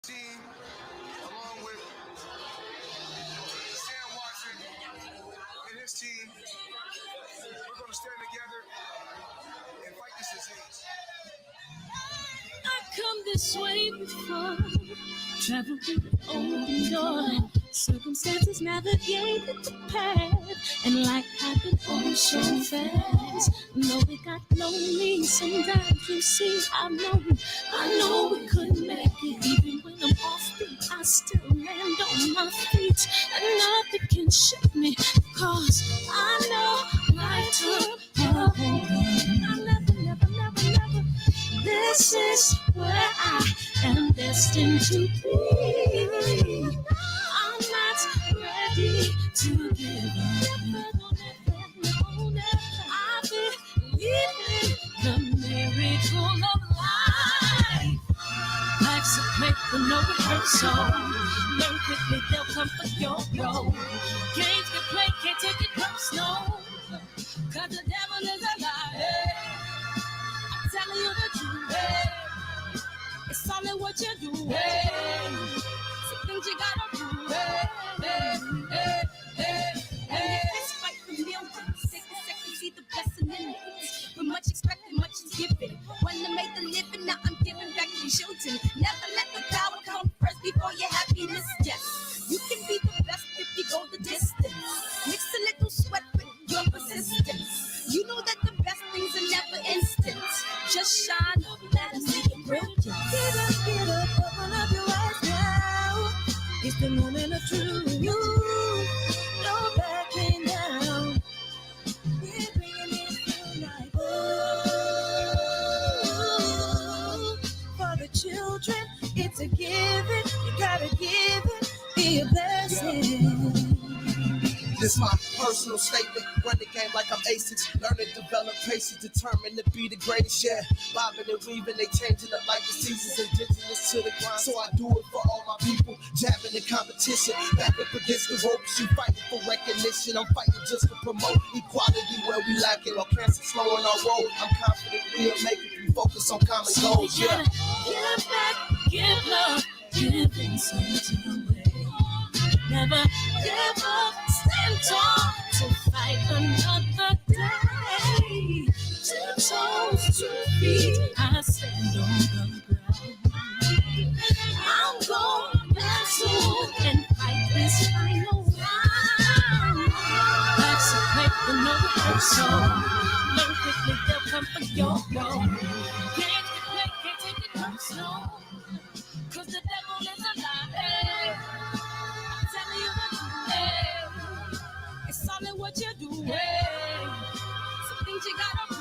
Team, along with Sam Watson and his team, we're going to stand together and fight this disease. I come this way before, travel through the open door, circumstances navigated the path, and life happened all so fast. No, it got lonely sometimes, you see, I know we couldn't make it. Even when I'm off beat, I still land on my feet, and nothing can shake me, cause I know I took a hold. I never. This is where I am destined to be. I'm not ready to give up. I believe in the miracle of life. Life's a play for no rehearsal. Learn quickly, they'll come for your role. Games can play, can't take it personal. Cause the devil is a liar. Telling you the truth, it's all in what you do, some things you gotta do, It's fight for millions, take a second, see the blessing in it. With much expected, much is given. When I made the living, now I'm giving back to children. Never let the power come first before your happiness, yes. You can be the best if you go the distance. Mix a little sweat with your persistence. You know that the best things are never instant. Just shine up, let us see your brilliance. Get up, open up your eyes now. It's the moment of truth. No backing down. We're bringing it tonight. Oh, for the children, it's a given. You gotta give it, be a blessing. This my personal statement. Run the game like I'm aces. Learn to develop patience, determined to be the greatest. Yeah, bobbing and weaving, they changing up like the seasons. Indigenous to the grind, so I do it for all my people. Jabbing the competition, back up against the ropes. You fighting for recognition, I'm fighting just to promote equality where we lack it. Or cancer slowing our road. I'm confident we'll make it. We focus on common goals. Yeah. Give back, give love, giving something away. Never give up, stand tall to fight another day. 2 toes, 2 feet, I stand on the ground. I'm going back soon and fight this final round. Life's a play for no rehearsal. Learn quickly, they'll come for your role. Games can play, can't take it personal. Cause the devil is a liar. Telling you the truth, it's all in what you do, some things you gotta do,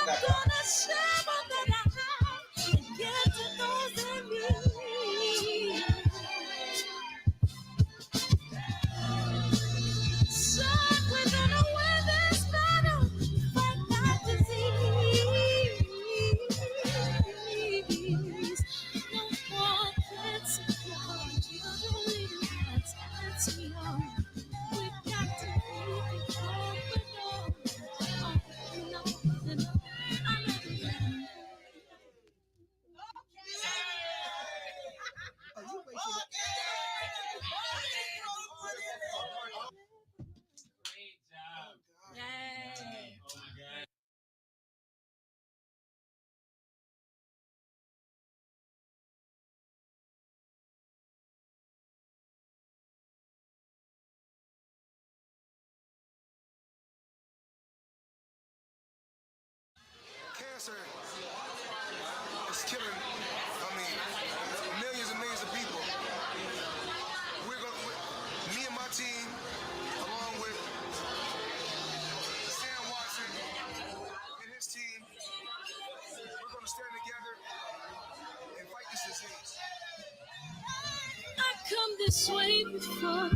I'm gonna share all that I have and give to those in need. So we're gonna win this battle, fight that disease. No one can support you, don't leave your hands, that's young. We got to leave it open up. No, I never ran. Yay. Cancer is killing, millions and millions of people. Me and my team, along with Sam Watson and his team, we're going to stand together and fight this disease. I come this way before,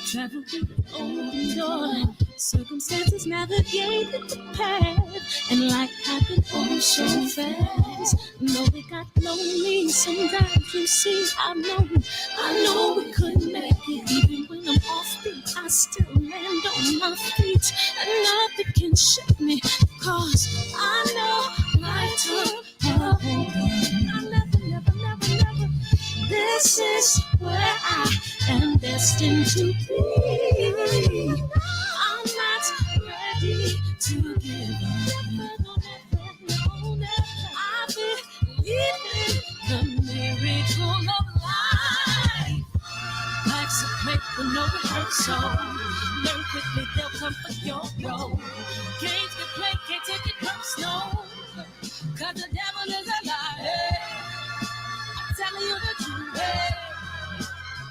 travel through the open door, Circumstances navigated the path, and life happened all so fast. No, it got lonely sometimes. You see, I know we couldn't make it. Even when I'm offbeat, I still land on my feet, and nothing can shake me, cause I know life took a hold on. I never. This is where I am destined to be. I'm not ready to give up. I believe in the miracle of life. Life's a play with no rehearsal. Learn quickly, they'll come for your role. Games can play, can't take it personal. Cause the devil is a liar. I'm telling you the truth.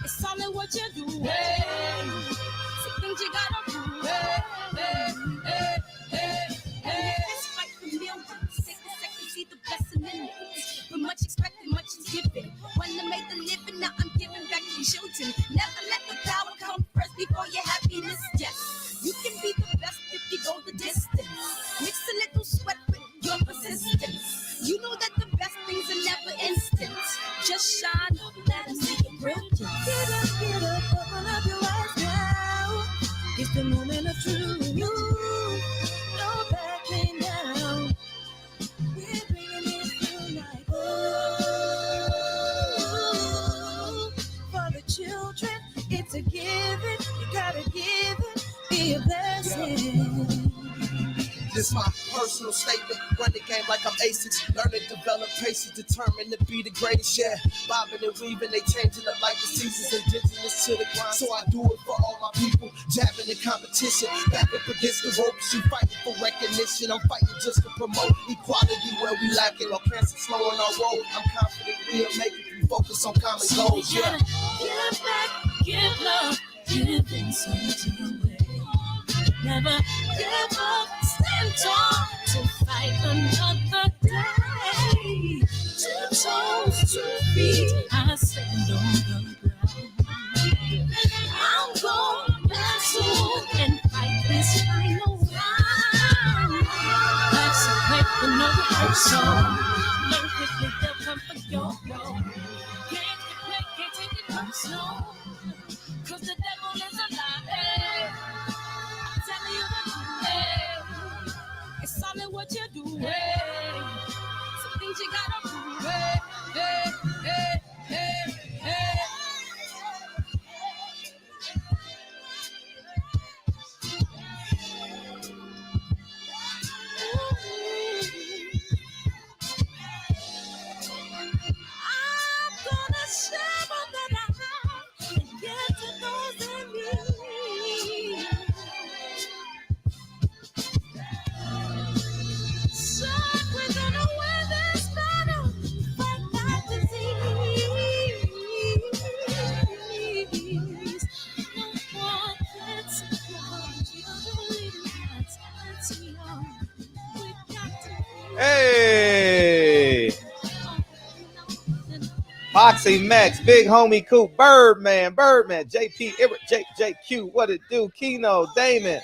It's all in what you do. Some things you gotta do. It's fight for millions. Take a second, see the blessing in it. But much expected, much is given. When I made the living, now I'm giving back to children. Never let the power come first before your happiness. Yes, you can be the best if you go the distance. Mix a little sweat with your persistence. You know that the best things are never instant. Just shine up, let them see your brilliance. Get up, open up your eyes now. It's the moment of truth. No backing down. We're bringing it through like for the children, it's a given. You gotta give it, be a blessing. This my personal statement. Run the game like I'm ASICs. Learn and develop patience, determined to be the greatest. Yeah, bobbing and weaving, they changing up like the seasons. Indigenous to the grind, so I do it for all my people. Jabbing the competition, back up against the ropes. You fighting for recognition. I'm fighting just to promote equality where we lacking. Or cancer slowing our road. I'm confident we'll make it. We focus on common goals. Yeah. Give back, give love, give something away. Never give up, stand tall to fight another day. 2 toes, 2 feet, I stand on the ground. I'm going back soon and fight this final round. Life's a play for no rehearsal. Learn quickly, they'll come for your role. Games can play, can't take it personal. Cause the devil is a liar. Telling you the truth, it's all in what you do. Some things you gotta do. I'm gonna share all that I have and get to those in me. So we're gonna win this battle, fight that disease. No one gets beyond you, believe that's young. We got to. Hey, Foxy Max, Big Homie Coop, Birdman, JP, JQ, what it do? Keno, Damon,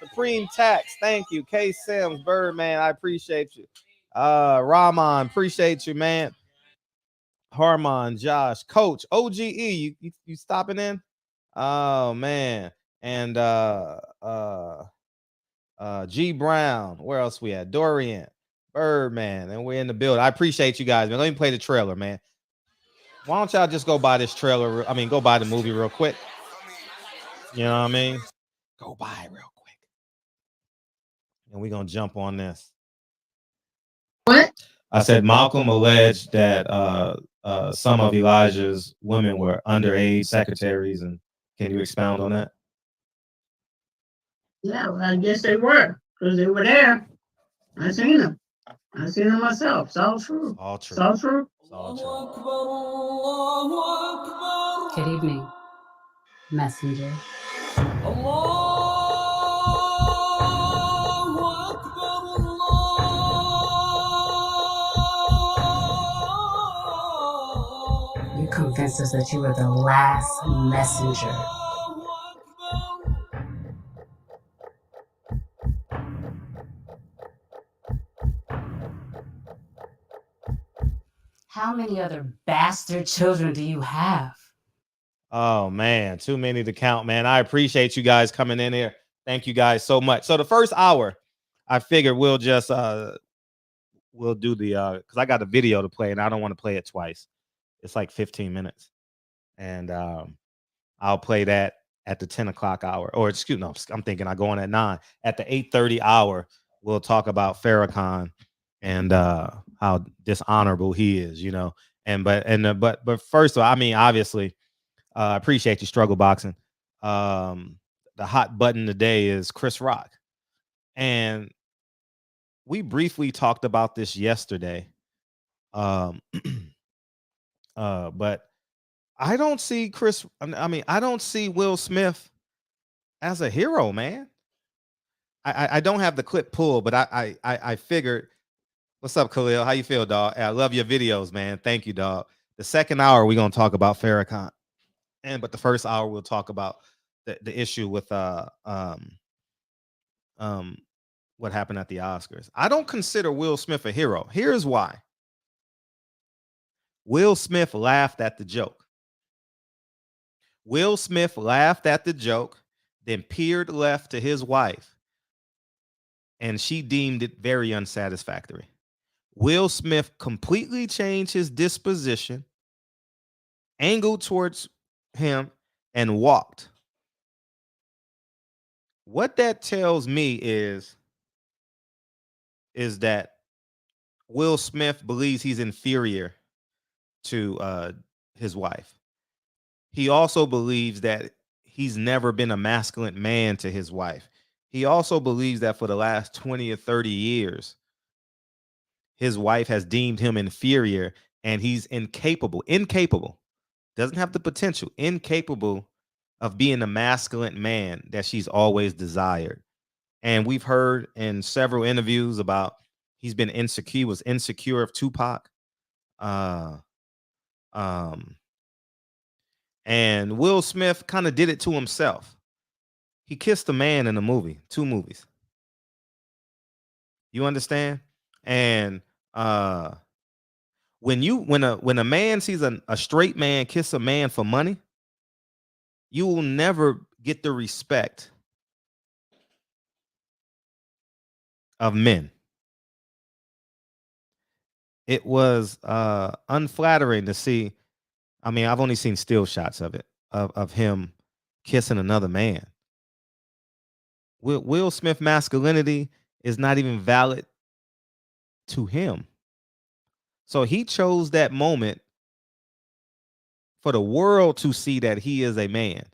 Supreme Tax, thank you. K Sims, Birdman, I appreciate you. Rahman, appreciate you, man. Harmon, Josh, Coach, OGE, you stopping in? Oh man, and G Brown, where else we at? Dorian, Birdman, and we're in the building. I appreciate you guys, man. Let me play the trailer, man. Why don't y'all just go buy this trailer? I mean, go buy the movie real quick. You know what I mean? Go buy it real quick. And we're going to jump on this. What? I said Malcolm alleged that some of Elijah's women were underage secretaries. And can you expound on that? Yeah, well, I guess they were, because they were there. I seen them. I seen them myself. It's all true. All true. It's all true. It's all true. Good evening, messenger. You convinced us that you were the last messenger. How many other bastard children do you have? Oh man, too many to count, man. I appreciate you guys coming in here. Thank you guys so much. So the first hour, I figured we'll just we'll do the because I got a video to play and I don't want to play it twice. It's like 15 minutes. And I'll play that at the 10 o'clock hour. Or excuse me, no, I'm thinking I go on at 9. At the 8:30 hour, we'll talk about Farrakhan and how dishonorable he is, you know. And but first of all, I mean, obviously, I appreciate you, Struggle Boxing. The hot button today is Chris Rock. And we briefly talked about this yesterday. But I don't see I don't see Will Smith as a hero, man. I don't have the clip pulled, but I figured. What's up, Khalil? How you feel, dog? I love your videos, man. Thank you, dog. The second hour we're gonna talk about Farrakhan, but the first hour we'll talk about the issue with what happened at the Oscars. I don't consider Will Smith a hero. Here's why. Will Smith laughed at the joke. Will Smith laughed at the joke, then peered left to his wife, and she deemed it very unsatisfactory. Will Smith completely changed his disposition, angled towards him, and walked. What that tells me is that Will Smith believes he's inferior to his wife. He also believes that he's never been a masculine man to his wife. He also believes that for the last 20 or 30 years, his wife has deemed him inferior and he's incapable, doesn't have the potential, incapable of being a masculine man that she's always desired. And we've heard in several interviews about he's been insecure, was insecure of Tupac. And Will Smith kind of did it to himself. He kissed a man in a movie, 2 movies. You understand? And when a man sees a straight man kiss a man for money, you will never get the respect of men. It was unflattering to see. I mean, I've only seen still shots of it, of him kissing another man. Will Smith masculinity is not even valid to him. So he chose that moment for the world to see that he is a man.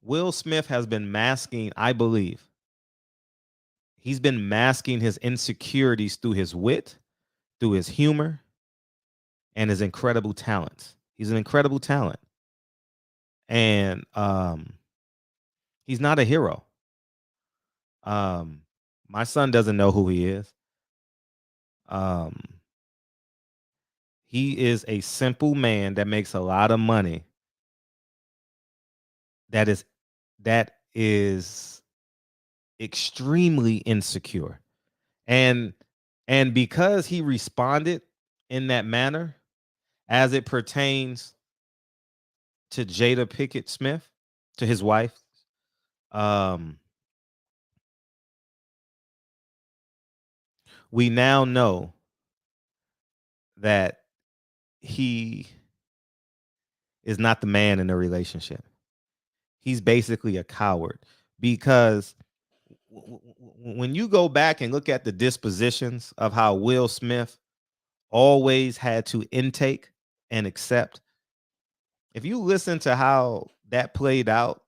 Will Smith has been masking, I believe. He's been masking his insecurities through his wit, through his humor, and his incredible talents. He's an incredible talent. And he's not a hero. My son doesn't know who he is. He is a simple man that makes a lot of money. That is extremely insecure. And because he responded in that manner as it pertains to Jada Pinkett Smith, to his wife, we now know that he is not the man in the relationship. He's basically a coward, because when you go back and look at the dispositions of how Will Smith always had to intake and accept, if you listen to how that played out,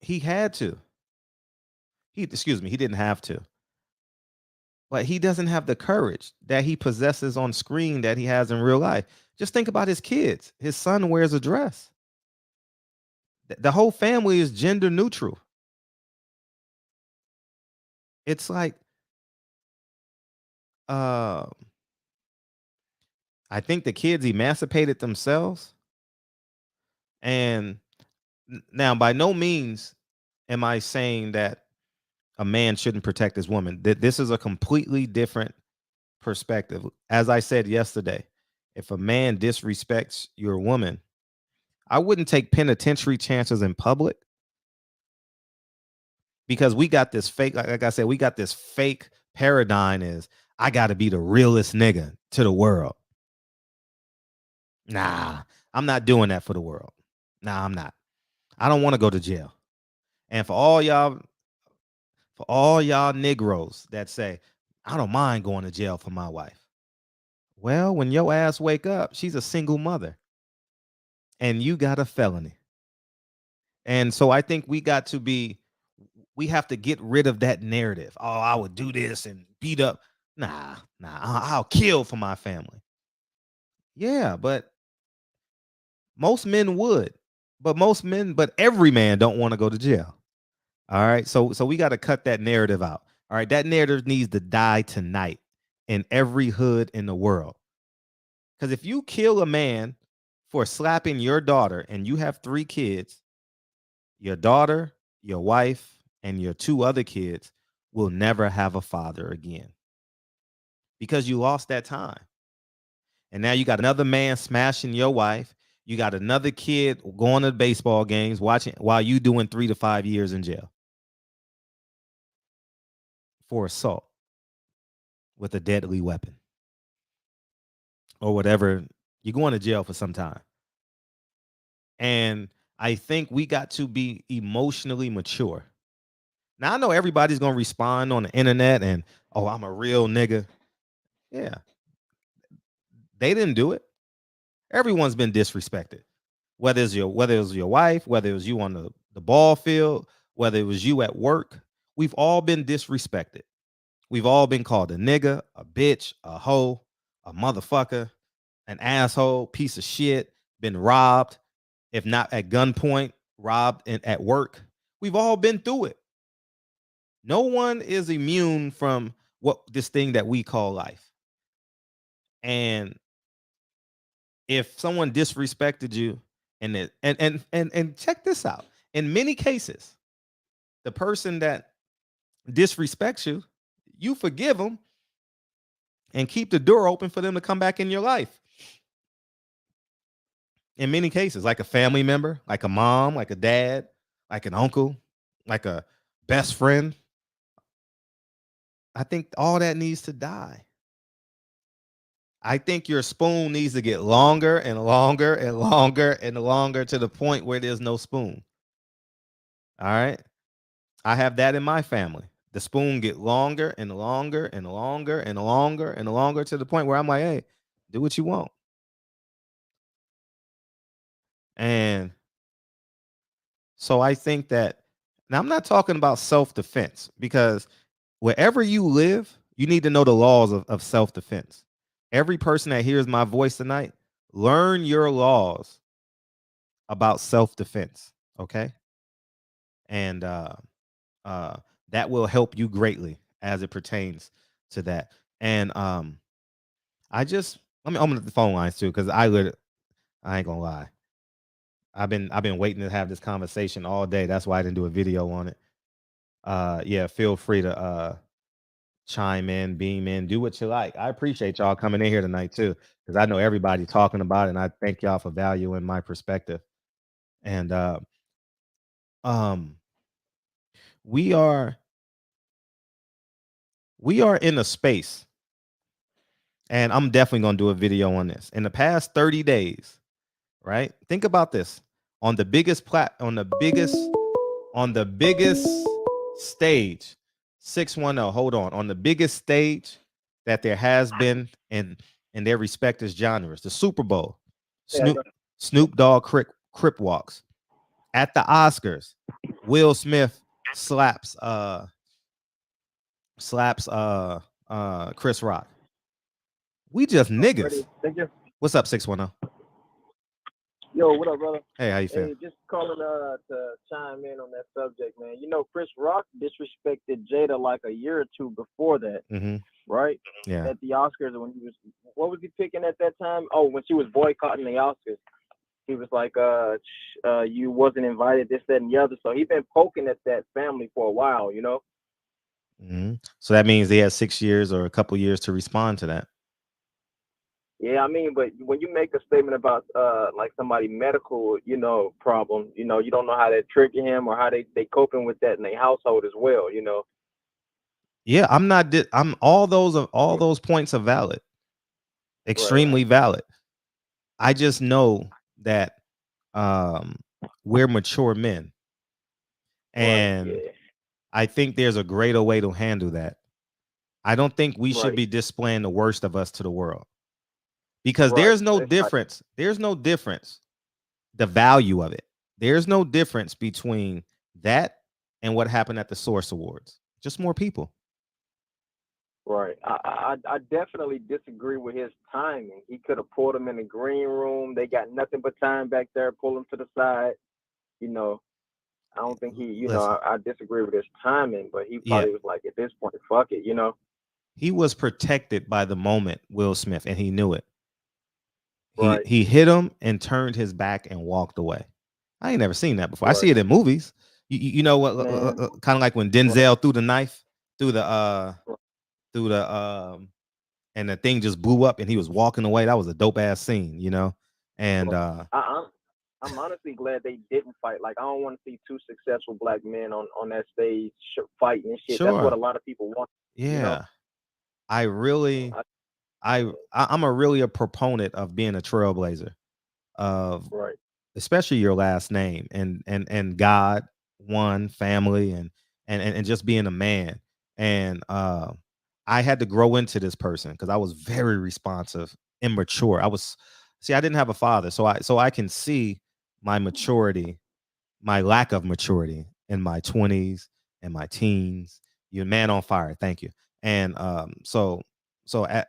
he had to. He didn't have to. But he doesn't have the courage that he possesses on screen that he has in real life. Just think about his kids. His son wears a dress. The whole family is gender neutral. It's like, I think the kids emancipated themselves. And now, by no means am I saying that a man shouldn't protect his woman. This is a completely different perspective. As I said yesterday, if a man disrespects your woman, I wouldn't take penitentiary chances in public, because we got this fake, like I said, we got this fake paradigm is I got to be the realest nigga to the world. Nah, I'm not doing that for the world. Nah, I'm not. I don't want to go to jail. And for all y'all Negroes that say, I don't mind going to jail for my wife. Well, when your ass wake up, she's a single mother and you got a felony. And so I think we have to get rid of that narrative. Oh, I would do this and beat up. Nah, I'll kill for my family. Yeah, but most men would. But every man don't want to go to jail. All right. So we got to cut that narrative out. All right. That narrative needs to die tonight in every hood in the world. Because if you kill a man for slapping your daughter and you have 3 kids, your daughter, your wife, and your 2 other kids will never have a father again, because you lost that time. And now you got another man smashing your wife. You got another kid going to baseball games, watching while you doing 3 to 5 years in jail for assault with a deadly weapon or whatever. You're going to jail for some time. And I think we got to be emotionally mature. Now, I know everybody's going to respond on the internet and, oh, I'm a real nigga. Yeah. They didn't do it. Everyone's been disrespected. Whether it was your wife, whether it was you on the ball field, whether it was you at work, we've all been disrespected. We've all been called a nigga, a bitch, a hoe, a motherfucker, an asshole, piece of shit, been robbed, if not at gunpoint, robbed at work. We've all been through it. No one is immune from this thing that we call life. And if someone disrespected you, and check this out, in many cases, the person that disrespects you, you forgive them and keep the door open for them to come back in your life. In many cases, like a family member, like a mom, like a dad, like an uncle, like a best friend. I think all that needs to die. I think your spoon needs to get longer and longer and longer and longer to the point where there's no spoon. All right. I have that in my family. The spoon get longer and longer and longer and longer and longer to the point where I'm like, hey, do what you want. And so I think that, now I'm not talking about self-defense, because wherever you live, you need to know the laws of self-defense. Every person that hears my voice tonight, learn your laws about self-defense, okay? And that will help you greatly as it pertains to that. And I'm the phone lines too, because I ain't gonna lie. I've been waiting to have this conversation all day. That's why I didn't do a video on it. Yeah, feel free to chime in, beam in, do what you like. I appreciate y'all coming in here tonight too, because I know everybody talking about it, and I thank y'all for valuing my perspective. And we are in a space, and I'm definitely gonna do a video on this. In the past 30 days, right? Think about this. On the biggest stage, 610, hold on the biggest stage that there has been in their respective genres, the Super Bowl, Snoop Dogg Crip walks. At the Oscars, Will Smith slaps Chris Rock. We just niggas. What's up, 610? Yo, what up, brother? Hey, how you feel? Hey, just calling to chime in on that subject, man. You know, Chris Rock disrespected Jada like a year or 2 before that, right? Yeah. At the Oscars, when what was he picking at that time? Oh, when she was boycotting the Oscars, he was like, you wasn't invited, this, that, and the other. So he's been poking at that family for a while, you know. So that means they had 6 years or a couple years to respond to that. Yeah, I mean, but when you make a statement about like somebody medical, you know, problem, you know, you don't know how that trigger him or how they coping with that in their household as well, you know. Yeah, I'm all those points are valid. Extremely valid. I just know that we're mature men. And I think there's a greater way to handle that. I don't think we should be displaying the worst of us to the world. Because there's no difference. There's no difference. The value of it. There's no difference between that and what happened at the Source Awards. Just more people. Right. I definitely disagree with his timing. He could have pulled him in the green room. They got nothing but time back there. Pull him to the side. You know, I don't think he, you know, I disagree with his timing, but he probably was like, at this point, fuck it, you know. He was protected by the moment, Will Smith, and he knew it. He hit him and turned his back and walked away. I ain't never seen that before. I see it in movies. You know what? Kind of like when Denzel threw the knife through the and the thing just blew up and he was walking away. That was a dope ass scene, you know. And I'm honestly glad they didn't fight. Like, I don't want to see two successful black men on that stage fighting and shit. That's what a lot of people want. Yeah, you know? I'm a proponent of being a trailblazer, of especially your last name and God, one, family, and just being a man. And I had to grow into this person because I was very responsive, immature. I didn't have a father, so I can see my maturity, my lack of maturity in my 20s and my teens. You're a man on fire. Thank you. And so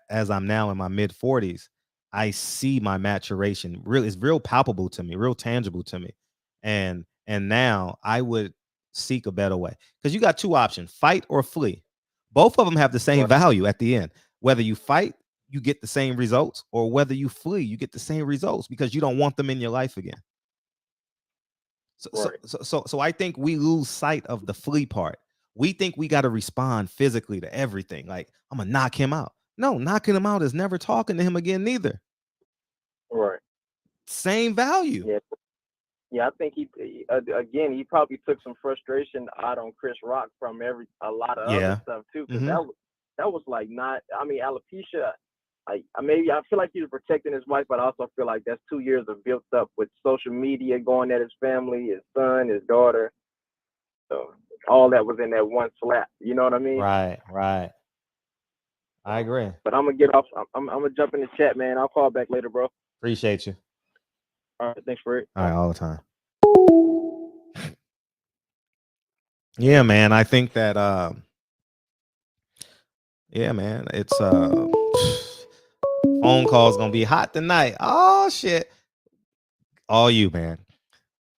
as I'm now in my mid 40s, I see my maturation. It's real palpable to me, real tangible to me. And now I would seek a better way, because you got two options: fight or flee. Both of them have the same value at the end. Whether you fight, you get the same results, or whether you flee, you get the same results because you don't want them in your life again. So I think we lose sight of the flee part. We think we got to respond physically to everything. Like, I'm gonna knock him out. No, knocking him out is never talking to him again neither. Right. Same value. Yeah, I think he probably took some frustration out on Chris Rock from a lot of other stuff too, because that was like not. I mean, alopecia. I feel like he was protecting his wife, but I also feel like that's 2 years of built up with social media going at his family, his son, his daughter. So all that was in that one slap. You know what I mean? Right. I agree. But I'm gonna get off. I'm gonna jump in the chat, man. I'll call back later, bro. Appreciate you. All right, thanks for it. All right, all the time. Yeah, man. I think that yeah, man, it's phone calls gonna be hot tonight. Oh shit. All you, man.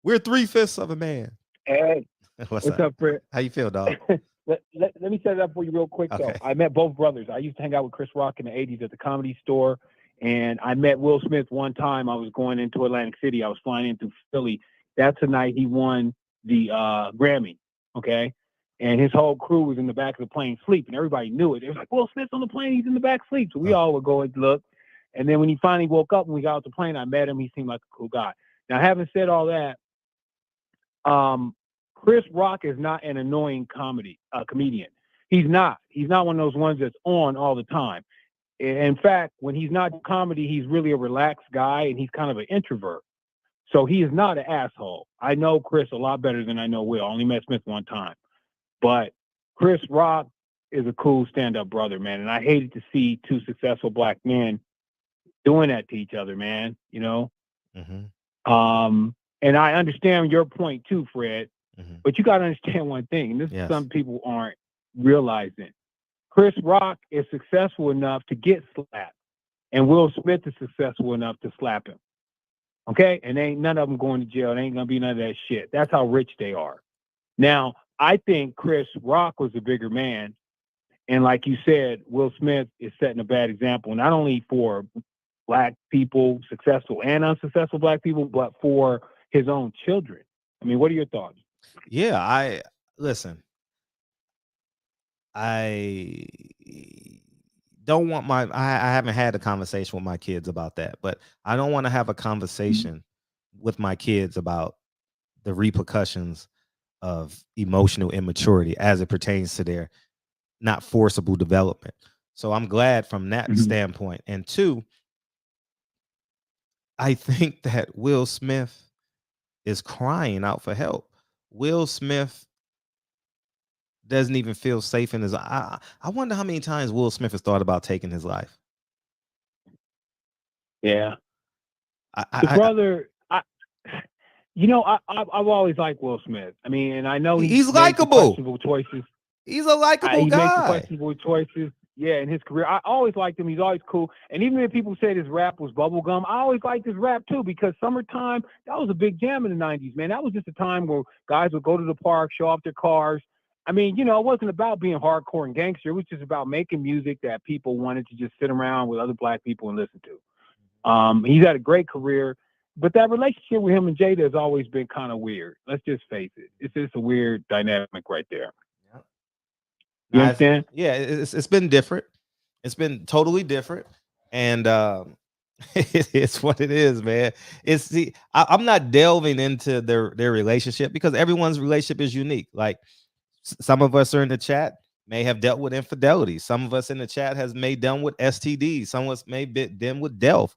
We're 3/5 of a man. Hey, what's up, Fred? How you feel, dog? let me set it up for you real quick, though. I met both brothers. I used to hang out with Chris Rock in the 80s at the Comedy Store, and I met Will Smith one time. I was going into Atlantic City. I was flying in through Philly. That's the night he won the Grammy, okay? And his whole crew was in the back of the plane sleeping. Everybody knew it. It was like, Will Smith's on the plane. He's in the back sleep. So we all would go and look. And then when he finally woke up and we got off the plane, I met him. He seemed like a cool guy. Now, having said all that, Chris Rock is not an annoying comedian. He's not. He's not one of those ones that's on all the time. In fact, when he's not comedy, he's really a relaxed guy, and he's kind of an introvert. So he is not an asshole. I know Chris a lot better than I know Will. I only met Smith one time. But Chris Rock is a cool stand-up brother, man. And I hated to see two successful black men doing that to each other, man, you know? And I understand your point too, Fred. But you got to understand one thing, and this is some people aren't realizing. Chris Rock is successful enough to get slapped, and Will Smith is successful enough to slap him. Okay? And ain't none of them going to jail. There ain't going to be none of that shit. That's how rich they are. Now, I think Chris Rock was a bigger man. And like you said, Will Smith is setting a bad example, not only for black people, successful and unsuccessful black people, but for his own children. I mean, what are your thoughts? Yeah, listen. I don't want I haven't had a conversation with my kids about that, but I don't want to have a conversation with my kids about the repercussions of emotional immaturity as it pertains to their not forcible development. So I'm glad from that standpoint. And two, I think that Will Smith is crying out for help. Will Smith doesn't even feel safe in his. I wonder how many times Will Smith has thought about taking his life. Yeah, I've always liked Will Smith. I mean, and I know he's made likable. Questionable choices. He's a likable guy. He makes some questionable choices. Yeah, in his career, I always liked him. He's always cool. And even if people said his rap was bubblegum, I always liked his rap too, because Summertime, that was a big jam in the 90s, man. That was just a time where guys would go to the park, show off their cars. I mean, it wasn't about being hardcore and gangster. It was just about making music that people wanted to just sit around with other black people and listen to. He's had a great career, but that relationship with him and Jada has always been kind of weird. Let's just face it. It's just a weird dynamic right there. You understand? Yeah, it's been different. It's been totally different, and it's what it is, man. I'm not delving into their relationship because everyone's relationship is unique. Like some of us are in the chat may have dealt with infidelity. Some of us in the chat may done with STDs. Some of us may be done with DELF,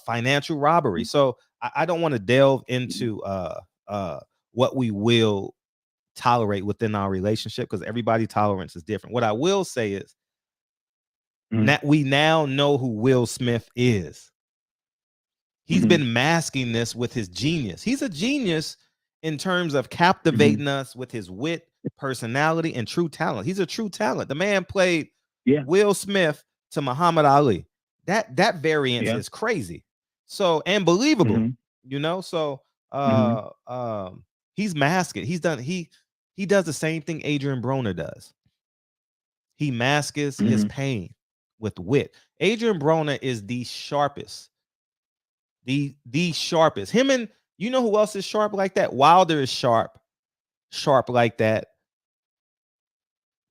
financial robbery. So I don't want to delve into what we will tolerate within our relationship because everybody's tolerance is different. What I will say is that we now know who Will Smith is. He's been masking this with his genius. He's a genius in terms of captivating us with his wit, personality, and true talent. He's a true talent. The man played Will Smith to Muhammad Ali. That variance is crazy. So, and believable, So he's masking. He does the same thing Adrian Broner does. He masks his pain with wit. Adrian Broner is the sharpest. The sharpest. Him and you know who else is sharp like that? Wilder is sharp like that.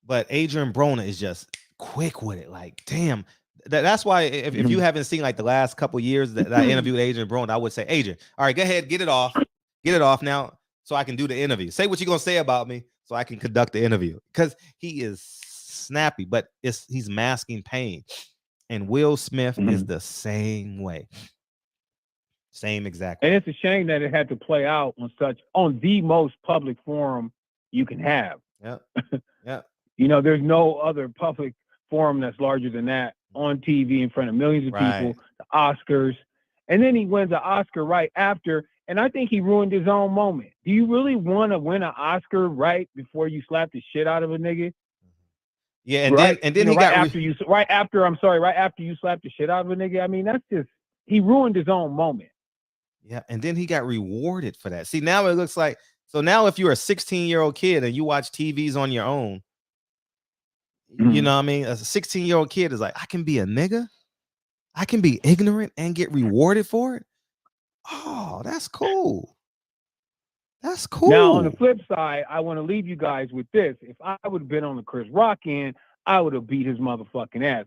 But Adrian Broner is just quick with it. Like, damn. That's why if you haven't seen like the last couple years that I interviewed Adrian Broner, I would say, Adrian, all right, go ahead, get it off. Get it off now so I can do the interview. Say what you're gonna say about me so I can conduct the interview. Because he is snappy, but he's masking pain. And Will Smith is the same way. Same exact way. And it's a shame that it had to play out on the most public forum you can have. Yeah. There's no other public forum that's larger than that on TV in front of millions of people, the Oscars. And then he wins an Oscar right after. And I think he ruined his own moment. Do you really want to win an Oscar right before you slap the shit out of a nigga? Yeah, and then he got after you slap the shit out of a nigga. I mean, that's just he ruined his own moment. Yeah, and then he got rewarded for that. See, now it looks like now if you're a 16-year-old kid and you watch TVs on your own, you know what I mean? As a 16-year-old kid is like, I can be a nigga, I can be ignorant and get rewarded for it. Oh, that's cool. That's cool. Now, on the flip side, I want to leave you guys with this. If I would have been on the Chris Rock end, I would have beat his motherfucking ass.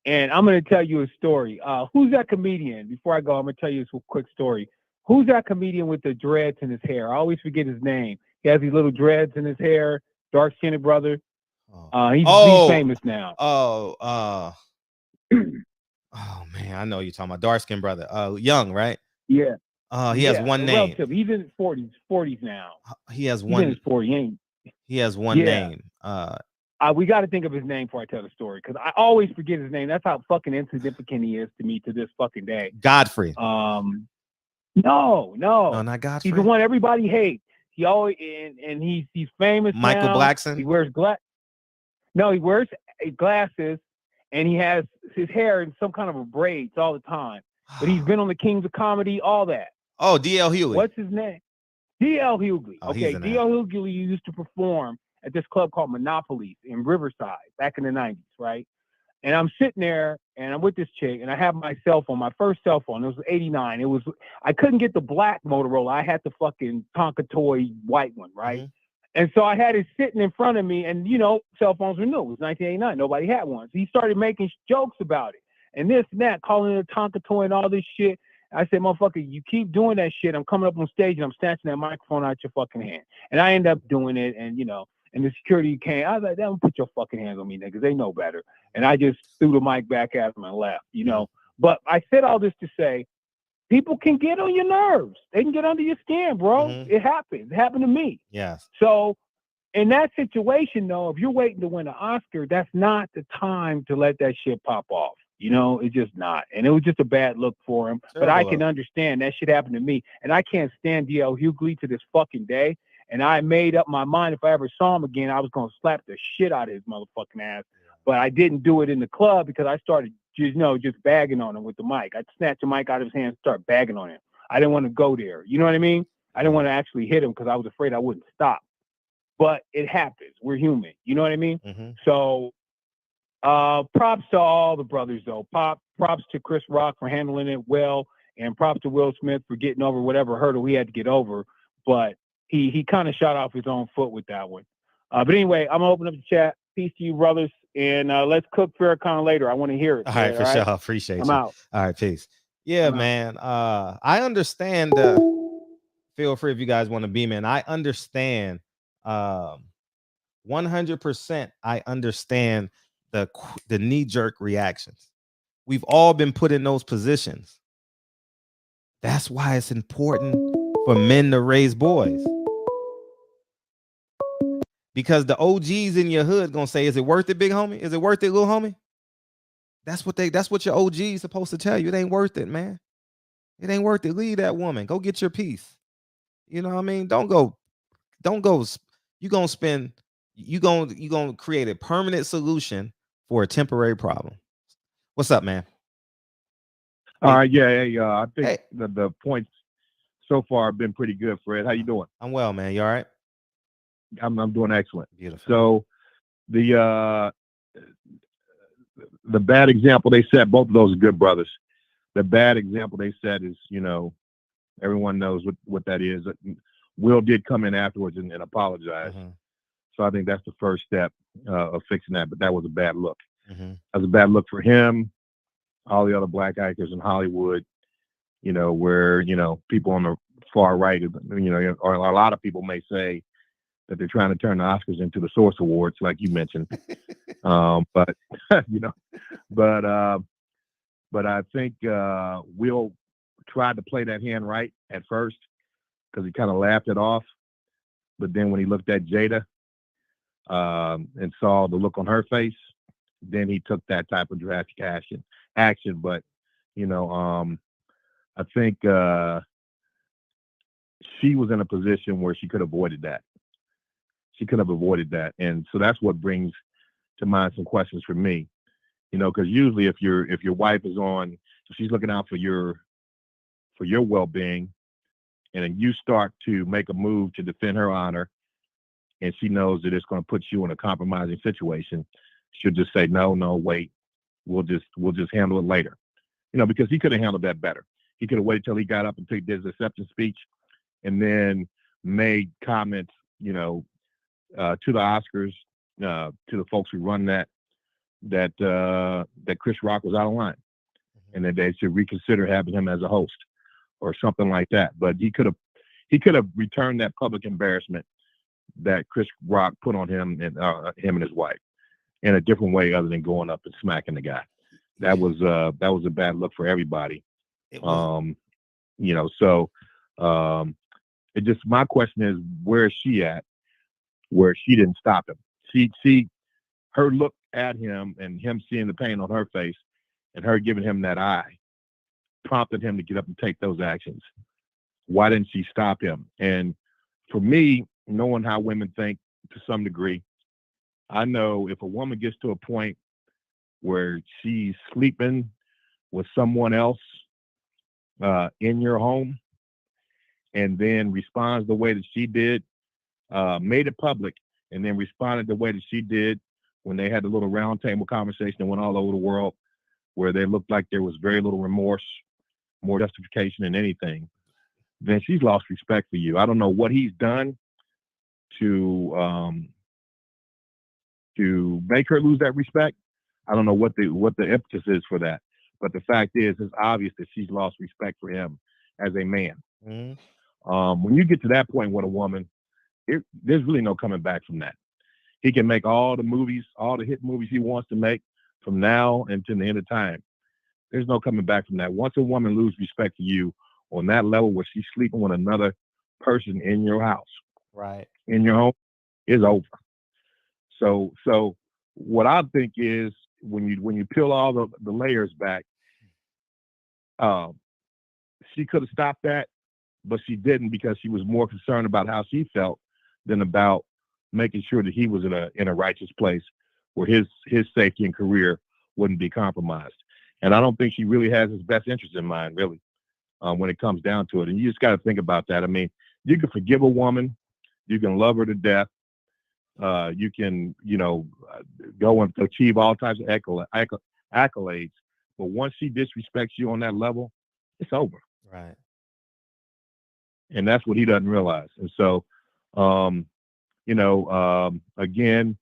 And I'm going to tell you a story. Who's that comedian? Before I go, I'm going to tell you this quick story. Who's that comedian with the dreads in his hair? I always forget his name. He has these little dreads in his hair, dark-skinned brother. He's famous now. Oh, man, I know you're talking about dark-skinned brother. Young, right? Yeah. He has one name. Relative. He's in his 40s now. He has He's one. in his 40s. He has one name. We got to think of his name before I tell the story because I always forget his name. That's how fucking insignificant he is to me to this fucking day. Godfrey. No, not Godfrey. He's the one everybody hates. He always and he's famous. Michael now. Blackson. He wears he wears glasses and he has his hair in some kind of a braids all the time. But he's been on the Kings of Comedy, all that. Oh, D.L. Hughley. What's his name? D.L. Hughley. Oh, okay, D.L. Hughley used to perform at this club called Monopoly in Riverside back in the 90s, right? And I'm sitting there and I'm with this chick and I have my cell phone, my first cell phone. It was 89. I couldn't get the black Motorola. I had the fucking Tonka toy white one, right? And so I had it sitting in front of me, and, you know, cell phones were new. It was 1989. Nobody had one. So he started making jokes about it and this and that, calling it a Tonka toy and all this shit. I said, motherfucker, you keep doing that shit, I'm coming up on stage and I'm snatching that microphone out your fucking hand. And I end up doing it, and, you know, and the security came. I was like, don't put your fucking hands on me, niggas. They know better. And I just threw the mic back at them and left, you know. But I said all this to say, people can get on your nerves. They can get under your skin, bro. It happens. It happened to me. Yes. So in that situation, though, if you're waiting to win an Oscar, that's not the time to let that shit pop off. You know, it's just not. And it was just a bad look for him. Terrible. But I can understand that shit happened to me. And I can't stand D.L. Hughley to this fucking day. And I made up my mind if I ever saw him again, I was going to slap the shit out of his motherfucking ass. But I didn't do it in the club because I started, you know, just bagging on him with the mic. I'd snatch the mic out of his hand and start bagging on him. I didn't want to go there. You know what I mean? I didn't want to actually hit him because I was afraid I wouldn't stop. But it happens. We're human. You know what I mean? So props to all the brothers, though. Props to Chris Rock for handling it well, and props to Will Smith for getting over whatever hurdle he had to get over. But he kind of shot off his own foot with that one. But anyway, I'm going to open up the chat. Peace to you, brothers. And let's cook Farrakhan later. I want to hear it. All right, for sure. Appreciate you. I'm out. All right, peace. Yeah, man. I understand. Feel free if you guys want to be, man. I understand 100%. I understand the knee-jerk reactions. We've all been put in those positions. That's why it's important for men to raise boys. Because the OGs in your hood gonna say, is it worth it, big homie? Is it worth it, little homie? That's what your OG is supposed to tell you. It ain't worth it, man. It ain't worth it. Leave that woman. Go get your peace. You know what I mean? Don't go. You gonna create a permanent solution for a temporary problem. What's up, man? All right, I think the points so far have been pretty good, Fred. How you doing? I'm well, man. You all right? I'm doing excellent. Beautiful. So the bad example they set, both of those are good brothers. The bad example they set is, you know, everyone knows what that is. Will did come in afterwards and apologize. So I think that's the first step of fixing that. But that was a bad look. That was a bad look for him, all the other black actors in Hollywood, you know, where, you know, people on the far right, you know, or a lot of people may say that they're trying to turn the Oscars into the Source Awards, like you mentioned. But you know, but I think Will tried to play that hand right at first because he kind of laughed it off. But then when he looked at Jada and saw the look on her face, then he took that type of drastic action. But you know, I think she was in a position where she could have avoided that. And so that's what brings to mind some questions for me, you know, because usually if your wife is on, she's looking out for your well-being, and then you start to make a move to defend her honor, and she knows that it's going to put you in a compromising situation, she'll just say, no, wait, we'll just handle it later, you know, because he could have handled that better. He could have waited till he got up and did his acceptance speech, and then made comments, you know, to the Oscars, to the folks who run that Chris Rock was out of line, and that they should reconsider having him as a host or something like that. But he could have returned that public embarrassment that Chris Rock put on him and his wife in a different way other than going up and smacking the guy. That was a bad look for everybody. You know, so my question is, where is she at? Where she didn't stop him. Her look at him and him seeing the pain on her face and her giving him that eye prompted him to get up and take those actions. Why didn't she stop him? And for me, knowing how women think to some degree, I know if a woman gets to a point where she's sleeping with someone else in your home and then responds the way that she did, made it public, and then responded the way that she did when they had the little round table conversation that went all over the world, where they looked like there was very little remorse, more justification than anything, then she's lost respect for you. I don't know what he's done, to make her lose that respect. I don't know what the impetus is for that, but the fact is, it's obvious that she's lost respect for him as a man. Mm-hmm. When you get to that point with a woman, there's really no coming back from that. He can make all the movies, all the hit movies he wants to make from now until the end of time. There's no coming back from that. Once a woman loses respect to you on that level where she's sleeping with another person in your house, right, in your home, it's over. So what I think is when you peel all the layers back, she could have stopped that, but she didn't because she was more concerned about how she felt than about making sure that he was in a righteous place where his safety and career wouldn't be compromised. And I don't think she really has his best interest in mind, really, when it comes down to it. And you just got to think about that. I mean, you can forgive a woman, you can love her to death, you can, go and achieve all types of accolades. But once she disrespects you on that level, it's over. Right. And that's what he doesn't realize. And so, again,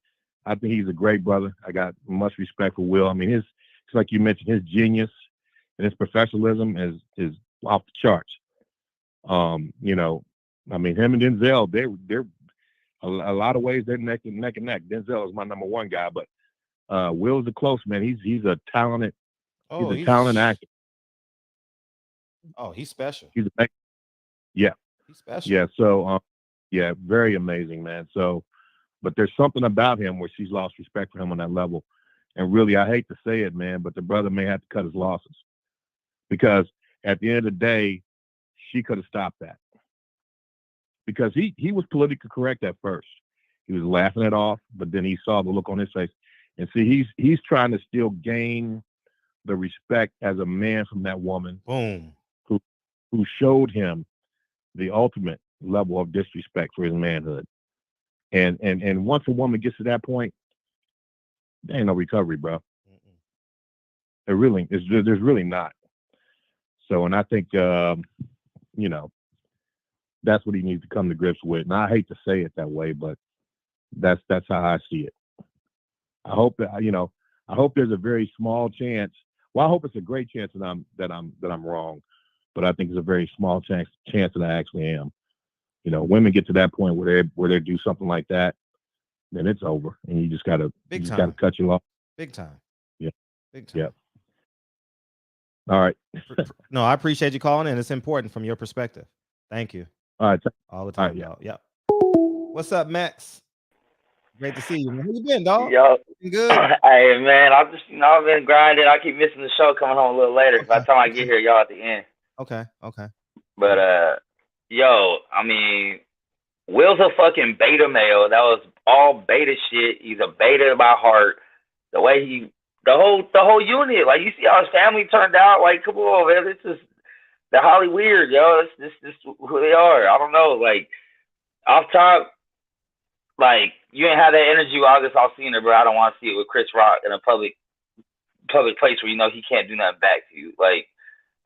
I think he's a great brother. I got much respect for Will. I mean, it's like you mentioned, his genius and his professionalism is off the charts. I mean, him and Denzel, they're a lot of ways they're neck and neck. Denzel is my number one guy, but Will's a close man. He's a talented, he's a talented actor. Oh, he's special. He's a yeah. He's special. Yeah. So, very amazing, man. So, but there's something about him where she's lost respect for him on that level. And really, I hate to say it, man, but the brother may have to cut his losses because at the end of the day, she could have stopped that because he was politically correct at first. He was laughing it off, but then he saw the look on his face and see, he's trying to still gain the respect as a man from that woman. Boom. Who showed him the ultimate level of disrespect for his manhood. And once a woman gets to that point, there ain't no recovery, bro. There's really not. So, and I think, that's what he needs to come to grips with. And I hate to say it that way, but that's how I see it. I hope that, I hope there's a very small chance. Well, I hope it's a great chance that I'm wrong, but I think it's a very small chance that I actually am. Women get to that point where they do something like that, then it's over, and you just gotta cut you off. Big time. Yeah. Big time. Yeah. All right. No, I appreciate you calling in. It's important from your perspective. Thank you. All right. All the time, right, y'all. Yep. What's up, Max? Great to see you. How you been, dog? Yo, you good? Hey, man, I've just, I've been grinding. I keep missing the show, coming home a little later. By the time I get here, y'all at the end. Okay. But, yo, I mean, Will's a fucking beta male. That was all beta shit. He's a beta by heart. The way the whole unit, like, you see how his family turned out. Like, come on, man, this is the Holly weird, yo. This who they are. I don't know. Like, off top, like, you ain't have that energy with August Alsina, bro. I don't want to see it with Chris Rock in a public place where he can't do nothing back to you. Like,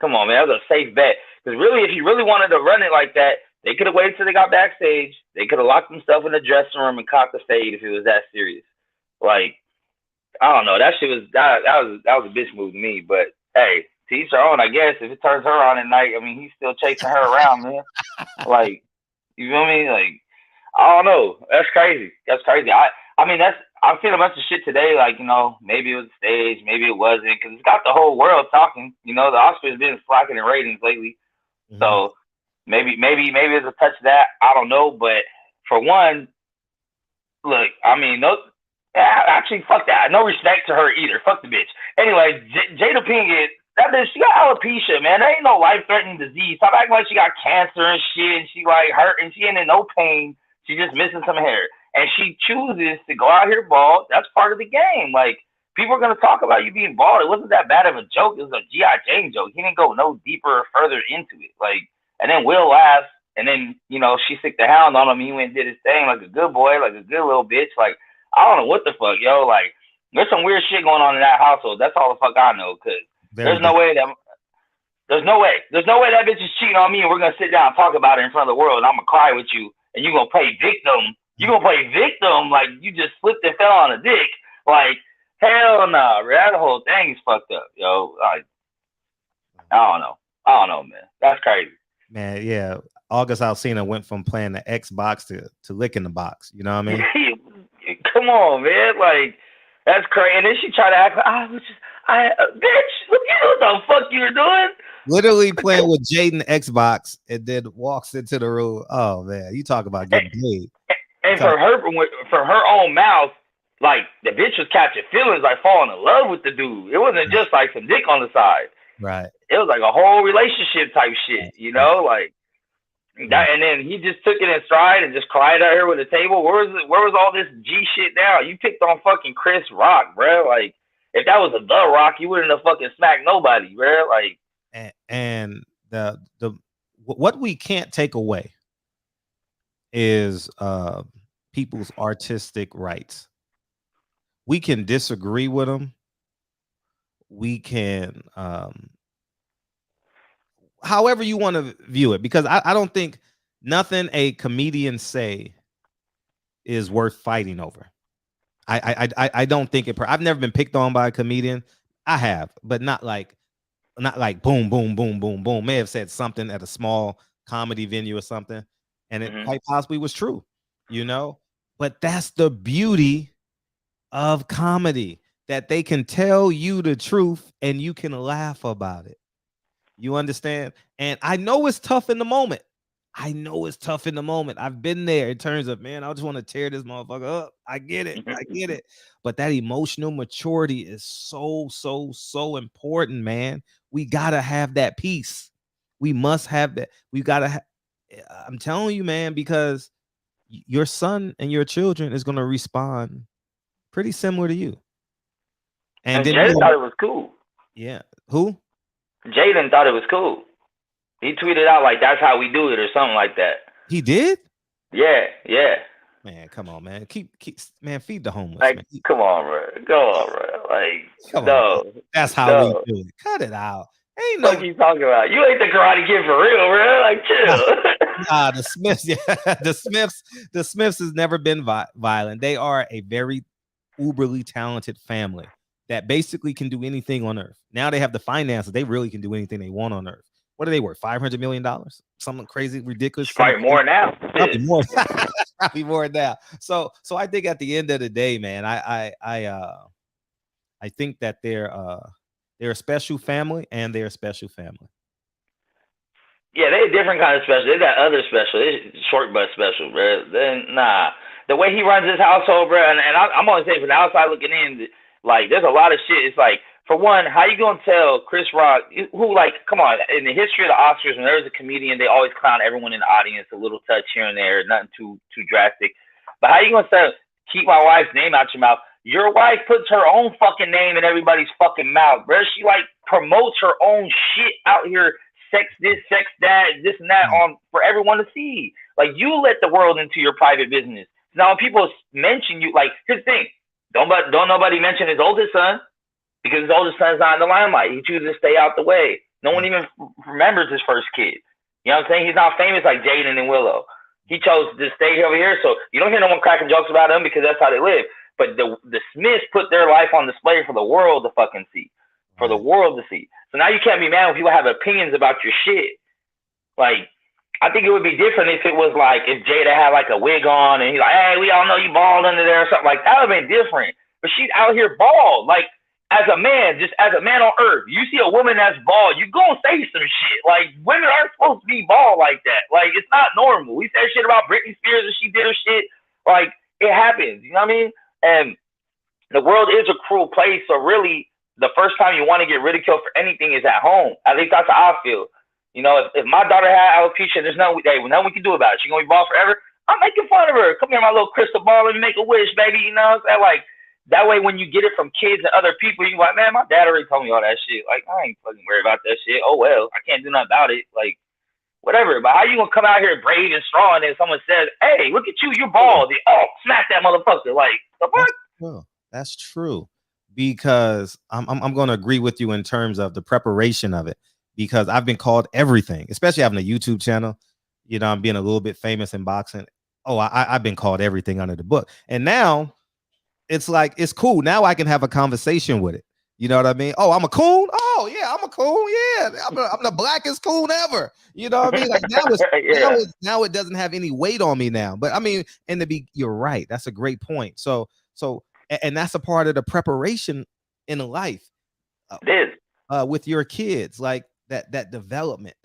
come on, man, that was a safe bet. Because really, if you really wanted to run it like that, they could have waited till they got backstage. They could have locked themselves in the dressing room and cocked the fade if it was that serious. Like, I don't know. That shit was that was a bitch move to me. But hey, to each their own, I guess. If it turns her on at night, I mean, he's still chasing her around, man. Like, you feel me? Like, I don't know. That's crazy. I mean, I've seen a bunch of shit today. Like, maybe it was a stage, maybe it wasn't, because it's got the whole world talking. The Oscars been slacking in ratings lately, so maybe there's a touch of that. I don't know, but for one, look, I mean, no, actually, fuck that. No respect to her either. Fuck the bitch. Anyway, Jada Pinkett, that bitch, she got alopecia, man. There ain't no life-threatening disease. Stop acting like she got cancer and shit, and she like hurt, and she ain't in no pain. She's just missing some hair. And she chooses to go out here bald. That's part of the game. Like, people are going to talk about you being bald. It wasn't that bad of a joke. It was a G.I. Jane joke. He didn't go no deeper or further into it. Like, and then Will laughs, and then, she sicked the hound on him. He went and did his thing like a good boy, like a good little bitch. Like, I don't know what the fuck, yo. Like, there's some weird shit going on in that household. That's all the fuck I know, because there's no way that bitch is cheating on me, and we're going to sit down and talk about it in front of the world, and I'm going to cry with you, and you're going to play victim You gonna play victim like you just slipped and fell on a dick? Like hell no, nah, that whole thing is fucked up, yo. Like I don't know, man. That's crazy. Man, yeah. August Alsina went from playing the Xbox to licking the box. You know what I mean? Come on, man. Like that's crazy. And then she tried to act like bitch, look at what the fuck you were doing. Literally playing with Jaden Xbox and then walks into the room. Oh man, you talk about getting paid. And from her own mouth, like the bitch was catching feelings, like falling in love with the dude. It wasn't just like some dick on the side. Right. It was like a whole relationship type shit, you know, like that. And then he just took it in stride and just cried at her with the table. Where was all this G shit now? You picked on fucking Chris Rock, bro. Like if that was a The Rock, you wouldn't have fucking smacked nobody, bro. Like and the what we can't take away is people's artistic rights. We can disagree with them. We can however you want to view it, because I don't think nothing a comedian say is worth fighting over. I don't think it. I've never been picked on by a comedian. I have, but not like boom, boom, boom, boom, boom. May have said something at a small comedy venue or something, and it quite possibly was true, you know. But that's the beauty of comedy, that they can tell you the truth and you can laugh about it. You understand? And I know it's tough in the moment. I've been there in terms of, man, I just want to tear this motherfucker up. I get it. But that emotional maturity is so important, man. We got to have that peace. We must have that. We got to I'm telling you, man, because your son and your children is going to respond pretty similar to you. And then Jaden thought it was cool. Yeah. Who? Jaden thought it was cool. He tweeted out like, that's how we do it or something like that. He did? Yeah. Man, come on, man. Keep man, feed the homeless. Like, man. Come on, bro. Like, come no. On. That's how we do it. Cut it out. Ain't no. What you talking about? You ain't the Karate Kid for real, bro. Like, chill. Nah, the Smiths, yeah. The Smiths has never been violent. They are a very uberly talented family that basically can do anything on earth. Now they have the finances. They really can do anything they want on earth. What are they worth? $500 million? Something crazy, ridiculous. Probably more now. Probably more. Probably more now. So I think at the end of the day, man, I think that they're a special family, and they're a special family. Yeah, they're a different kind of special. They got other special. They're short butt special, bro. Then nah, the way he runs his household, bro, and I'm gonna say from the outside looking in, like there's a lot of shit. It's like, for one, how you gonna tell Chris Rock, who, like, come on, in the history of the Oscars, when there's a comedian, they always clown everyone in the audience, a little touch here and there, nothing too drastic. But how you gonna say, keep my wife's name out your mouth? Your wife puts her own fucking name in everybody's fucking mouth, bro. She like promotes her own shit out here, sex this, sex that, this and that, on for everyone to see. Like, you let the world into your private business. Now when people mention you, like, here's the thing, don't nobody mention his oldest son. Because his oldest son's not in the limelight. He chooses to stay out the way. No one even remembers his first kid. You know what I'm saying? He's not famous like Jaden and Willow. He chose to stay over here. So you don't hear no one cracking jokes about him because that's how they live. But the Smiths put their life on display for the world to fucking see. For the world to see. So now you can't be mad when people have opinions about your shit. Like, I think it would be different if it was like, if Jada had like a wig on and he's like, hey, we all know you bald under there or something like that. That would have been different. But she's out here bald. Like, as a man, just as a man on earth, you see a woman that's bald, you gonna say some shit. Like, women aren't supposed to be bald like that. Like, it's not normal. We said shit about Britney Spears and she did her shit. Like, it happens. You know what I mean? And the world is a cruel place. So really, the first time you want to get ridiculed for anything is at home. At least that's how I feel. You know, if my daughter had alopecia, there's nothing we can do about it. She gonna be bald forever. I'm making fun of her. Come here, my little crystal ball, and make a wish, baby. You know what I'm saying? Like, that way, when you get it from kids and other people, you're like, man, my dad already told me all that shit. Like, I ain't fucking worried about that shit. Oh, well, I can't do nothing about it. Like, whatever. But how you gonna come out here brave and strong and then someone says, hey, look at you, you're bald. Oh, smack that motherfucker. Like, the fuck? That's true. Because I'm going to agree with you in terms of the preparation of it. Because I've been called everything, especially having a YouTube channel. You know, I'm being a little bit famous in boxing. oh, I've been called everything under the book. And now it's like, it's cool. Now I can have a conversation with it. You know what I mean? Oh, I'm a coon. Oh yeah, I'm a coon. Yeah, I'm the blackest coon ever. You know what I mean? Like now now it doesn't have any weight on me now. But I mean, you're right. That's a great point. And that's a part of the preparation in life. It is. With your kids, like that development.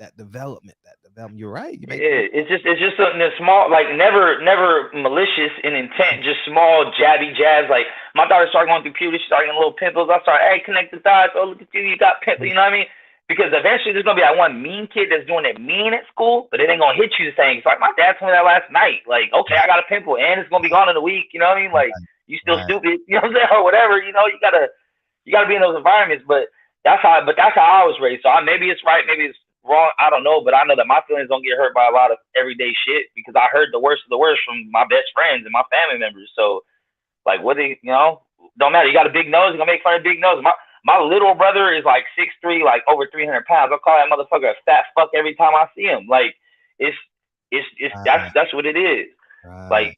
You're right. It's just something that's small, like never malicious in intent, just small jabby jabs. Like my daughter started going through puberty, she started getting little pimples. I started, hey, connect the dots. Oh, look at you got pimples. You know what I mean? Because eventually there's gonna be that one mean kid that's doing it mean at school, but it ain't gonna hit you the same. It's like my dad told me that last night. Like, okay, I got a pimple and it's gonna be gone in a week. You know what I mean? Like, you still stupid. You know what I'm saying? Or whatever. You know, you gotta be in those environments. But that's how I was raised. So maybe it's right, maybe it's wrong. I don't know, but I know that my feelings don't get hurt by a lot of everyday shit because I heard the worst of the worst from my best friends and my family members. So, like, don't matter. You got a big nose, you're gonna make fun of big nose. My little brother is like 6'3", like over 300 pounds. I'll call that motherfucker a fat fuck every time I see him. Like, that's what it is. Like,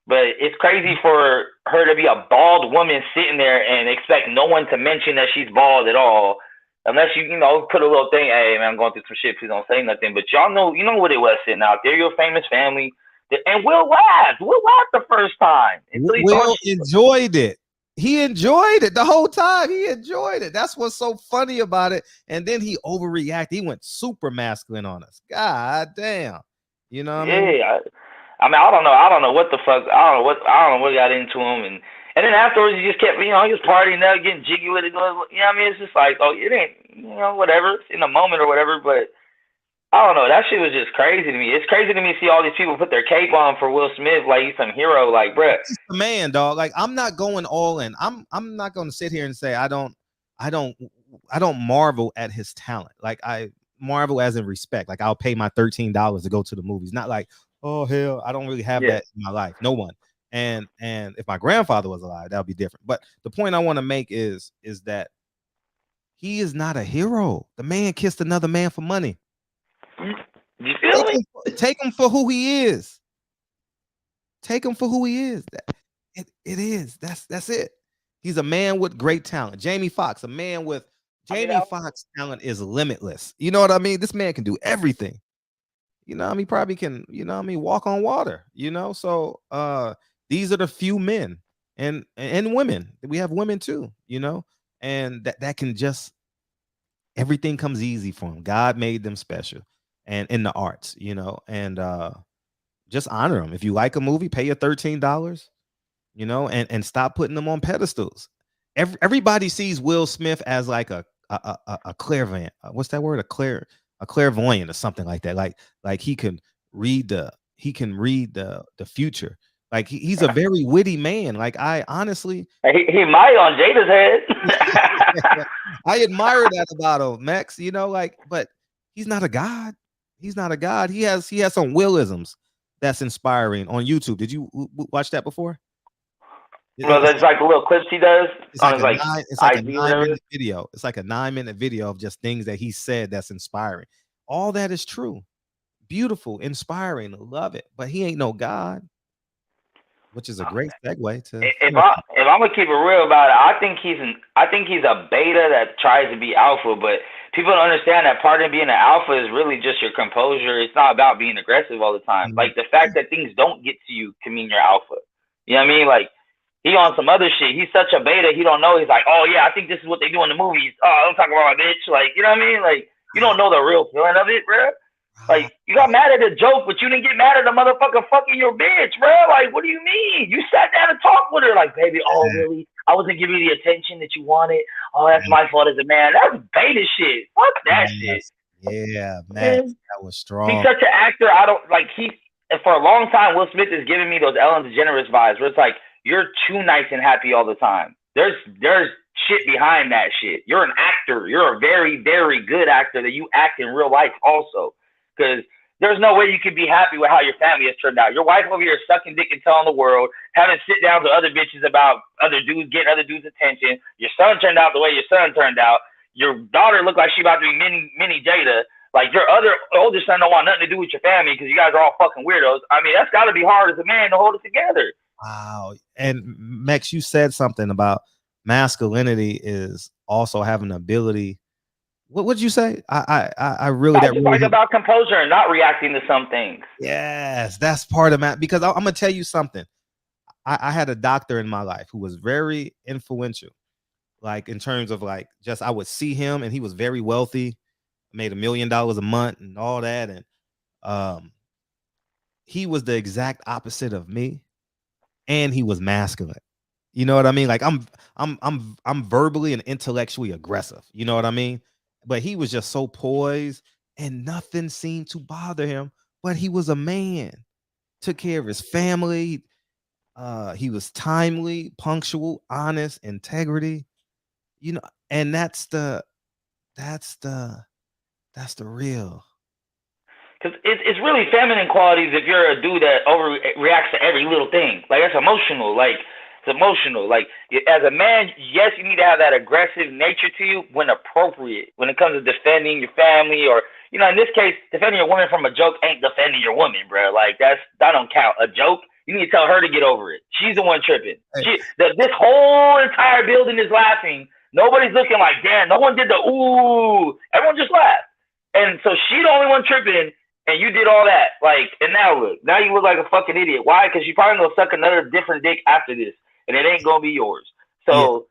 but it's crazy for her to be a bald woman sitting there and expect no one to mention that she's bald at all. Unless you put a little thing, hey man, I'm going through some shit, please don't say nothing. But y'all know, you know what it was sitting out there. You're a famous family. And Will laughed. Will laughed the first time. Will enjoyed it. He enjoyed it the whole time. He enjoyed it. That's what's so funny about it. And then he overreacted. He went super masculine on us. God damn. You know what I mean? Yeah. I mean, I don't know what the fuck. I don't know what got into him. And then afterwards, he just kept, he was partying out, getting jiggy with it. You know what I mean? It's just like, oh, it ain't, whatever. It's in a moment or whatever. But I don't know. That shit was just crazy to me. It's crazy to me to see all these people put their cape on for Will Smith like he's some hero. Like, bruh. He's the man, dog. Like, I'm not going all in. I'm not going to sit here and say I don't marvel at his talent. Like, I marvel as in respect. Like, I'll pay my $13 to go to the movies. Not like, oh hell, I don't really have that in my life. No one. And if my grandfather was alive, that would be different. But the point I want to make is that he is not a hero. The man kissed another man for money. You feel me? Take him for who he is. Take him for who he is. It is. That's it. He's a man with great talent. Jamie Foxx, Foxx talent is limitless. You know what I mean? This man can do everything. You know, I mean, probably can, walk on water, So these are the few men and women. We have women too, and that can just, everything comes easy for them. God made them special and in the arts, and just honor them. If you like a movie, pay your $13, and stop putting them on pedestals. Everybody sees Will Smith as like a clairvoyant. What's that word? A clairvoyant or something like that. Like he can read the future. Like he's a very witty man. Like I honestly, he might on Jada's head. I admire that about him, Max. But he's not a god. He's not a god. He has some Willisms that's inspiring on YouTube. Did you watch that before? Well, that's like the little clips he does. It's like a 9-minute video. It's like a 9-minute video of just things that he said that's inspiring. All that is true. Beautiful, inspiring, love it. But he ain't no God, which is a great segue to. If I'm gonna keep it real about it, I think he's a beta that tries to be alpha, but people don't understand that part of being an alpha is really just your composure. It's not about being aggressive all the time. Mm-hmm. Like the fact that things don't get to you can mean you're alpha. You know what I mean? Like he on some other shit. He's such a beta. He don't know. He's like, oh yeah, I think this is what they do in the movies. Oh, don't talk about my bitch. Like, you know what I mean? Like you don't know the real feeling of it, bro. Like you got mad at a joke, but you didn't get mad at a motherfucker fucking your bitch, bro. Like, what do you mean? You sat down and talked with her, like, baby. Oh, really? I wasn't giving you the attention that you wanted. Oh, that's my fault as a man. That was beta shit. Fuck that shit. Yeah, man, that was strong. He's such an actor. I don't like. For a long time, Will Smith is giving me those Ellen DeGeneres vibes, where it's like you're too nice and happy all the time. There's shit behind that shit. You're an actor. You're a very, very good actor that you act in real life also. Because there's no way you can be happy with how your family has turned out. Your wife over here sucking dick and telling the world, having sit downs with other bitches about other dudes, getting other dudes' attention. Your son turned out the way your son turned out. Your daughter looked like she about to be mini Jada. Like your other older son don't want nothing to do with your family because you guys are all fucking weirdos. I mean, that's got to be hard as a man to hold it together. Wow. And Mex, you said something about masculinity is also having the ability. What would you say? I really that really like about composure and not reacting to some things. Yes, that's part of that. Because I'm gonna tell you something. I had a doctor in my life who was very influential, like in terms of like just I would see him and he was very wealthy, made $1 million a month and all that, and he was the exact opposite of me, and he was masculine. You know what I mean? Like I'm verbally and intellectually aggressive. You know what I mean? But he was just so poised and nothing seemed to bother him. But he was a man, took care of his family. He was timely, punctual, honest, integrity. You know, and that's the real. Because it's really feminine qualities if you're a dude that overreacts to every little thing. Like that's emotional. Like it's emotional. Like as a man, yes, you need to have that aggressive nature to you when appropriate. When it comes to defending your family, or you know, in this case, defending your woman from a joke ain't defending your woman, bro. Like that don't count. A joke, you need to tell her to get over it. She's the one tripping. This whole entire building is laughing. Nobody's looking like, damn, no one did the ooh. Everyone just laughed. And so she the only one tripping. And you did all that, like, and now look. Now you look like a fucking idiot. Why? Because you probably gonna suck another different dick after this, and it ain't gonna be yours. So,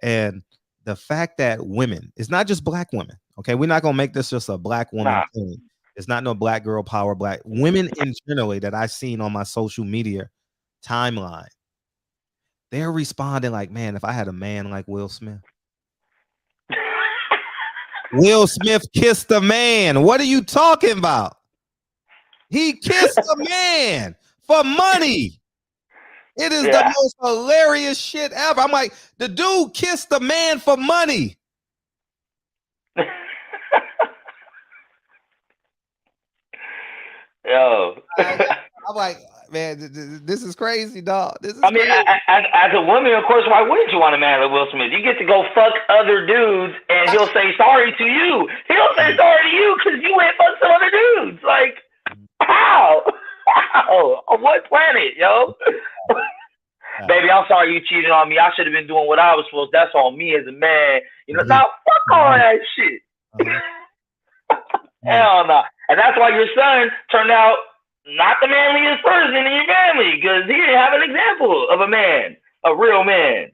and the fact that women, it's not just black women. Okay, we're not gonna make this just a black woman thing. It's not no black girl power. Black women in generally that I've seen on my social media timeline, they're responding like, man, if I had a man like Will Smith. Will Smith kissed a man. What are you talking about? He kissed a man for money. It is the most hilarious shit ever. I'm like, the dude kissed a man for money. Yo. I'm like, man, this is crazy, dog. This is crazy. As a woman, of course, why wouldn't you want a man like Will Smith? You get to go fuck other dudes, and he'll say sorry to you. He'll say sorry to you because you went fuck some other dudes. Like, how? How? On what planet, yo? Baby, I'm sorry you cheated on me. I should have been doing what I was supposed to. That's on me as a man. You know, now fuck all that shit. Hell no. And that's why your son turned out not the manliest person in your family, because he didn't have an example of a man, a real man.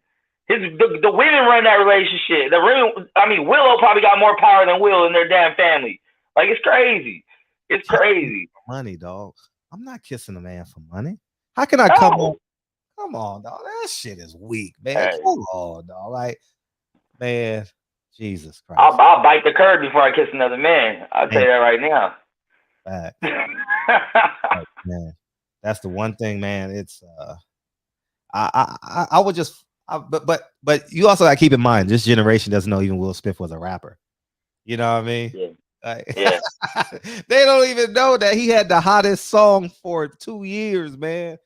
The women run that relationship. Willow probably got more power than Will in their damn family. Like, it's crazy. It's crazy. Money, dog. I'm not kissing a man for money. How can I come on? Come on, dog. That shit is weak, man. Hey. Come on, dog. Like, man, Jesus Christ. I'll bite the curb before I kiss another man. I'll tell you that right now. Like, man, that's the one thing, man. It's I would just but you also gotta keep in mind this generation doesn't know even Will Smith was a rapper. You know what I mean? Yeah. Like, they don't even know that he had the hottest song for 2 years, man.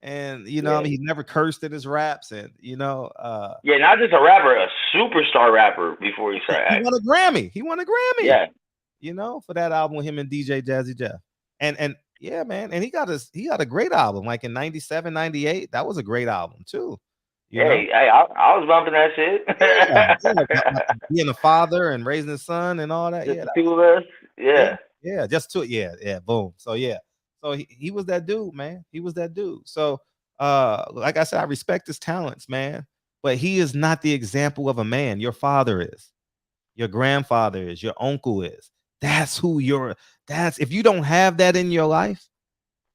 And you know, I mean, he never cursed in his raps, and you know, not just a rapper, a superstar rapper before he started. He won a Grammy. He won a Grammy. Yeah. You know, for that album with him and DJ Jazzy Jeff. And yeah, man, and he got a great album like in 97, 98. That was a great album too. Hey, I was bumping that shit. Being a father and raising his son and all that. Just the two of us. Yeah. Just two. Yeah. Boom. So yeah. So he was that dude, man. He was that dude. So like I said, I respect his talents, man. But he is not the example of a man. Your father is. Your grandfather is. Your uncle is. That's who if you don't have that in your life,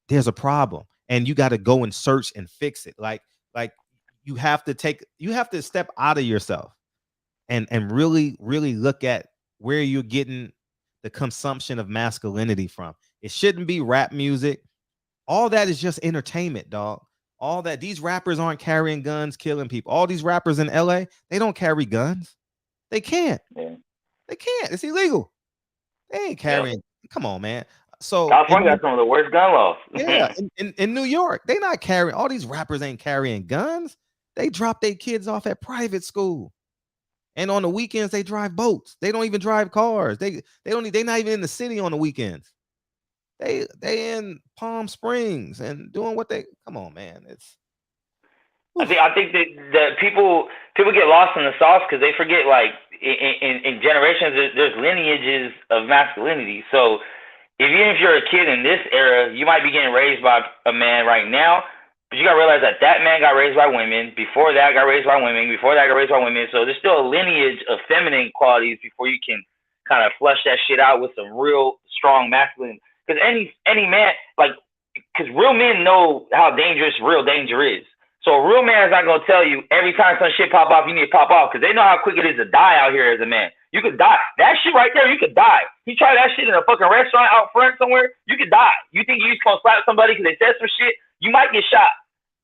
there's a problem. And you got to go and search and fix it. Like you have to step out of yourself and really, really look at where you're getting the consumption of masculinity from. It shouldn't be rap music. All that is just entertainment, dog. All that, these rappers aren't carrying guns, killing people. All these rappers in LA, they don't carry guns. They can't. Yeah. They can't. It's illegal. They ain't carrying. Come on, man. So California got some of the worst gun laws. Yeah, in New York, they not carrying. All these rappers ain't carrying guns. They drop their kids off at private school, And on the weekends, they drive boats. They don't even drive cars. They're not even in the city on the weekends. They in Palm Springs and doing what they. Come on, man. I think that people get lost in the sauce because they forget, like, in generations there's lineages of masculinity. So even if you're a kid in this era, you might be getting raised by a man right now, but you gotta realize that man got raised by women. Before that, got raised by women. Before that, got raised by women. So there's still a lineage of feminine qualities before you can kind of flush that shit out with some real strong masculine. Because any man, like, because real men know how dangerous real danger is. So a real man is not going to tell you every time some shit pop off, you need to pop off, because they know how quick it is to die out here as a man. You could die. That shit right there, you could die. You try that shit in a fucking restaurant out front somewhere, you could die. You think you just going to slap somebody because they said some shit, you might get shot.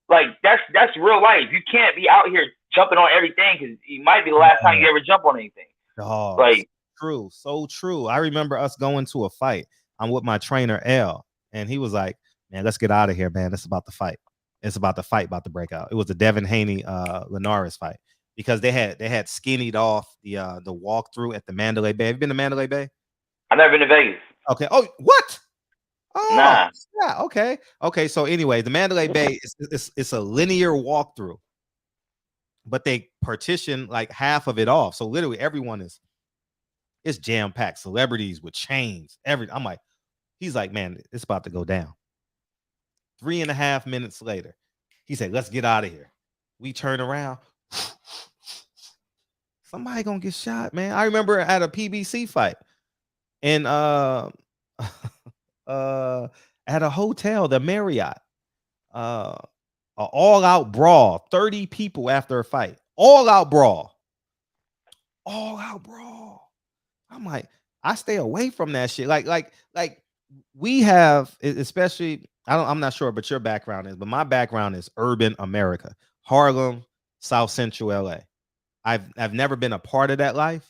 Like, that's real life. You can't be out here jumping on everything because it might be the last time you ever jump on anything. Oh, like, true. So true. I remember us going to a fight. I'm with my trainer, L, and he was like, man, let's get out of here, man. It's about the fight. It's about the fight about to break out. It was the Devin Haney Linares fight because they had skinnied off the walkthrough at the Mandalay Bay. Have you been to Mandalay Bay? I've never been to Vegas. Okay. Oh, what? Oh, nah. Yeah. Okay. Okay. So anyway, the Mandalay Bay it's a linear walkthrough, but they partition like half of it off. So literally everyone it's jam packed. Celebrities with chains. I'm like, he's like, man, it's about to go down. 3.5 minutes later, he said, let's get out of here. We turn around. Somebody gonna get shot, man. I remember at a PBC fight and at a hotel, the Marriott, an all-out brawl, 30 people after a fight. All-out brawl. I'm like, I stay away from that shit. Like we have, especially, I'm not sure, but your background is, but my background is urban America, Harlem, South Central LA. I've never been a part of that life,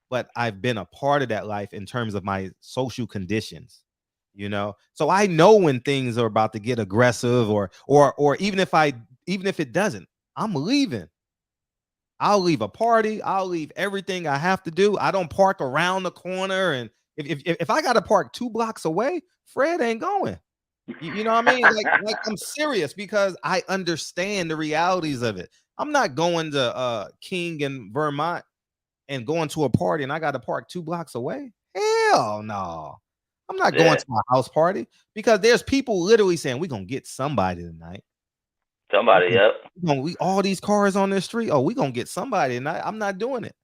but I've been a part of that life in terms of my social conditions, you know? So I know when things are about to get aggressive or even if it doesn't, I'm leaving. I'll leave a party. I'll leave everything I have to do. I don't park around the corner. And if I got to park 2 blocks away, Fred ain't going. You know what I mean? Like I'm serious because I understand the realities of it. I'm not going to King in Vermont and going to a party and I got to park 2 blocks away. Hell no. I'm not going to my house party because there's people literally saying we're going to get somebody tonight. Somebody, yep. We all these cars on the street. Oh, we're going to get somebody tonight. I'm not doing it.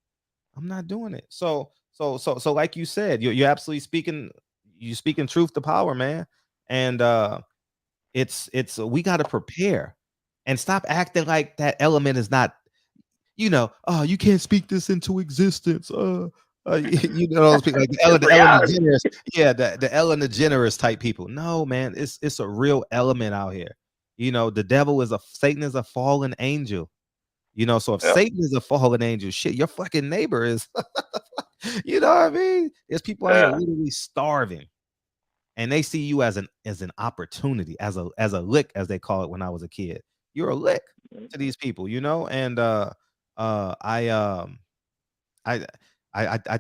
So like you said, you're absolutely speaking truth to power, man. And we got to prepare and stop acting like that element is not, oh, you can't speak this into existence. Those people like the Ellen DeGeneres, the Ellen DeGeneres type people. No, man, it's a real element out here. The devil Satan is a fallen angel. So if Satan is a fallen angel, shit, your fucking neighbor is. You know what I mean? There's people out here literally starving. And they see you as an opportunity, as a lick, as they call it when I was a kid. You're a lick to these people, and I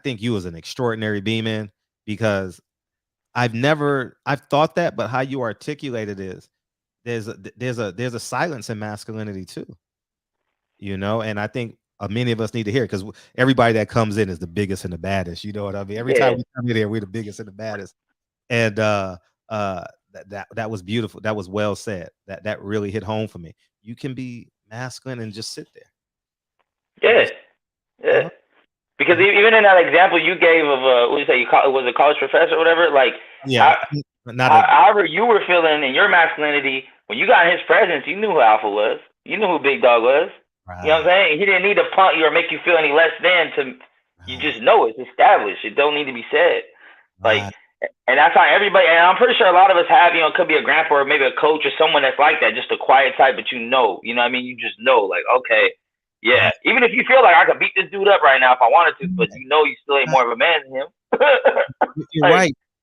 think you was an extraordinary being because I've thought that, but how you articulate it is there's a silence in masculinity too, and I think many of us need to hear it because everybody that comes in is the biggest and the baddest. You know what I mean? Every time we come in here, we're the biggest and the baddest. And that was beautiful. That was well said. That really hit home for me. You can be masculine and just sit there. Yeah. Because even in that example you gave of what you say, was a college professor or whatever, like however you were feeling in your masculinity when you got in his presence, you knew who Alpha was. You knew who Big Dog was. Right. You know what I'm saying? He didn't need to punk you or make you feel any less than to. You just know it's established. It don't need to be said. Like. And that's how everybody, and I'm pretty sure a lot of us have, it could be a grandpa or maybe a coach or someone that's like that, just a quiet type, but what I mean? You just know, like, okay, yeah. Even if you feel like I could beat this dude up right now if I wanted to, but you still ain't more of a man than him.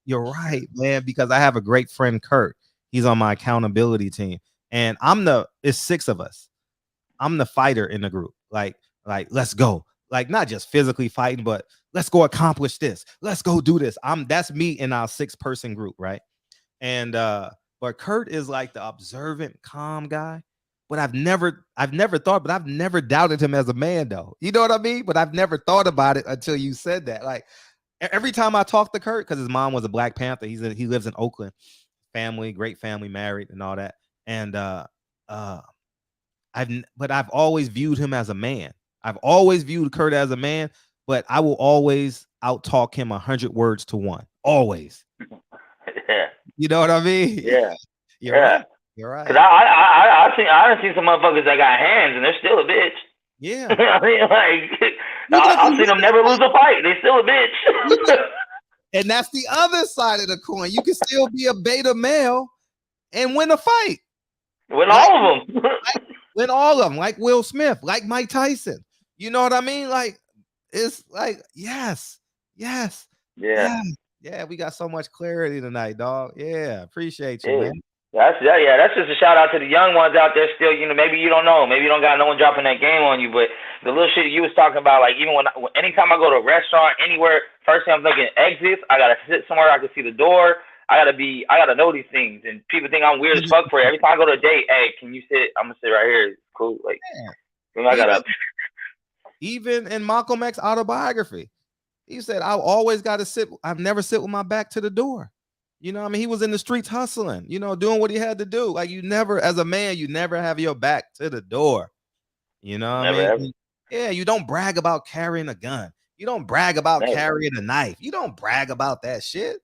You're right, man, because I have a great friend, Kurt. He's on my accountability team. And it's 6 of us. I'm the fighter in the group. Like, let's go. like not just physically fighting, but let's go accomplish this. Let's go do this. That's me in our 6-person group, right? And but Kurt is like the observant, calm guy. But I've never doubted him as a man, though. You know what I mean? But I've never thought about it until you said that. Like every time I talk to Kurt, because his mom was a Black Panther, he lives in Oakland, great family, married and all that. And I've always viewed him as a man. I've always viewed Kurt as a man, but I will always out-talk him 100 words to 1. Always. Yeah. You know what I mean? Yeah. You're right. You're right. Cause I've seen some motherfuckers that got hands and they're still a bitch. Yeah. I mean, like I've seen them never lose a fight. They still a bitch. And that's the other side of the coin. You can still be a beta male and win a fight. Win all of them. Win all of them, like Will Smith, like Mike Tyson. You know what I mean? Like, it's like, yes. Yeah. We got so much clarity tonight, dog. Yeah, appreciate you, man. That's just a shout out to the young ones out there still. You know, maybe you don't know. Maybe you don't got no one dropping that game on you, but the little shit you was talking about, like even anytime I go to a restaurant, anywhere, first thing I'm thinking exits, I gotta sit somewhere I can see the door. I gotta know these things. And people think I'm weird as fuck for it. Every time I go to a date, hey, can you sit? I'm gonna sit right here. It's cool. Like I gotta even in Malcolm X's autobiography, he said, I've never sit with my back to the door. You know what I mean? He was in the streets hustling, you know, doing what he had to do. Like as a man, you never have your back to the door. You know what I mean? Yeah, you don't brag about carrying a gun. You don't brag about carrying a knife. You don't brag about that shit.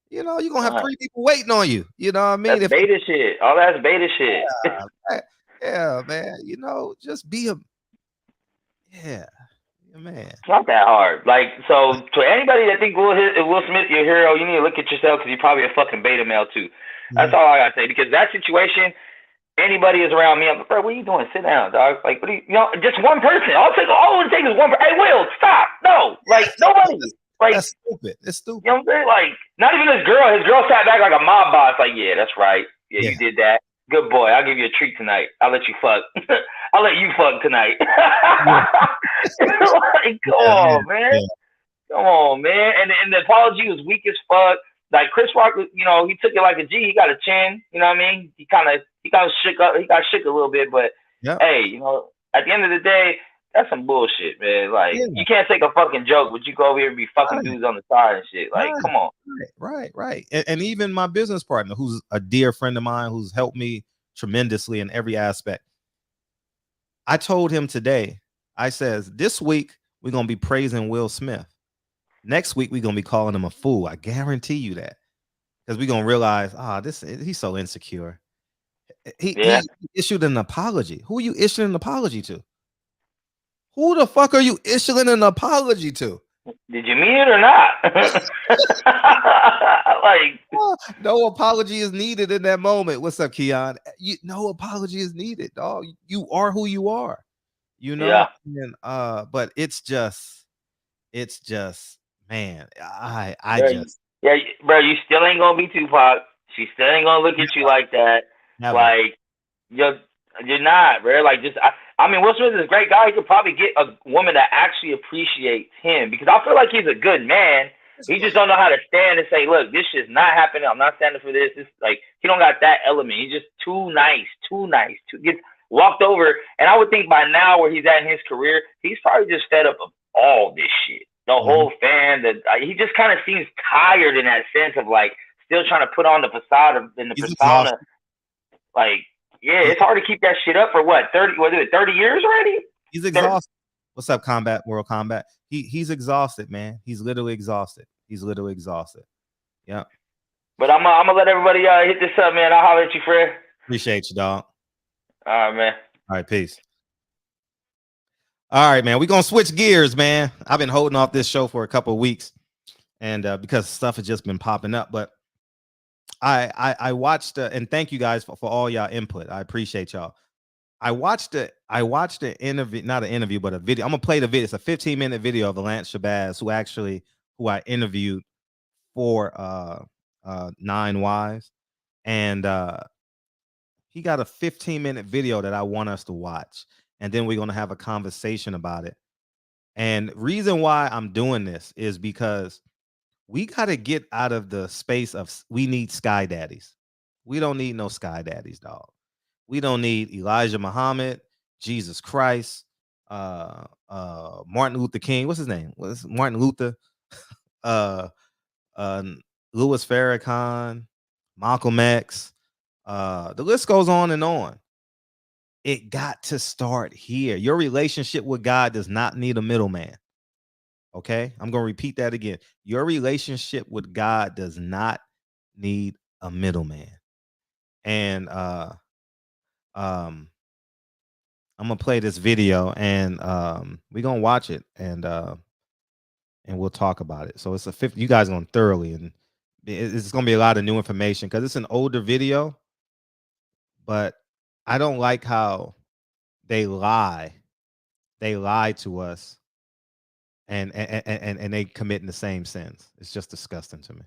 You know, you're going to have 3 people waiting on you. You know what I mean? That's beta shit. All that's beta shit. Yeah, man. You know, just be a man. It's not that hard. Like, so to anybody that think Will Smith your hero, you need to look at yourself because you're probably a fucking beta male too. That's all I gotta say. Because that situation, anybody is around me, I'm like, bro, what are you doing? Sit down, dog. Like, what do you know? Just one person. All it takes is one person. Hey, Will, stop. No, like nobody. Like that's stupid. It's stupid. You know what I'm saying? Like, not even his girl. His girl sat back like a mob boss. Like, yeah, that's right. Yeah, you did that. Good boy. I'll give you a treat tonight. I'll let you fuck. I'll let you fuck tonight. Like, come on, man. Come on, man. And the apology was weak as fuck. Like Chris Rock, you know, he took it like a G. He got a chin. You know what I mean? He got shook up. He got shook a little bit, but hey, you know, at the end of the day, that's some bullshit, man. Like you can't take a fucking joke, but you go over here and be fucking dudes on the side and shit. Like, come on. Right. And even my business partner, who's a dear friend of mine, who's helped me tremendously in every aspect. I told him today, I says, this week we're gonna be praising Will Smith. Next week we're gonna be calling him a fool. I guarantee you that, because we're gonna realize, he's so insecure. He issued an apology. Who are you issuing an apology to? Who the fuck are you issuing an apology to? Did you mean it or not? Like, no apology is needed in that moment. What's up, Keon? No apology is needed, dog. You are who you are. You know? Yeah. And, but it's just, man. Yeah, bro. You still ain't gonna be Tupac. She still ain't gonna look at you like that. Never. Like, you're not, bro. Like, I mean, Will Smith is a great guy. He could probably get a woman that actually appreciates him, because I feel like he's a good man. He just don't know how to stand and say, look, this shit's not happening. I'm not standing for this. This, like, he don't got that element. He's just too nice. Gets walked over. And I would think by now where he's at in his career, he's probably just fed up of all this shit. The whole fan, he just kind of seems tired in that sense of like still trying to put on the facade of in the persona. Like, yeah, it's hard to keep that shit up for what, 30 years already? He's exhausted. What's up, World Combat? He's exhausted, man. He's literally exhausted. Yeah. But I'm gonna let everybody hit this up, man. I'll holler at you, Fred. Appreciate you, dog. All right, man. All right, peace. All right, man. We're gonna switch gears, man. I've been holding off this show for a couple of weeks, and because stuff has just been popping up, but I watched and thank you guys for all y'all input. I appreciate y'all. I watched an interview, not an interview, but a video. I'm gonna play the video. It's a 15-minute video of Lance Shabazz, who I interviewed for 9 Wives, and he got a 15-minute video that I want us to watch, and then we're gonna have a conversation about it. And reason why I'm doing this is because we got to get out of the space of we need sky daddies. We don't need no sky daddies, dog. We don't need Elijah Muhammad, Jesus Christ, Martin Luther King. What's his name? What's Martin Luther? Louis Farrakhan, Malcolm X. The list goes on and on. It got to start here. Your relationship with God does not need a middleman. Okay, I'm going to repeat that again. Your relationship with God does not need a middleman. And I'm gonna play this video, and we're gonna watch it, and we'll talk about it. So it's a 50. You guys are going thoroughly, and it's gonna be a lot of new information because it's an older video. But I don't like how they lie. They lie to us. And they commit in the same sins. It's just disgusting to me.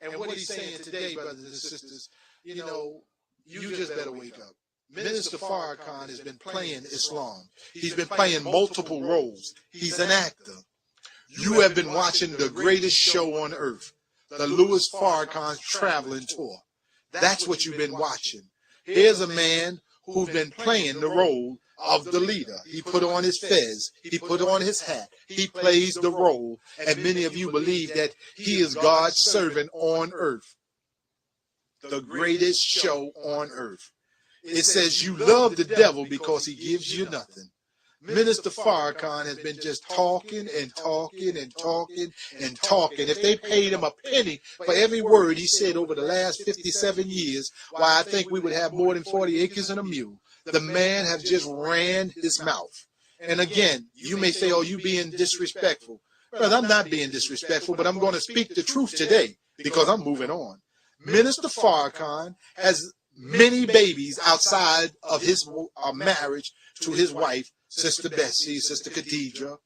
And what he's saying today, brothers and sisters, you know, you just better wake up. Minister Farrakhan has been playing Islam. He's been playing multiple roles. He's an actor. You have been watching the greatest show on earth, the Louis Farrakhan traveling tour. That's what you've been watching. Here's a man who's been playing the role of the leader. He put on his fez. He put on his hat. He plays the role. And many of you believe that he is God's servant on earth. The greatest show on earth. It says you love the devil because he gives you nothing. Minister Farrakhan has been just talking and talking and talking and talking. If they paid him a penny for every word he said over the last 57 years, why I think we would have more than 40 acres and a mule. The man has just ran his mouth. And again, you may say, oh, you being disrespectful. Brother, I'm not being disrespectful, but I'm going to speak the truth today because I'm moving on. Minister Farrakhan has many babies outside of his marriage to his wife, Sister Bessie, Sister Khadija.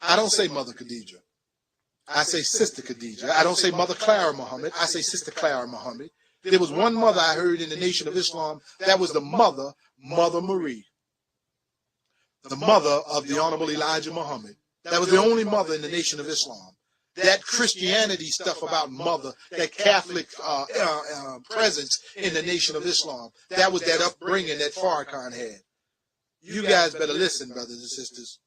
I don't say Mother Khadija. I say Sister Khadija. I don't say Mother Clara Muhammad. I say Sister Clara Muhammad. There was one mother I heard in the Nation of Islam. That was the mother, Mother Marie. The mother of the Honorable Elijah Muhammad. That was the only mother in the Nation of Islam. That Christianity stuff about mother, that Catholic presence in the Nation of Islam, that was that upbringing that Farrakhan had. You guys better listen, brothers and sisters.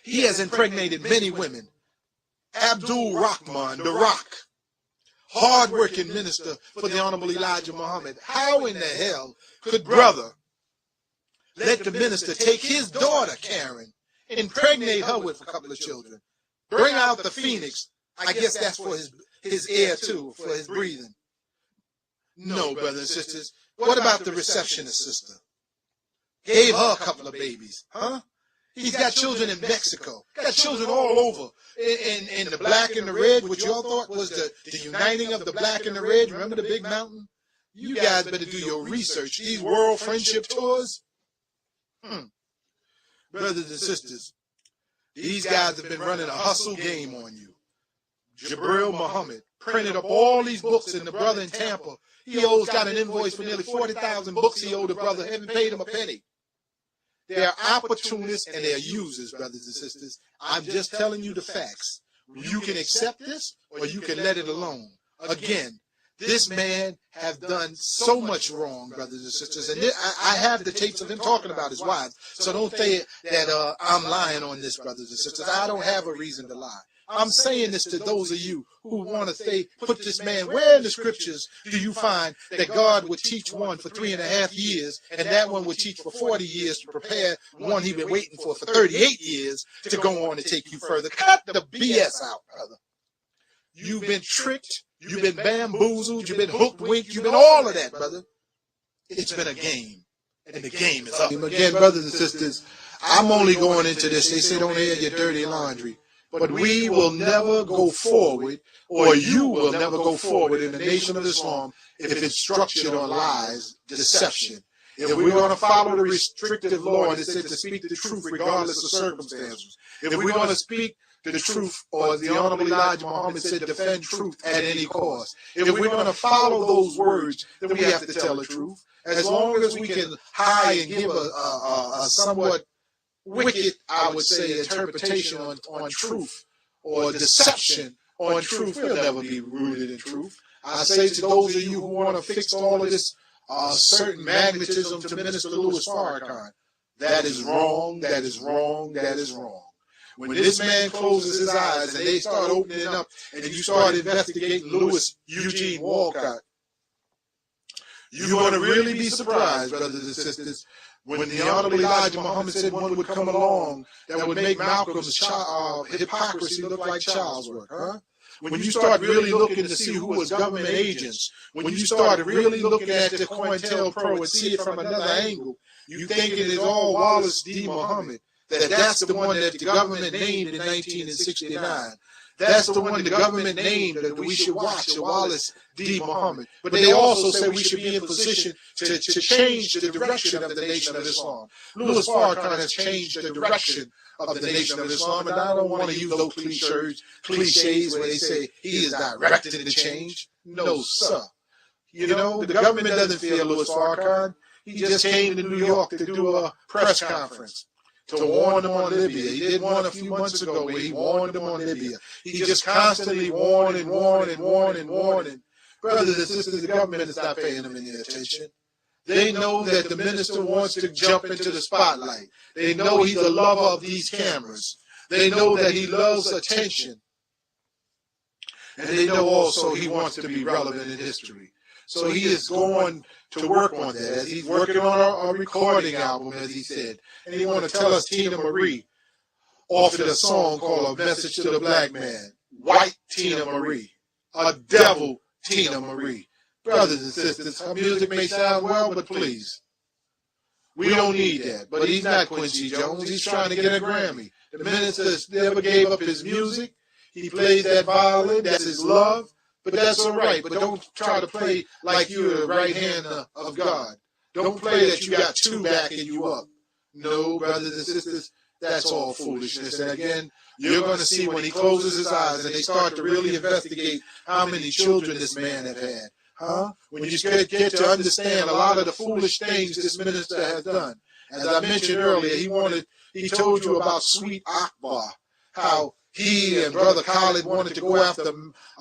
He has impregnated many women. Abdul Rahman, the Rock, hard-working minister for the Honorable Elijah Muhammad. How in the hell could brother let the minister take his daughter, Karen, impregnate her with a couple of children, bring out the phoenix? I guess that's for his air too, for his breathing. No, brothers and sisters. What about the receptionist sister? Gave her a couple of babies, huh? He's got children in Mexico, got children all over. In the black and the red, which y'all thought was the uniting of the black and the red. Remember the big mountain? You guys better do your research. These world friendship tours. Brothers and sisters, these guys have been running a hustle game on you. Jabril Muhammad printed up all these books, and the brother in Tampa, he got an invoice for nearly 40,000 books he owed the brother, haven't paid him a penny. They are opportunists and they are users, brothers and sisters. I'm just telling you the facts. You can accept this or you can let it alone. Again, this man has done so much wrong, brothers and sisters. And I have the tapes of him talking about his wives. So don't say that I'm lying on this, brothers and sisters. I don't have a reason to lie. I'm saying this to those of you who want to say, put this man, where in the scriptures do you find that God would teach one for 3.5 years and that one would teach for 40 years to prepare one he's been waiting for 38 years to go on and take you further? Cut the BS out, brother. You've been tricked. You've been bamboozled. You've been hooked-winked. You've been all of that, brother. It's been a game, and the game is up. Again, brothers and sisters, I'm only going into this. They say don't air your dirty laundry. But we will never go forward, or you will never go forward in the Nation of Islam if it's structured on lies, deception. If we're going to follow the restrictive law that said to speak the truth regardless of circumstances, if we're going to speak the truth, or as the Honorable Elijah Muhammad said, defend truth at any cost. If we're going to follow those words, then we have to tell the truth. As long as we can hide and give a somewhat wicked, I would say, interpretation on truth or deception on truth, we'll never be rooted in truth. I say to those of you who want to fix all of this certain magnetism to Minister Louis Farrakhan, that is wrong, that is wrong, that is wrong. When this man closes his eyes and they start opening up and you start investigating Louis Eugene Walcott, you're going to really be surprised, brothers and sisters, when the Honorable Elijah Muhammad said one would come along that would make Malcolm's hypocrisy look like child's work, huh? When you start really looking to see who was government agents, when you start really looking at the COINTELPRO and see it from another angle, you thinking it's all Wallace D. Muhammad, that's the one that the government named in 1969. That's the one the government named that we should watch, Wallace D. Muhammad. But they also said we should be in position to change the direction of the Nation of Islam. Louis Farrakhan has changed the direction of the Nation of Islam, and I don't want to use those cliches where they say he is directed the change. No, sir. You know, the government doesn't fear Louis Farrakhan. He just came to New York to do a press conference to warn them on Libya. He did one a few months ago where he warned them on Libya. He just constantly warned and warned and warned and warned. Brothers and sisters, the government is not paying them any attention. They know that the minister wants to jump into the spotlight. They know he's a lover of these cameras. They know that he loves attention. And they know also he wants to be relevant in history. So he is going to work on that. As he's working on a recording album, as he said. And he want to tell us Tina Marie offered a song called A Message to the Black Man. White Tina Marie. A devil Tina Marie. Brothers and sisters, her music may sound well, but please, we don't need that. But he's not Quincy Jones. He's trying to get a Grammy. The minister never gave up his music. He plays that violin. That's his love. But that's all right. But don't try to play like you're the right hand of God. Don't play that you got two backing you up. No, brothers and sisters, that's all foolishness. And again, you're going to see when he closes his eyes and they start to really investigate how many children this man have had. Huh? When you get to understand a lot of the foolish things this minister has done. As I mentioned earlier, he told you about Sweet Akbar, how he and Brother Khalid wanted to go after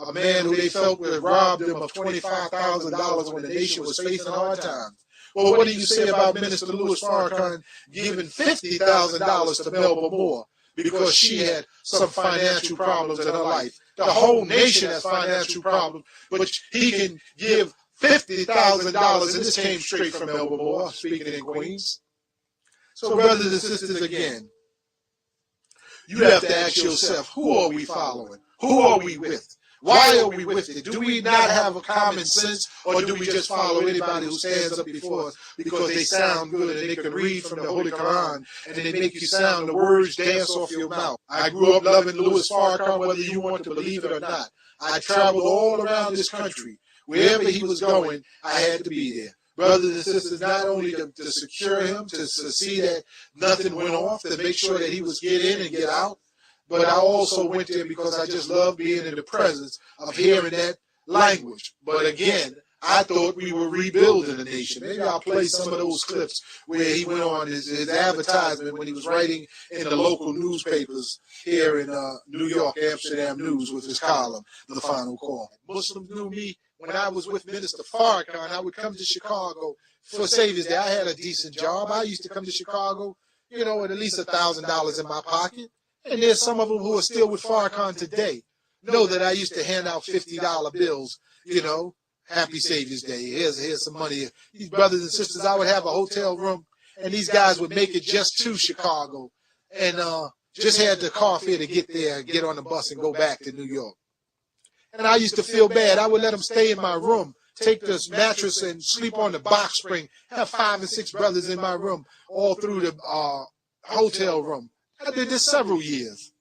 a man who they felt would have robbed them of $25,000 when the nation was facing hard times. Well, what do you say about Minister Louis Farrakhan giving $50,000 to Melba Moore because she had some financial problems in her life? The whole nation has financial problems, but he can give $50,000, and this came straight from Melba Moore, speaking in Queens. So, brothers and sisters, again, you have to ask yourself, who are we following? Who are we with? Why are we with it? Do we not have a common sense, or do we just follow anybody who stands up before us because they sound good and they can read from the Holy Quran and they make you sound the words dance off your mouth? I grew up loving Louis Farrakhan, whether you want to believe it or not. I traveled all around this country. Wherever he was going, I had to be there. Brothers and sisters, not only to secure him, to see that nothing went off, to make sure that he was get in and get out, but I also went there because I just love being in the presence of hearing that language. But again, I thought we were rebuilding the nation. Maybe I'll play some of those clips where he went on his advertisement when he was writing in the local newspapers here in New York, Amsterdam News, with his column, The Final Call. Muslims knew me when I was with Minister Farrakhan. I would come to Chicago for Savior's Day. I had a decent job. I used to come to Chicago, with at least $1,000 in my pocket. And there's some of them who are still with Farrakhan today. Know that I used to hand out $50 bills, Happy Savior's Day. Here's some money. These brothers and sisters, I would have a hotel room, and these guys would make it just to Chicago, and just had the car fare to get there, get on the bus, and go back to New York. And I used to feel bad. I would let them stay in my room, take this mattress and sleep on the box spring, have 5 and 6 brothers in my room all through the hotel room. I did this several years.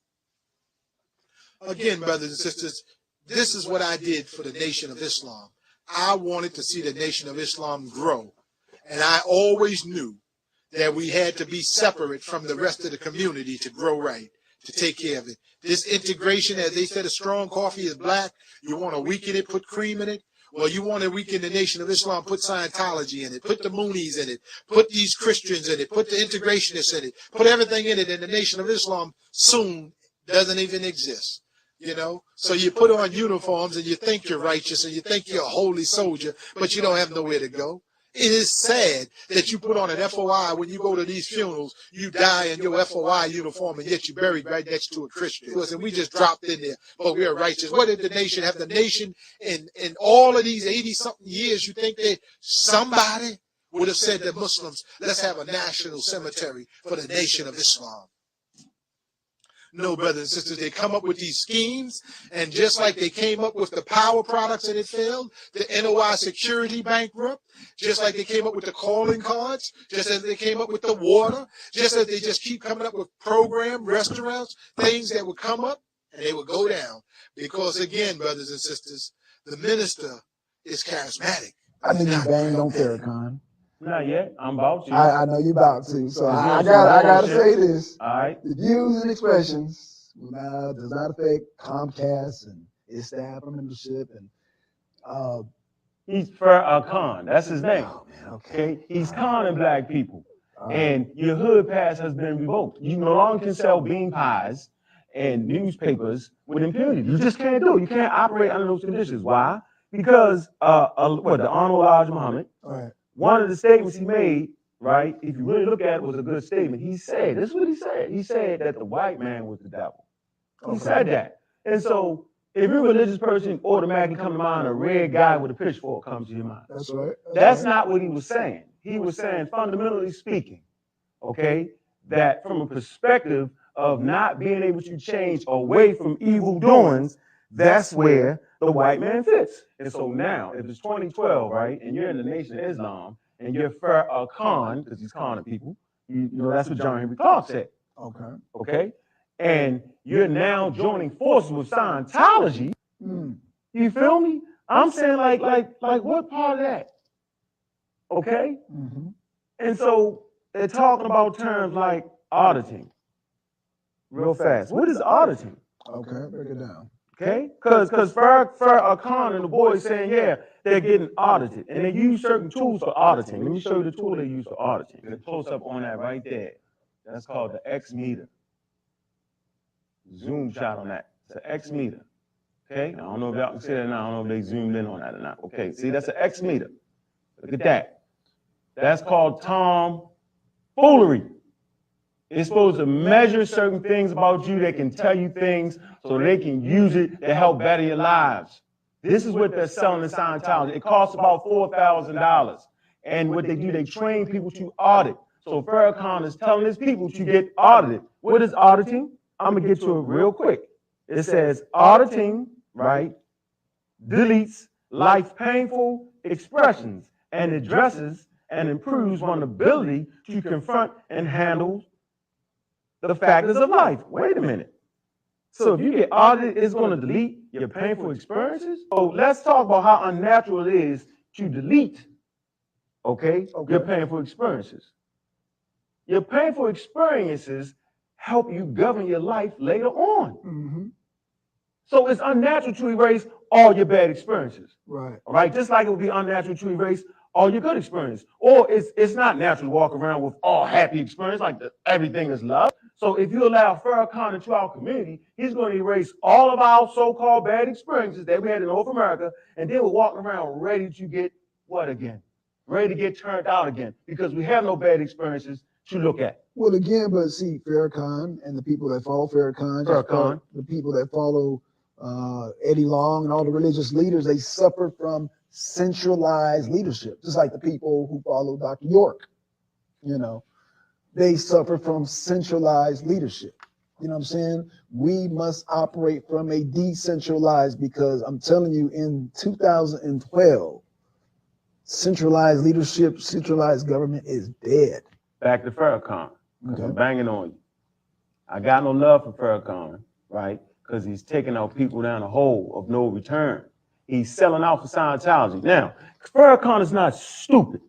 Again, brothers and sisters, this is what I did for the Nation of Islam. I wanted to see the Nation of Islam grow. And I always knew that we had to be separate from the rest of the community to grow right. to take care of it. This integration, as they said, a strong coffee is black. You want to weaken it, put cream in it. Well, you want to weaken the Nation of Islam, put Scientology in it, put the Moonies in it, put these Christians in it, put the integrationists in it, put everything in it, and the Nation of Islam soon doesn't even exist. You know, so you put on uniforms and you think you're righteous and you think you're a holy soldier, but you don't have nowhere to go. It is sad that you put on an FOI when you go to these funerals, you die in your FOI uniform, and yet you're buried right next to a Christian. And we just dropped in there, but we're righteous. What did the nation have? The nation in all of these 80-something years, you think that somebody would have said to Muslims, let's have a national cemetery for the Nation of Islam? No, brothers and sisters, they come up with these schemes, and just like they came up with the power products and it failed, the NOI security bankrupt, just like they came up with the calling cards, just as they came up with the water, just as they just keep coming up with program, restaurants, things that would come up and they would go down. Because again, brothers and sisters, the minister is charismatic. I think you banged on Farrakhan. Not yet. I'm about to. I know you about to. So I gotta say this. All right. The views and expressions does not affect Comcast and its staff or membership. And he's Farrakhan. That's his name. Oh, man, Okay. He's conning black people. And your hood pass has been revoked. You no longer can sell bean pies and newspapers with impunity. You just can't do it. You can't operate under those conditions. Why? Because the Honorable Elijah Muhammad. All right. One of the statements he made, right, if you really look at it, was a good statement. He said, this is what he said. He said that the white man was the devil. He said that. And so if you're a religious person, automatically come to mind, a red guy with a pitchfork comes to your mind. That's right. That's not what he was saying. He was saying, fundamentally speaking, okay, that from a perspective of not being able to change away from evil doings, that's where the white man fits. And so now, if it's 2012, right, and you're in the Nation of Islam, and you're Farrakhan, because he's conning people, you know, that's what John Henry Clark said. Okay. Okay? And you're now joining forces with Scientology. You feel me? I'm saying like what part of that? Okay? And so they're talking about terms like auditing. Real fast. What is auditing? Okay, break it down. Okay, because Farrakhan and the boys saying, yeah, they're getting audited, and they use certain tools for auditing. Let me show you the tool they use for auditing. Get a close up on that right there. That's called the X meter. Zoom shot on that. It's an X meter. Okay, now, I don't know if y'all can see that now. I don't know if they zoomed in on that or not. Okay, see, that's an X meter. Look at that. That's called tomfoolery. It's supposed to measure certain things about you. They can tell you things so they can use it to help better your lives. This is what they're selling in Scientology. It costs about $4,000. And what they do, they train people to audit. So Farrakhan is telling his people to get audited. What is auditing? I'm going to get to it real quick. It says auditing, right, deletes life's painful expressions and addresses and improves one's ability to confront and handle the factors of life. Wait a minute. So if you get audited, it's going to delete your painful experiences? So let's talk about how unnatural it is to delete, okay, your painful experiences. Your painful experiences help you govern your life later on. So it's unnatural to erase all your bad experiences. Right. All right? Just like it would be unnatural to erase all your good experience. Or it's not natural to walk around with all happy experience, like everything is love. So if you allow Farrakhan into our community, he's going to erase all of our so-called bad experiences that we had in North America, and then we're walking around ready to get what again? Ready to get turned out again, because we have no bad experiences to look at. Well, again, but see, Farrakhan and the people that follow Farrakhan, the people that follow Eddie Long and all the religious leaders, they suffer from centralized leadership, just like the people who follow Dr. York, you know. They suffer from centralized leadership. You know what I'm saying? We must operate from a decentralized, because I'm telling you, in 2012, centralized leadership, centralized government is dead. Back to Farrakhan, because I'm banging on you. I got no love for Farrakhan, right? Because he's taking our people down a hole of no return. He's selling out for Scientology. Now, Farrakhan is not stupid.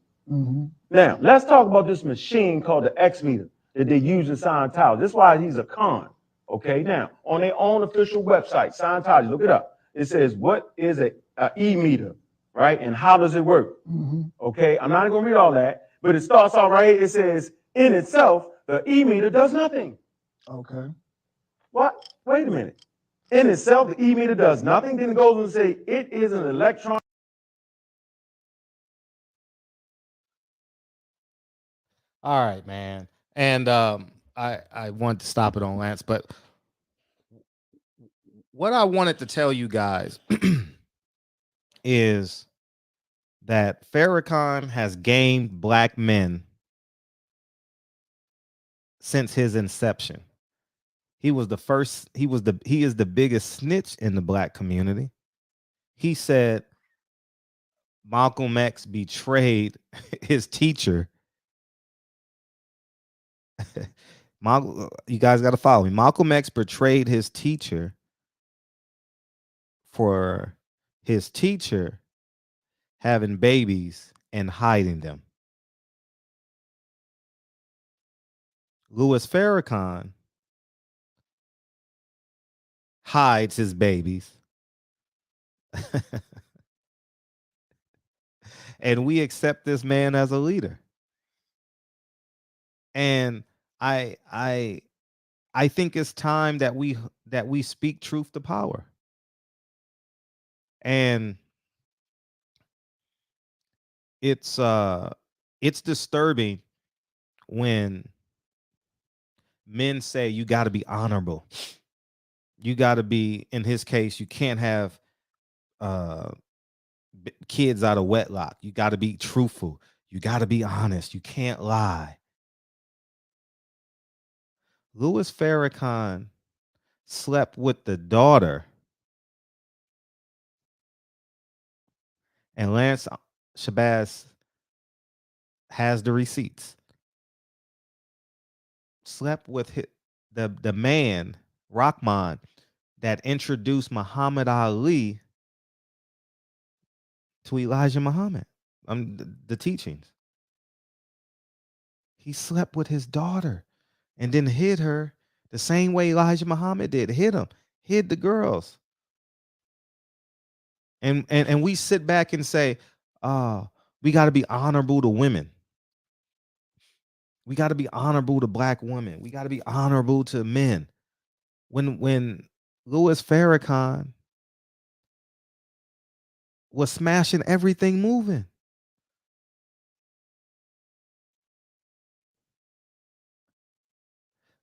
Now, let's talk about this machine called the X meter that they use in Scientology. That's why he's a con. Okay, now on their own official website, Scientology, look it up. It says, what is a e-meter, right? And how does it work? Okay, I'm not going to read all that, but it starts off right here. It says, in itself, the e-meter does nothing. Okay. What? Wait a minute. In itself, the e-meter does nothing. Then it goes on to say, it is an electron. All right, man. And I wanted to stop it on Lance, but what I wanted to tell you guys is that Farrakhan has gamed black men since his inception. He was the first, he is the biggest snitch in the black community. He said Malcolm X betrayed his teacher. You guys got to follow me. Malcolm X betrayed his teacher for his teacher having babies and hiding them. Louis Farrakhan hides his babies. And we accept this man as a leader. And I think it's time that we speak truth to power. And it's disturbing when men say you got to be honorable. You got to be, in his case, you can't have kids out of wedlock. You got to be truthful. You got to be honest. You can't lie. Louis Farrakhan slept with the daughter, and Lance Shabazz has the receipts. Slept with the man, Rahman, that introduced Muhammad Ali to Elijah Muhammad, the teachings. He slept with his daughter and then hid her the same way Elijah Muhammad did. Hid the girls. And we sit back and say, we got to be honorable to women. We got to be honorable to black women. We got to be honorable to men. When Louis Farrakhan was smashing everything moving.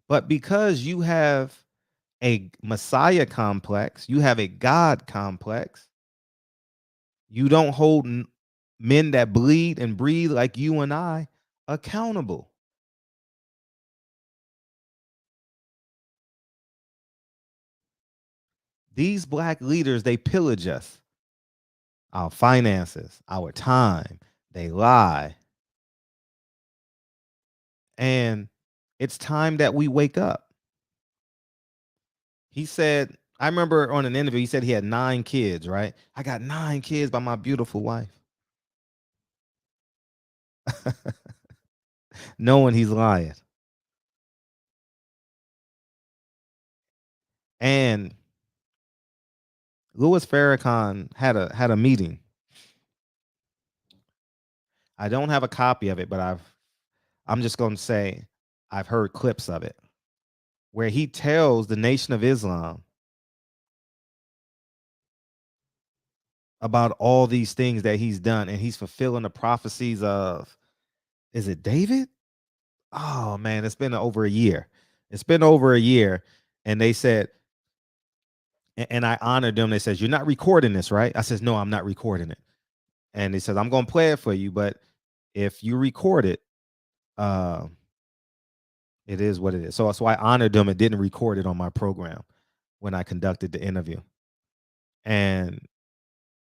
But because you have a Messiah complex, you have a God complex, you don't hold men that bleed and breathe like you and I accountable. These black leaders, they pillage us, our finances, our time, they lie. And it's time that we wake up. He said, I remember on an interview, he said he had 9 kids, right? I got 9 kids by my beautiful wife. Knowing he's lying. And Louis Farrakhan had a meeting. I don't have a copy of it, but I'm just going to say I've heard clips of it where he tells the Nation of Islam about all these things that he's done, and he's fulfilling the prophecies of, is it David? Oh man, it's been over a year. It's been over a year. And they said, and I honored them. They says, you're not recording this, right? I says, no, I'm not recording it. And he says, I'm going to play it for you, but if you record it, it is what it is. So I honored them and didn't record it on my program when I conducted the interview. And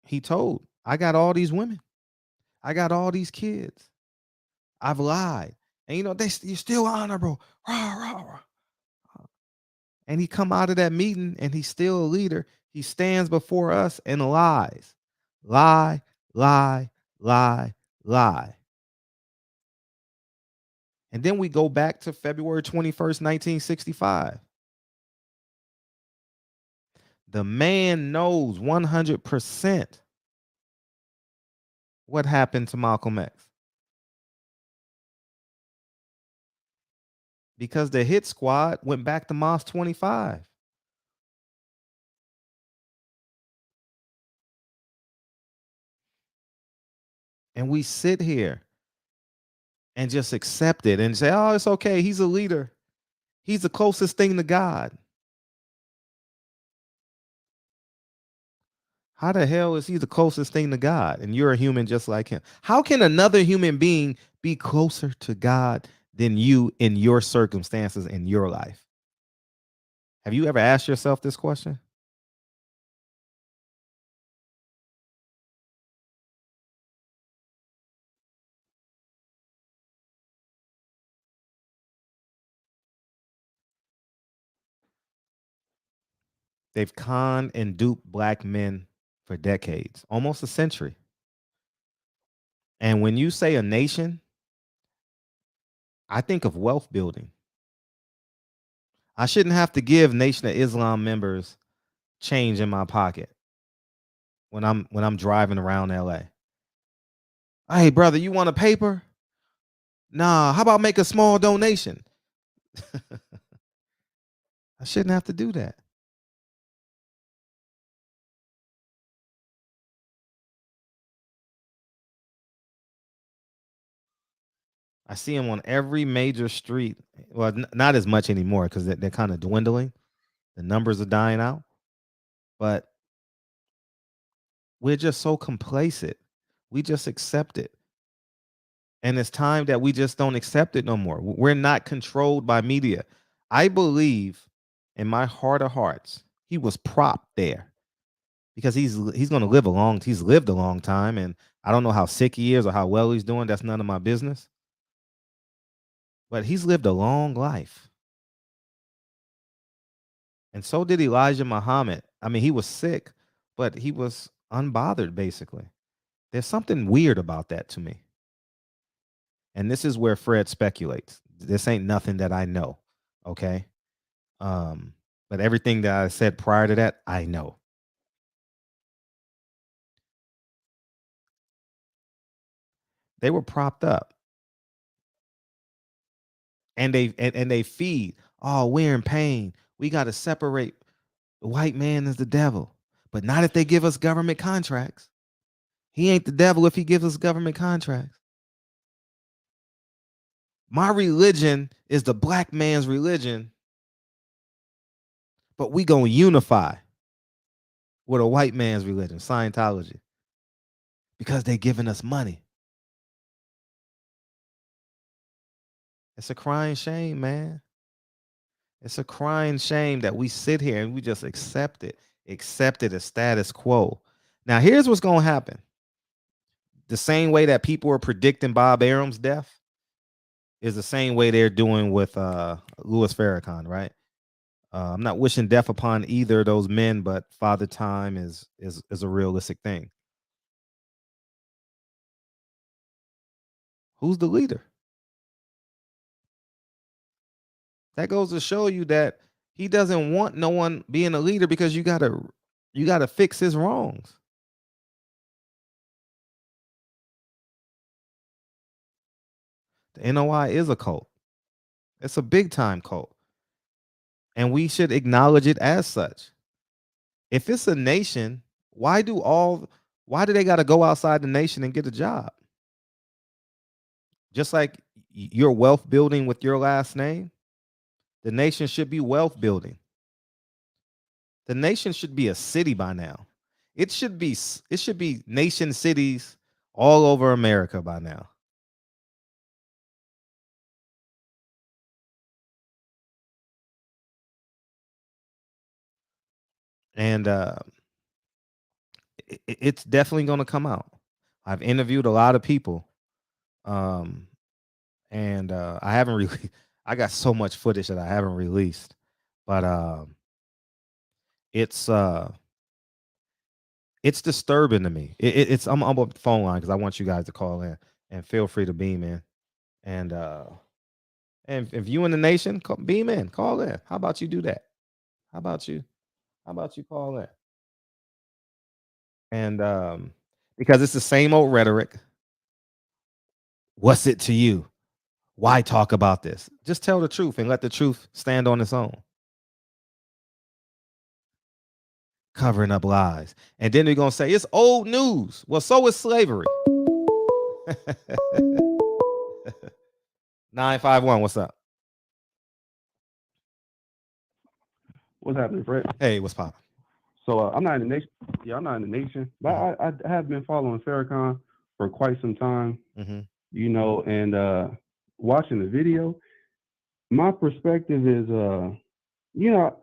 he told, I got all these women. I got all these kids. I've lied. And you're still honorable. Rah, rah, rah. And he come out of that meeting and he's still a leader. He stands before us and lies. Lie, lie, lie, lie. And then we go back to February 21st, 1965. The man knows 100% what happened to Malcolm X. Because the hit squad went back to Mos 25. And we sit here and just accept it and say, oh, it's okay. He's a leader. He's the closest thing to God. How the hell is he the closest thing to God? And you're a human just like him. How can another human being be closer to God than you in your circumstances in your life? Have you ever asked yourself this question? They've conned and duped black men for decades, almost a century. And when you say a nation, I think of wealth building. I shouldn't have to give Nation of Islam members change in my pocket when I'm driving around LA. Hey, brother, you want a paper? Nah, how about make a small donation? I shouldn't have to do that. I see them on every major street. Well, not as much anymore because they're kind of dwindling. The numbers are dying out. But we're just so complacent. We just accept it. And it's time that we just don't accept it no more. We're not controlled by media. I believe in my heart of hearts, he was propped there because he's going to live he's lived a long time. And I don't know how sick he is or how well he's doing. That's none of my business. But he's lived a long life. And so did Elijah Muhammad. I mean, he was sick, but he was unbothered, basically. There's something weird about that to me. And this is where Fred speculates. This ain't nothing that I know, okay? But everything that I said prior to that, I know. They were propped up. And they feed. Oh, we're in pain. We got to separate. The white man is the devil. But not if they give us government contracts. He ain't the devil if he gives us government contracts. My religion is the black man's religion, but we gonna unify with a white man's religion, Scientology, because they giving us money. It's a crying shame, man. It's a crying shame that we sit here and we just accept it as status quo. Now, here's what's gonna happen. The same way that people are predicting Bob Arum's death is the same way they're doing with Louis Farrakhan, right? I'm not wishing death upon either of those men, but Father Time is a realistic thing. Who's the leader? That goes to show you that he doesn't want no one being a leader because you gotta fix his wrongs. The NOI is a cult. It's a big time cult. And we should acknowledge it as such. If it's a nation, why do they got to go outside the nation and get a job? Just like you're wealth building with your last name, the nation should be wealth building. The nation should be a city by now. It should be nation cities all over America by now. And it's definitely going to come out. I've interviewed a lot of people, and I haven't really. I got so much footage that I haven't released, but it's disturbing to me. I'm on the phone line because I want you guys to call in and feel free to beam in, and if you in the nation, beam in, call in. How about you do that? How about you How about you call that? And because it's the same old rhetoric. What's it to you? Why talk about this? Just tell the truth and let the truth stand on its own. Covering up lies. And then they're going to say, it's old news. Well, so is slavery. 951, what's up? What's happening, Fred? Hey, what's poppin'? So I'm not in the nation. Yeah, I'm not in the nation, but I have been following Farrakhan for quite some time. You know, and watching the video, my perspective is, you know,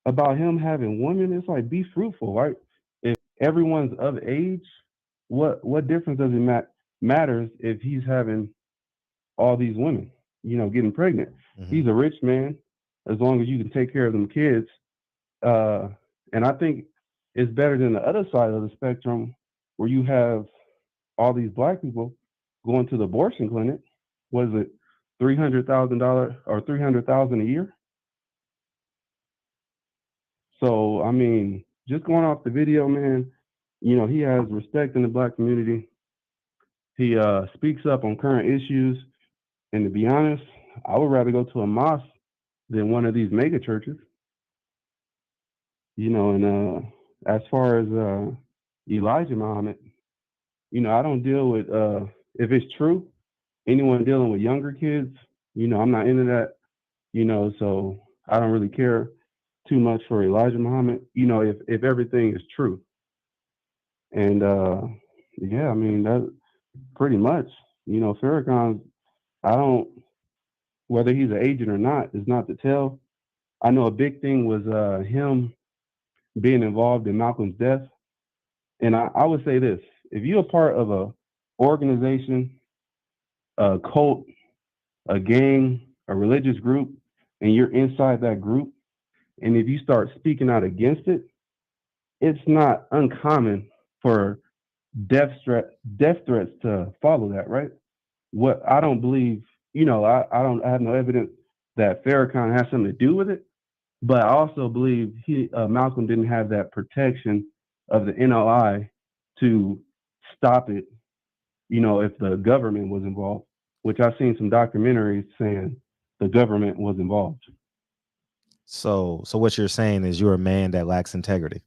about him having women. It's like, be fruitful, right? If everyone's of age, what difference does it matters if he's having all these women, you know, getting pregnant? He's a rich man, as long as you can take care of them kids. And I think it's better than the other side of the spectrum, where you have all these black people going to the abortion clinic. Was it $300,000 or $300,000 a year? So I mean, just going off the video, man, you know, he has respect in the black community. He speaks up on current issues, and to be honest, I would rather go to a mosque than one of these mega churches. You know, and as far as Elijah Muhammad, you know, I don't deal with, if it's true, anyone dealing with younger kids, you know, I'm not into that, you know, so I don't really care too much for Elijah Muhammad, you know, if everything is true. And yeah, I mean, that pretty much, you know, Farrakhan, whether he's an agent or not, is not to tell. I know a big thing was him being involved in Malcolm's death. And I would say this, if you're a part of a organization, a cult, a gang, a religious group, and you're inside that group, and if you start speaking out against it, it's not uncommon for death threats to follow that, right? What I don't believe, you know, I have no evidence that Farrakhan has something to do with it, but I also believe Malcolm didn't have that protection of the NLI to stop it, you know, if the government was involved, which I've seen some documentaries saying the government was involved. So what you're saying is you're a man that lacks integrity.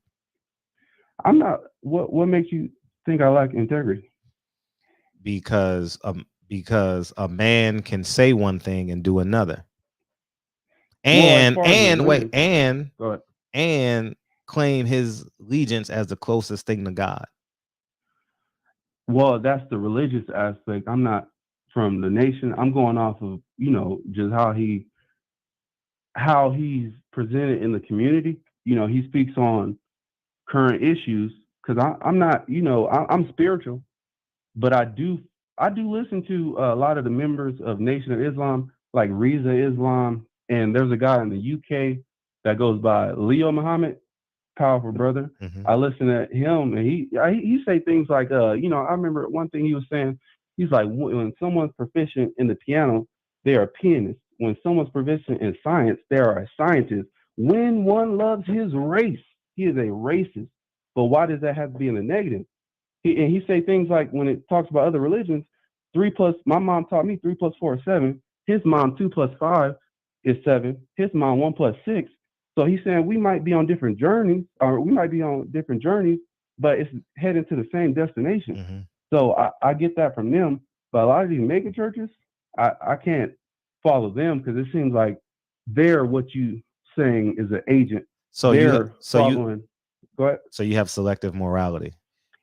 I'm not. What makes you think I lack integrity? Because a man can say one thing and do another. And claim his allegiance as the closest thing to God. Well, that's the religious aspect. I'm not from the nation. I'm going off of, you know, just how he's presented in the community. You know, he speaks on current issues, because I'm not, you know, I'm spiritual, but I do listen to a lot of the members of Nation of Islam, like Reza Islam, and there's a guy in the UK that goes by Leo Muhammad, powerful brother. I listen to him, and he say things like, you know, I remember one thing he was saying. He's like, when someone's proficient in the piano, they are a pianist. When someone's proficient in science, they are a scientist. When one loves his race, he is a racist. But why does that have to be in the negative? He say things like, when it talks about other religions, 3 plus, my mom taught me 3 plus 4 is 7. His mom, 2 plus 5 is 7. His mom, 1 plus 6. So he's saying we might be on different journeys, but it's heading to the same destination. So I get that from them. But a lot of these mega churches, I can't follow them, because it seems like they're what you saying is an agent. So you have selective morality.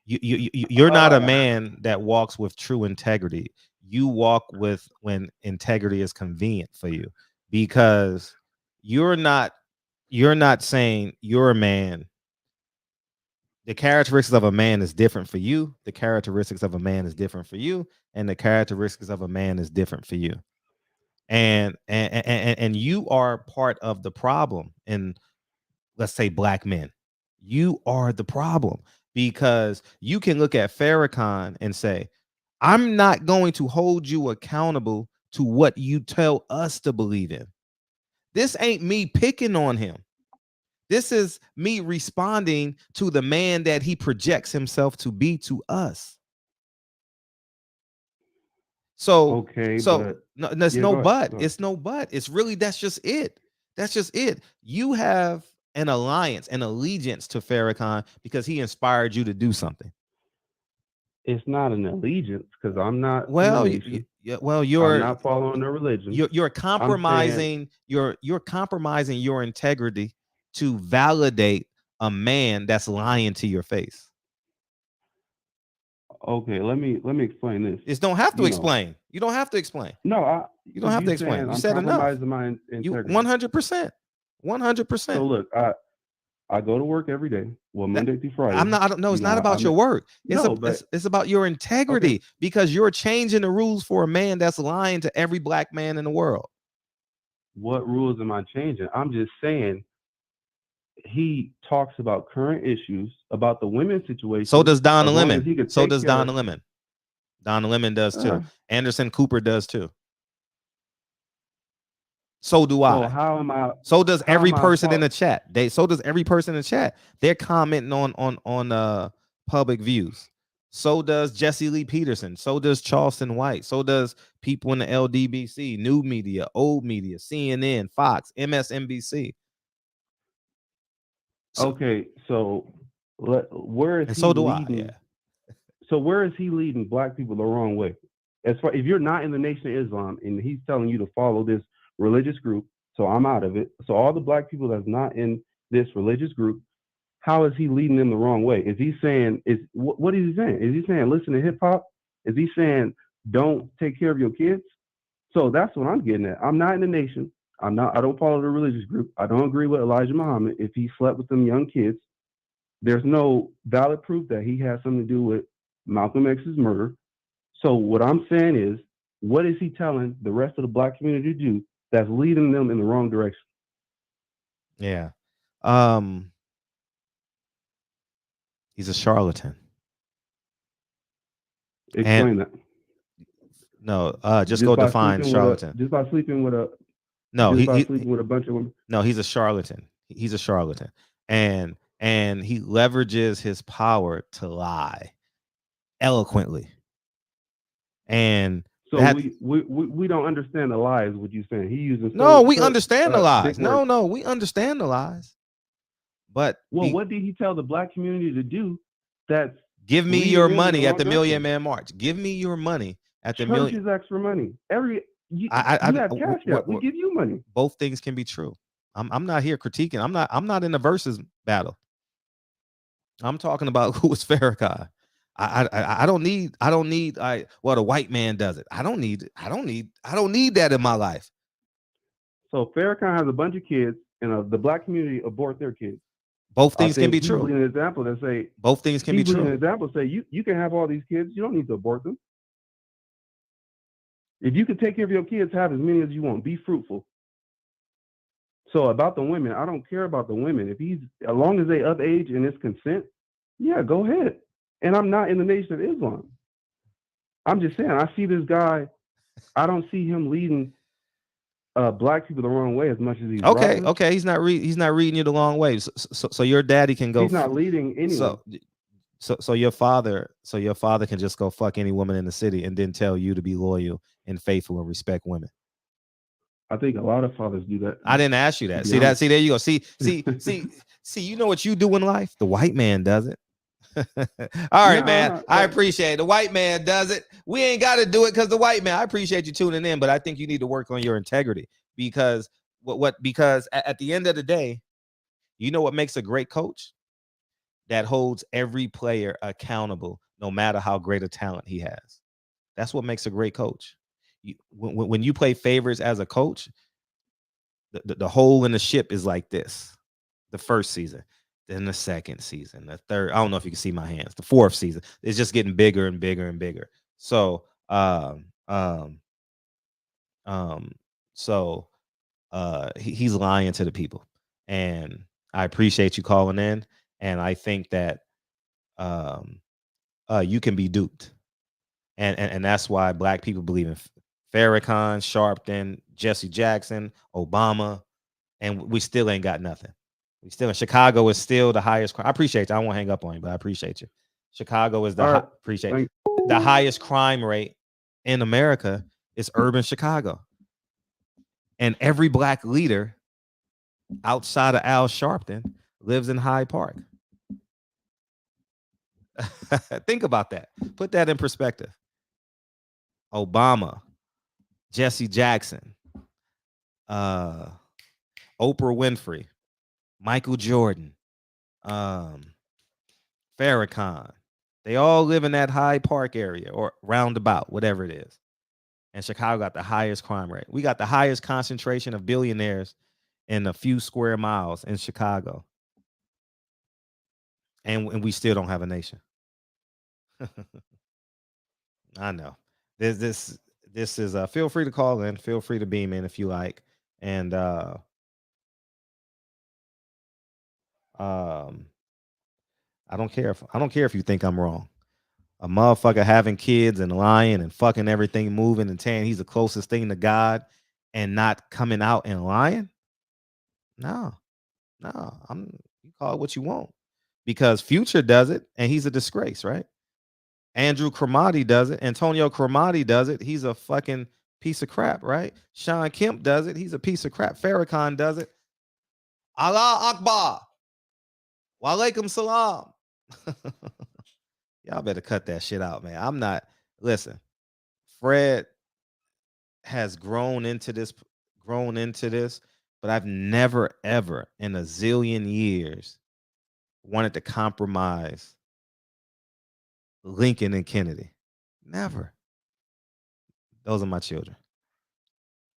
You're not a man that walks with true integrity. You walk with when integrity is convenient for you, because you're not saying you're a man. The characteristics of a man is different for you. The characteristics of a man is different for you, and the characteristics of a man is different for you. And you are part of the problem in, let's say, black men. You are the problem, because you can look at Farrakhan and say, I'm not going to hold you accountable to what you tell us to believe in. This ain't me picking on him. This is me responding to the man that he projects himself to be to us. So, Okay, so but no, there's yeah, no go ahead. but. Go ahead. It's no but. It's really, that's just it. That's just it. You have an alliance, an allegiance to Farrakhan because he inspired you to do something. It's not an allegiance because I'm not. Well, I'm you're not following the religion. You're compromising you're compromising your integrity to validate a man that's lying to your face. Okay, let me explain this. It don't have to explain. You don't have to explain. No, you don't have to explain. You said enough. My integrity. 100%. 100%. So look, I go to work every day. Well, Monday through Friday. I don't know. It's not about your work. It's about your integrity because you're changing the rules for a man that's lying to every black man in the world. What rules am I changing? I'm just saying he talks about current issues, about the women's situation. So does Donna Lemon. So does Donna Lemon. Donna Lemon does too. Anderson Cooper does too. So do I. So how am I? So does every person in the chat. So does every person in the chat. They're commenting on public views. So does Jesse Lee Peterson. So does Charleston White. So does people in the LDBC, new media, old media, CNN, Fox, MSNBC. Okay, so where is he so do leading? Yeah. So where is he leading black people the wrong way? As far if you're not in the Nation of Islam and he's telling you to follow this religious group, so I'm out of it. So all the black people that's not in this religious group, how is he leading them the wrong way? Is he saying what is he saying? Is he saying listen to hip hop? Is he saying don't take care of your kids? So that's what I'm getting at. I'm not in the Nation. I don't follow the religious group. I don't agree with Elijah Muhammad if he slept with them young kids. There's no valid proof that he has something to do with Malcolm X's murder. So what I'm saying is, what is he telling the rest of the black community to do that's leading them in the wrong direction? Yeah. He's a charlatan. Explain that. No, just go define charlatan. Just by sleeping with a sleeping with a bunch of women. No, he's a charlatan. He's a charlatan. And he leverages his power to lie eloquently. And so we don't understand the lies. What you saying? He uses we understand the lies. No, we understand the lies. But what did he tell the black community to do? That's give me your money at the Million Man March. Give me your money at the million. Churches ask for money. You have cash out. We give you money. Both things can be true. I'm not here critiquing. I'm not in the versus battle. I'm talking about who is Farrakhan. I don't need the white man does it. I don't need that in my life. So Farrakhan has a bunch of kids and the black community abort their kids. Both things can be true. An example that say both things can be true. An example say you can have all these kids. You don't need to abort them. If you can take care of your kids, have as many as you want. Be fruitful. So about the women, I don't care about the women. As long as they of age and it's consent, yeah, go ahead. And I'm not in the Nation of Islam. I'm just saying, I see this guy. I don't see him leading black people the wrong way as much as he's okay. He's not reading you the long way. So your daddy can go. He's not leading anyone. So your father can just go fuck any woman in the city and then tell you to be loyal and faithful and respect women. I think a lot of fathers do that. I didn't ask you that. See that? See, there you go. See, you know what you do in life? The white man does it. All right, man. I appreciate it. The white man does it. We ain't got to do it because the white man. I appreciate you tuning in, but I think you need to work on your integrity because because at the end of the day, you know what makes a great coach? That holds every player accountable, no matter how great a talent he has. That's what makes a great coach. When you play favorites as a coach, the hole in the ship is like this. The first season, then the second season, the third. I don't know if you can see my hands. The fourth season, it's just getting bigger and bigger and bigger. So, he's lying to the people, and I appreciate you calling in. And I think that you can be duped, and that's why black people believe in Farrakhan, Sharpton, Jesse Jackson, Obama, and we still ain't got nothing. We still in Chicago is still the highest crime. I appreciate you. I won't hang up on you, but I appreciate you. Chicago is the the highest crime rate in America is urban Chicago. And every black leader outside of Al Sharpton lives in Hyde Park. Think about that. Put that in perspective. Obama, Jesse Jackson, Oprah Winfrey, Michael Jordan, Farrakhan. They all live in that Hyde Park area or roundabout, whatever it is. And Chicago got the highest crime rate. We got the highest concentration of billionaires in a few square miles in Chicago. And we still don't have a nation. I know. This is feel free to call in. Feel free to beam in if you like. And I don't care if you think I'm wrong. A motherfucker having kids and lying and fucking everything moving and saying he's the closest thing to God and not coming out and lying? No. You call it what you want. Because Future does it and he's a disgrace, right? Andrew Cromartie does it. Antonio Cromartie does it. He's a fucking piece of crap, right? Sean Kemp does it. He's a piece of crap. Farrakhan does it. Allah Akbar. Wa alaikum salam. Y'all better cut that shit out, man. Listen, Fred has grown into this, but I've never, ever in a zillion years wanted to compromise Lincoln and Kennedy. Never. Those are my children.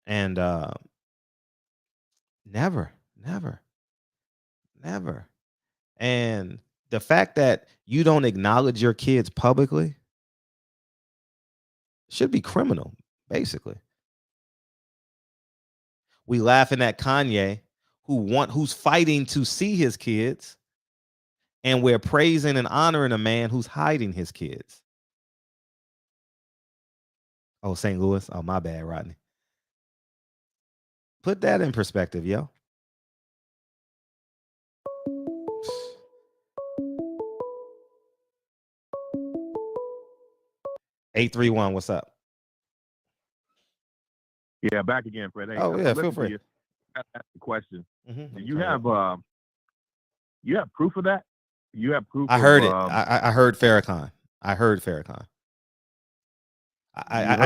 And never. And the fact that you don't acknowledge your kids publicly should be criminal, basically. We laughing at Kanye, who's fighting to see his kids, and we're praising and honoring a man who's hiding his kids. Oh, St. Louis. Oh, my bad, Rodney. Put that in perspective, yo. $831, what's up? Yeah, back again, Fred. Hey, feel free. Ask the question. Mm-hmm. You have proof of that? You have proof? I heard it. I heard Farrakhan. I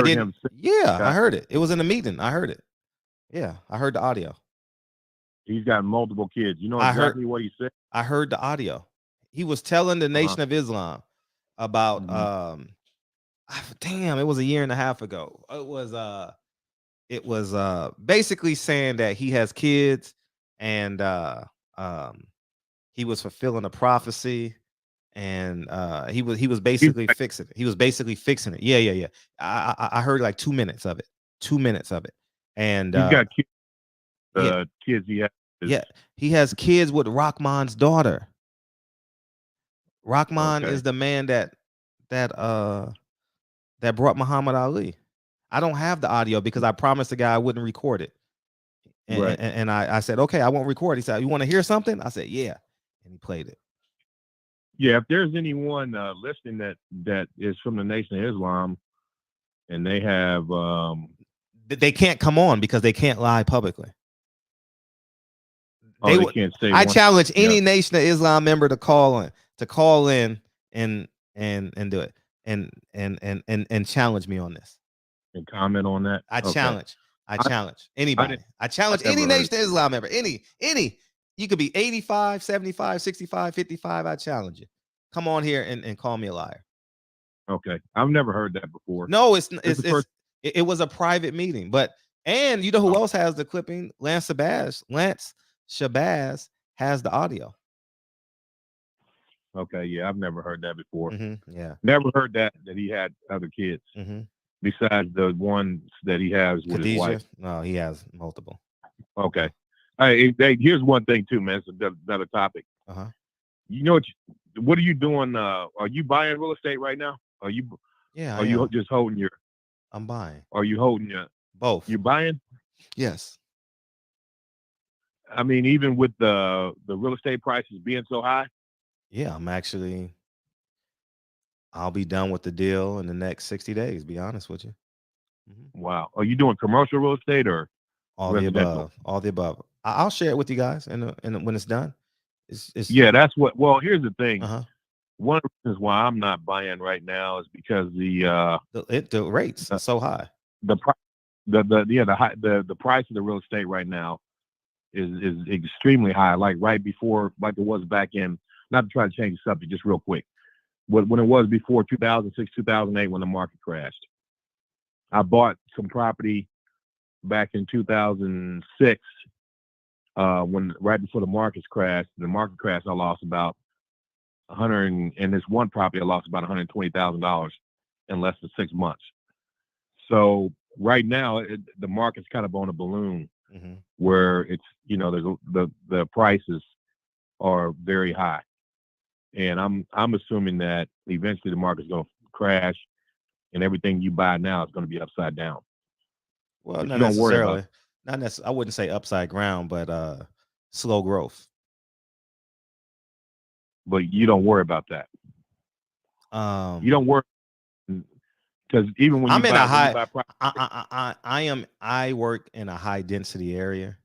didn't. Yeah, I heard it. It was in a meeting. I heard it. Yeah, I heard the audio. He's got multiple kids. You know exactly what he said? I heard the audio. He was telling the Nation of Islam about damn, it was a year and a half ago. It was basically saying that he has kids and he was fulfilling a prophecy and he was basically fixing it. He was basically fixing it. Yeah. I heard like 2 minutes of it. And he's got kids. Kids he has. Yeah, he has kids with Rahman's daughter. Rahman is the man that brought Muhammad Ali. I don't have the audio because I promised the guy I wouldn't record it. And I said, okay, I won't record. He said, you want to hear something? I said, yeah. And he played it. Yeah, if there's anyone listening that is from the Nation of Islam and they have they can't come on because they can't lie publicly. They can't say. I challenge any Nation of Islam member to call in and do it and challenge me on this and comment on that. I challenge anybody. I challenge any Nation of Islam member. Any. You could be 85, 75, 65, 55. I challenge you. Come on here and call me a liar. Okay, I've never heard that before. No, it was a private meeting, and you know who else has the clipping? Lance Shabazz has the audio. Okay, yeah, I've never heard that before. Yeah, never heard that he had other kids besides the ones that he has with Khadijah? His wife. No, he has multiple. Okay, hey, here's one thing too, man. It's another topic. You know what are you doing? Are you buying real estate right now? Are you? Yeah. Are you just holding your? I'm buying. Are you holding your? Both. You buying? Yes. I mean, even with the real estate prices being so high. Yeah, I'll be done with the deal in the next 60 days, be honest with you. Wow. Are you doing commercial real estate or all residential? The above? All the above. I'll share it with you guys and when it's done. It's yeah, that's what. Well, here's the thing. Uh-huh. One of the reasons why I'm not buying right now is because the rates are so high. The price of the real estate right now is extremely high. Like right before, like it was back in. Not to try to change the subject, just real quick. When it was before 2006, 2008, when the market crashed. I bought some property back in 2006. When right before the market crashed, I lost about and this one property I lost about $120,000 in less than 6 months. So right now the market's kind of on a balloon where it's the prices are very high, and I'm assuming that eventually the market's going to crash, and everything you buy now is going to be upside down. Well, but not you don't worry necessarily. about Not necessarily. I wouldn't say upside ground, but slow growth. But you don't worry about that. You don't worry because even when I'm you in buy, a high. I work in a high density area,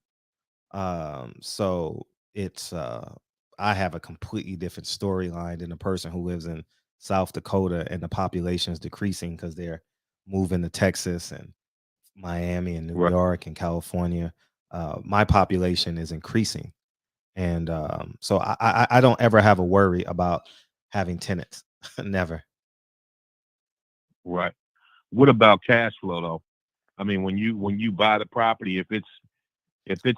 so it's I have a completely different storyline than a person who lives in South Dakota and the population is decreasing because they're moving to Texas and Miami and New York and California. My population is increasing, and so I don't ever have a worry about having tenants. Never. Right. What about cash flow though? I mean, when you buy the property, if it's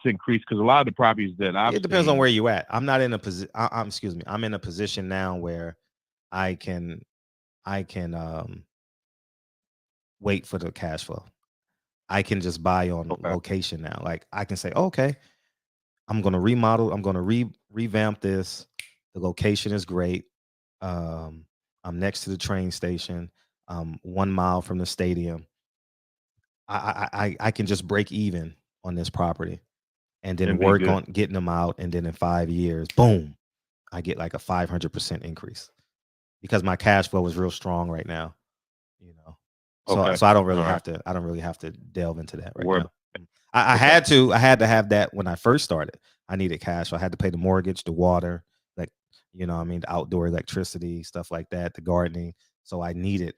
increased, because a lot of the properties that it depends on where you at. I'm not in a position. Excuse me. I'm in a position now where I can wait for the cash flow. I can just buy on location now. Like I can say, okay, I'm going to remodel. I'm going to revamp this. The location is great. I'm next to the train station. 1 mile from the stadium. I can just break even on this property and then work on getting them out. And then in 5 years, boom, I get like a 500% increase because my cash flow is real strong right now. So I don't really have to. I don't really have to delve into that right now. I had to have that when I first started. I needed cash. So I had to pay the mortgage, the water, like the outdoor electricity, stuff like that, the gardening. So I needed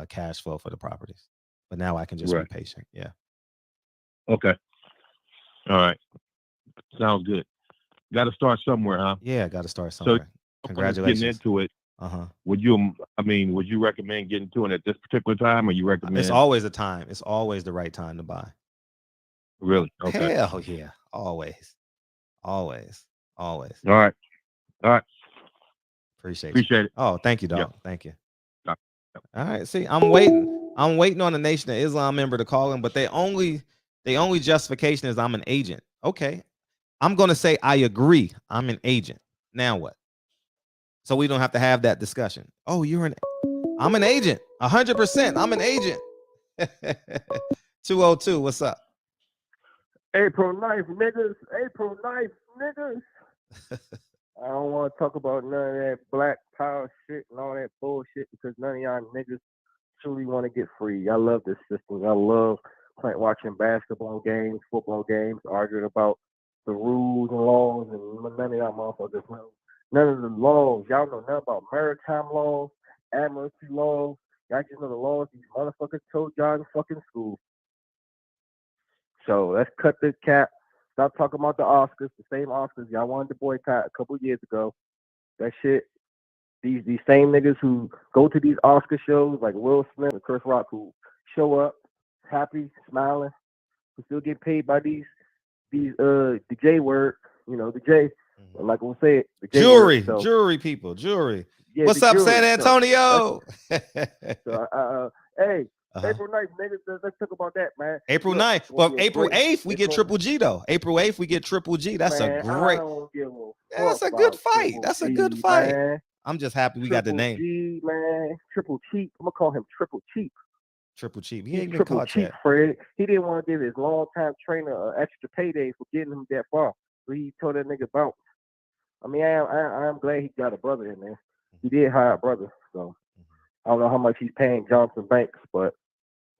cash flow for the properties. But now I can just be patient. Yeah. Okay. All right. Sounds good. Got to start somewhere, huh? Yeah, got to start somewhere. So, congratulations. Getting into it. Would you recommend getting to it at this particular time, or you recommend? It's always the time. It's always the right time to buy. Really? Okay. Hell yeah. Always. All right. Appreciate it. Oh, thank you, dog. Yeah. Thank you. Yeah. All right. See, I'm waiting on the Nation of Islam member to call him, but the only justification is I'm an agent. Okay. I'm going to say I agree. I'm an agent. Now what? So we don't have to have that discussion. Oh, I'm an agent. 100%. I'm an agent. 202. What's up? April 9th, niggas. April 9th, niggas. I don't want to talk about none of that black power shit and all that bullshit because none of y'all niggas truly want to get free. I love this system. I love watching basketball games, football games, arguing about the rules and laws, and none of y'all motherfuckers know none of the laws. Y'all know nothing about maritime laws, admiralty laws. Y'all just know the laws these motherfuckers told y'all in fucking school. So let's cut this cap. Stop talking about the Oscars, the same Oscars y'all wanted to boycott a couple years ago. That shit. These same niggas who go to these Oscar shows like Will Smith and Chris Rock who show up happy, smiling, who still get paid by these the J word, the J. Like I say it, the J jewelry, word, jewelry people, jewelry. Yeah, what's up, jewelry, San Antonio? Hey. April 9th, niggas, let's talk about that, man. April 9th. Well, April 8th, we get Triple G, though. April 8th, we get Triple G. That's a great. That's a good fight. That's a good fight. Man. I'm just happy we got the name. G, man. Triple Cheap. I'm going to call him Triple Cheap. Triple Cheap. He ain't been Triple caught Cheap, yet. Fred. He didn't want to give his longtime trainer an extra payday for getting him that far. he told that nigga bounce. I mean, I am glad he got a brother in there. He did hire a brother, so I don't know how much he's paying Johnson Banks, but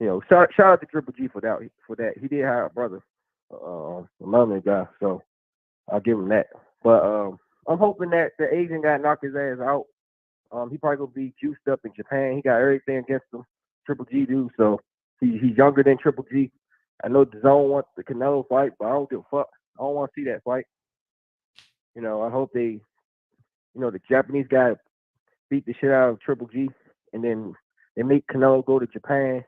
you know, shout out to Triple G for that. He did hire a brother, another guy, so I'll give him that. But I'm hoping that the Asian guy knocked his ass out. He probably gonna be juiced up in Japan. He got everything against him. Triple G do, so he's younger than Triple G. I know the Zone wants the Canelo fight, but I don't give a fuck. I don't want to see that fight. You know, I hope the Japanese guy beat the shit out of Triple G, and then they make Canelo go to Japan,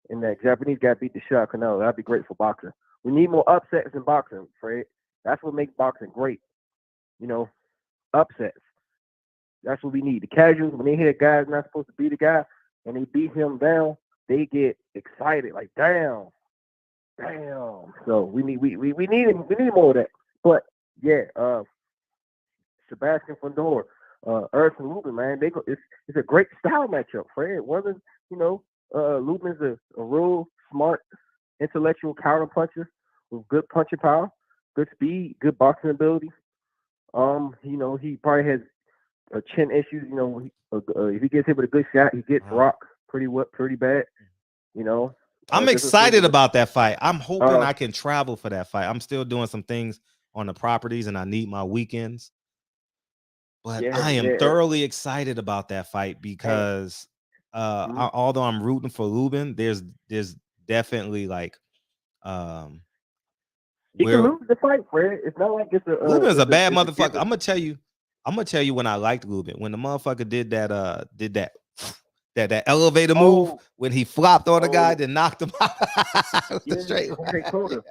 and that Japanese guy beat the shit out of Canelo. That'd be great for boxing. We need more upsets in boxing, Fred. That's what makes boxing great. You know, upsets. That's what we need. The casuals, when they hear a guy's not supposed to beat a guy, and they beat him down, they get excited, like damn. So we need more of that. But yeah, Sebastian Fundora, Erson Lubin, man, it's a great style matchup. Fred wasn't, Lubin's a real smart, intellectual counter puncher with good punching power, good speed, good boxing ability. He probably has chin issues. If he gets hit with a good shot, he gets rocked pretty bad. I'm excited about that fight. I'm hoping I can travel for that fight. I'm still doing some things on the properties, and I need my weekends. But I am thoroughly excited about that fight because although I'm rooting for Lubin, there's definitely like he can lose the fight, Fred. It's not like it's a Lubin's a bad motherfucker. I'm gonna tell you when I liked Lubin. When the motherfucker did that elevator move when he flopped on the guy, then knocked him out. Straight Jorge Cota.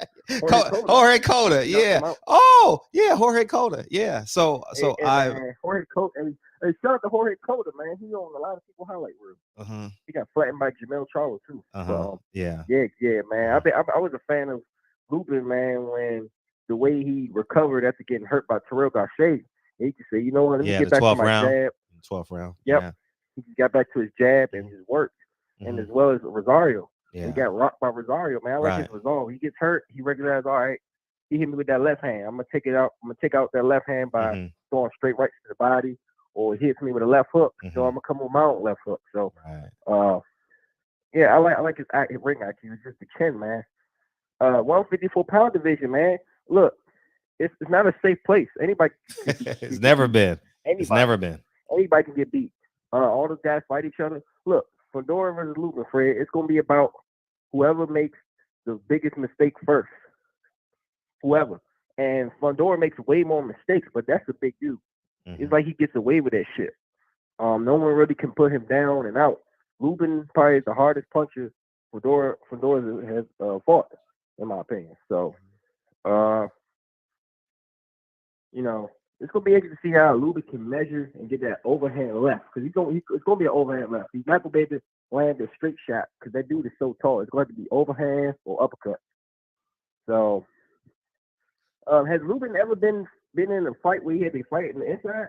Jorge Cota, yeah. Oh, yeah, Jorge Cota, yeah. So Jorge Cota, and shout out to Jorge Cota, man. He on a lot of people highlight reel. He got flattened by Jamel Charlo too. Yeah, man. I was a fan of Lubin, man, when the way he recovered after getting hurt by Terrell Gausha. He could say, you know what, let me get back to my jab. 12th round. Yep. Yeah. He just got back to his jab and his work, and as well as Rosario. Yeah. He got rocked by Rosario, man. I like his resolve. He gets hurt, he recognizes, all right, he hit me with that left hand. I'm gonna take it out. I'm gonna take out that left hand by throwing straight right to the body, or he hits me with a left hook. So I'm gonna come with my own left hook. So, I like his ring IQ. It's just the chin, man. 154-pound division, man. Look, it's not a safe place. Anybody. It's never been. It's never been. Anybody can get beat. All those guys fight each other. Look, Fundora versus Lubin, Fred, it's going to be about whoever makes the biggest mistake first. Whoever. And Fundora makes way more mistakes, but that's a big dude. It's like he gets away with that shit. No one really can put him down and out. Lubin probably is the hardest puncher Fundora has fought, in my opinion. So, it's gonna be interesting to see how Lubin can measure and get that overhand left, because it's gonna be an overhand left. He's not gonna be able to land a straight shot because that dude is so tall. It's going to be overhand or uppercut. So, has Lubin ever been in a fight where he had to fight in the inside?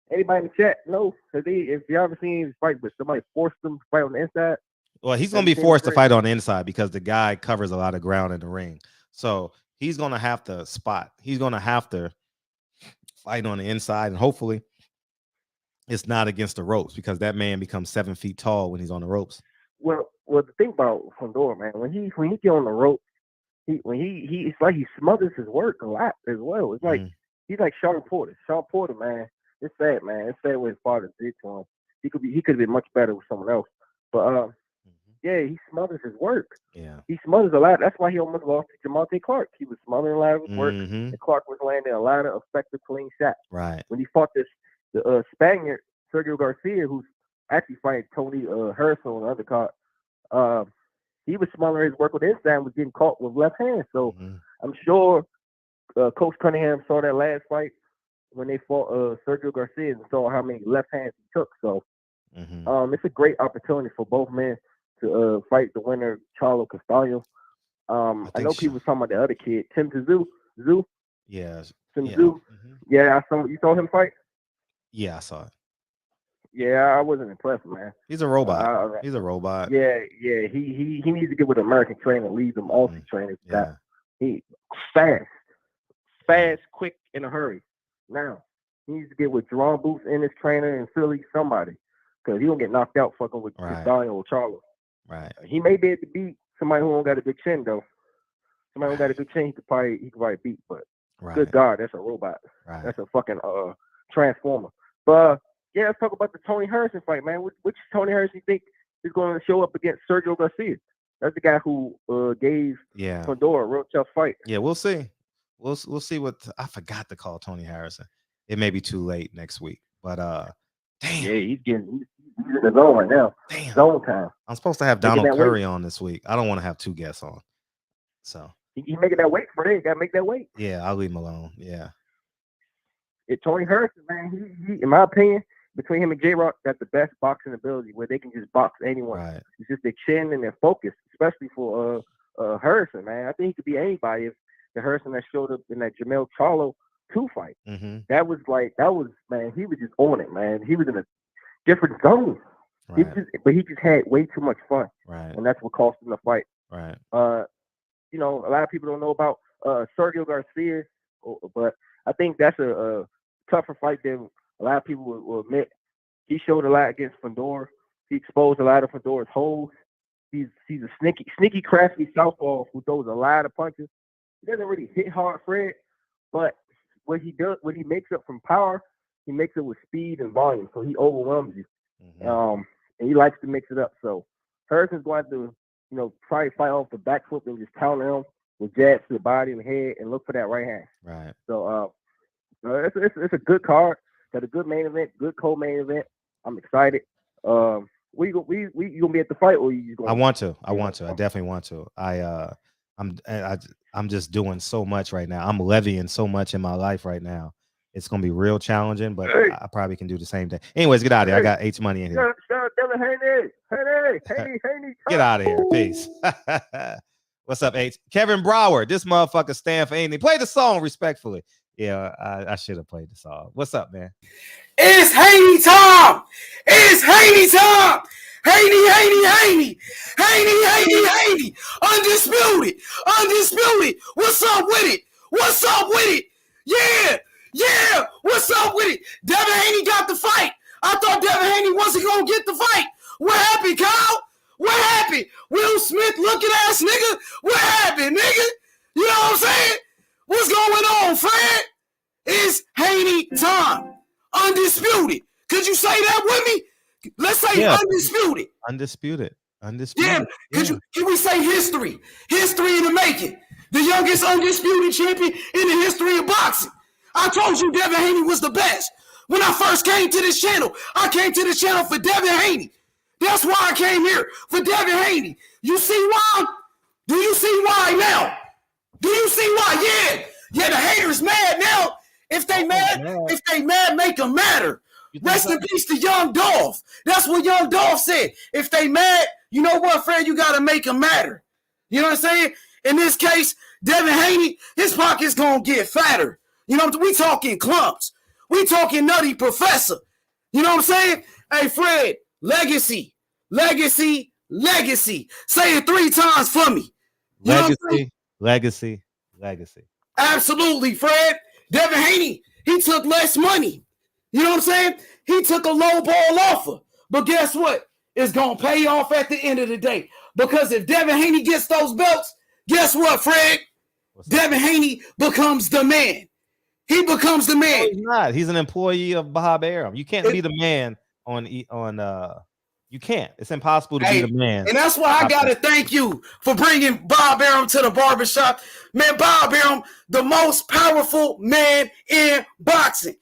Anybody in the chat? No. If you ever seen him fight, but somebody forced him to fight on the inside? Well, he's gonna be forced to fight on the inside because the guy covers a lot of ground in the ring. So he's gonna have to spot. He's gonna have to fight on the inside, and hopefully it's not against the ropes, because that man becomes 7 feet tall when he's on the ropes. Well, the thing about Fundora, man, when he get on the rope, it's like he smothers his work a lot as well. It's like he's like Sean Porter. Sean Porter, man, it's sad, man. It's sad what his father did to him. He could have been much better with someone else. But he smothers his work. Yeah, he smothers a lot. That's why he almost lost to Jamonte Clark. He was smothering a lot of his work, and Clark was landing a lot of effective clean shots. Right. When he fought the Spaniard Sergio Garcia, who's actually fighting Tony Harrison on the other card, he was smothering his work with inside and was getting caught with left hand. So I'm sure Coach Cunningham saw that last fight when they fought Sergio Garcia and saw how many left hands he took. So it's a great opportunity for both men to fight the winner, Charlo Castaño. I know people talking about the other kid, Tim Tszyu. Yeah. Tim Tszyu. Yeah, you saw him fight? Yeah, I saw it. Yeah, I wasn't impressed, man. He's a robot. He's a robot. Yeah. He needs to get with an American trainer, leave them Aussie trainers. Yeah. He fast. fast, quick, in a hurry. Now, he needs to get with Jerome Booth and his trainer in Philly, somebody, because he don't get knocked out fucking with Castano or Charlo. Right. He may be able to beat somebody who don't got a good chin, though. Somebody who got a good chin, he could probably beat, but good God, that's a robot. Right. That's a fucking transformer. But yeah, let's talk about the Tony Harrison fight, man. Which Tony Harrison you think is going to show up against Sergio Garcia? That's the guy who gave Fedor a real tough fight. Yeah, we'll see. We'll see what I forgot to call Tony Harrison. It may be too late next week, but damn. Yeah, he's in the zone right now. Damn. Zone time. I'm supposed to have Donald Curry on this week. I don't want to have two guests on. So he's making that weight for it. You gotta make that weight. Yeah, I'll leave him alone. Yeah. Tony Harrison, man, he in my opinion, between him and J-Rock, got the best boxing ability where they can just box anyone. Right. It's just their chin and their focus, especially for Harrison, man. I think he could be anybody if the Harrison that showed up in that Jamel Charlo 2 fight. Mm-hmm. That was man, he was just on it, man. He was in a different zone. Right. But he just had way too much fun. Right. And that's what cost him the fight. Right. You know, a lot of people don't know about Sergio Garcia, but I think that's a tougher fight than a lot of people will admit. He showed a lot against Fedor. He exposed a lot of Fedor's holes. He's a sneaky, crafty southpaw who throws a lot of punches. He doesn't really hit hard, Fred, but what he makes up from power, he makes it with speed and volume. So he overwhelms you. Mm-hmm. And he likes to mix it up. So Harrison's going to, probably fight off the back foot and just counter him with jabs to the body and the head and look for that right hand. Right. So it's a good card. Got a good main event, good co-main event. I'm excited. You gonna be at the fight or you just gonna? I want to. I definitely want to. I'm just doing so much right now. I'm levying so much in my life right now. It's gonna be real challenging, but I probably can do the same thing. Anyways, get out of here. I got H money in here. Shout out Devin Haney. Get out of here. Peace. What's up, H? Kevin Brower. This motherfucker stand for anything. Play the song respectfully. Yeah, I should have played the song. What's up, man? It's Haney time. It's Haney time. Haney. Undisputed. What's up with it? Yeah. What's up with it? Devin Haney got the fight. I thought Devin Haney wasn't going to get the fight. What happened, Kyle? What happened? Will Smith looking ass nigga? What happened, nigga? You know what I'm saying? What's going on, Fred? It's Haney time. Undisputed. Could you say that with me? Let's say undisputed. Undisputed. Yeah. Can we say history? History in the making. The youngest undisputed champion in the history of boxing. I told you Devin Haney was the best. When I first came to this channel, I came to this channel for Devin Haney. That's why I came here, for Devin Haney. You see why? Do you see why now? Do you see why? Yeah, the haters mad now. If they mad, make them matter. Rest in peace to Young Dolph. That's what Young Dolph said. If they mad, you know what, Fred? You got to make them matter. You know what I'm saying? In this case, Devin Haney, his pocket's going to get fatter. You know, we talking clumps. We talking Nutty Professor. You know what I'm saying? Hey, Fred, legacy. Say it 3 times for me. Legacy. Absolutely, Fred. Devin Haney, he took less money. You know what I'm saying? He took a low ball offer. But guess what? It's going to pay off at the end of the day. Because if Devin Haney gets those belts, guess what, Fred? Devin Haney becomes the man. He becomes the man. No, he's not. He's an employee of Bob Arum. You can't be the man on you can't. It's impossible to be the man. And that's why I got to thank you for bringing Bob Arum to the barbershop. Man, Bob Arum, the most powerful man in boxing.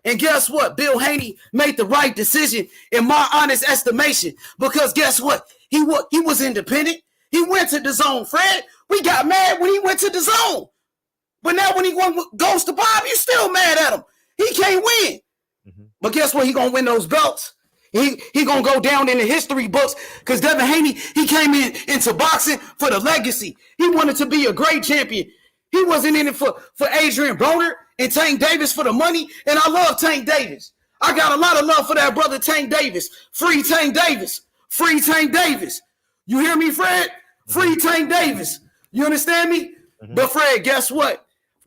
And guess what? Bill Haney made the right decision in my honest estimation. Because guess what? He was independent. He went to the zone, Fred. We got mad when he went to the zone. But now when he goes to Bob, you still mad at him. He can't win. Mm-hmm. But guess what? He going to win those belts. He going to go down in the history books because Devin Haney, he came into boxing for the legacy. He wanted to be a great champion. He wasn't in it for Adrian Broner and Tank Davis for the money. And I love Tank Davis. I got a lot of love for that brother Tank Davis. Free Tank Davis. You hear me, Fred? Free Tank Davis. You understand me? Mm-hmm. But Fred, guess what?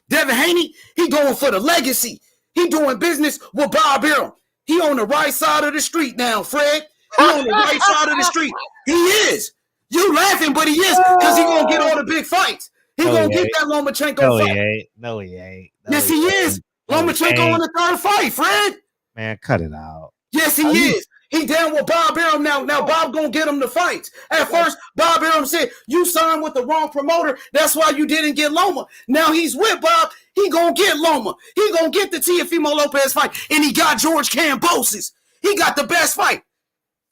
Devin Haney, he going for the legacy. He doing business with Bob Arum. He on the right side of the street now, Fred. He on the right side of the street. He is. You laughing, but he is, because he gonna get all the big fights. He gonna get that Lomachenko fight. No, he ain't. Yes, he is. Lomachenko on the third fight, Fred. Man, cut it out. Yes, he is. He down with Bob Arum now. Now Bob gonna get him the fights. At first, Bob Arum said, you signed with the wrong promoter. That's why you didn't get Loma. Now he's with Bob. He gonna get Loma. He gonna get the Teofimo Lopez fight. And he got George Kambosos. He got the best fight.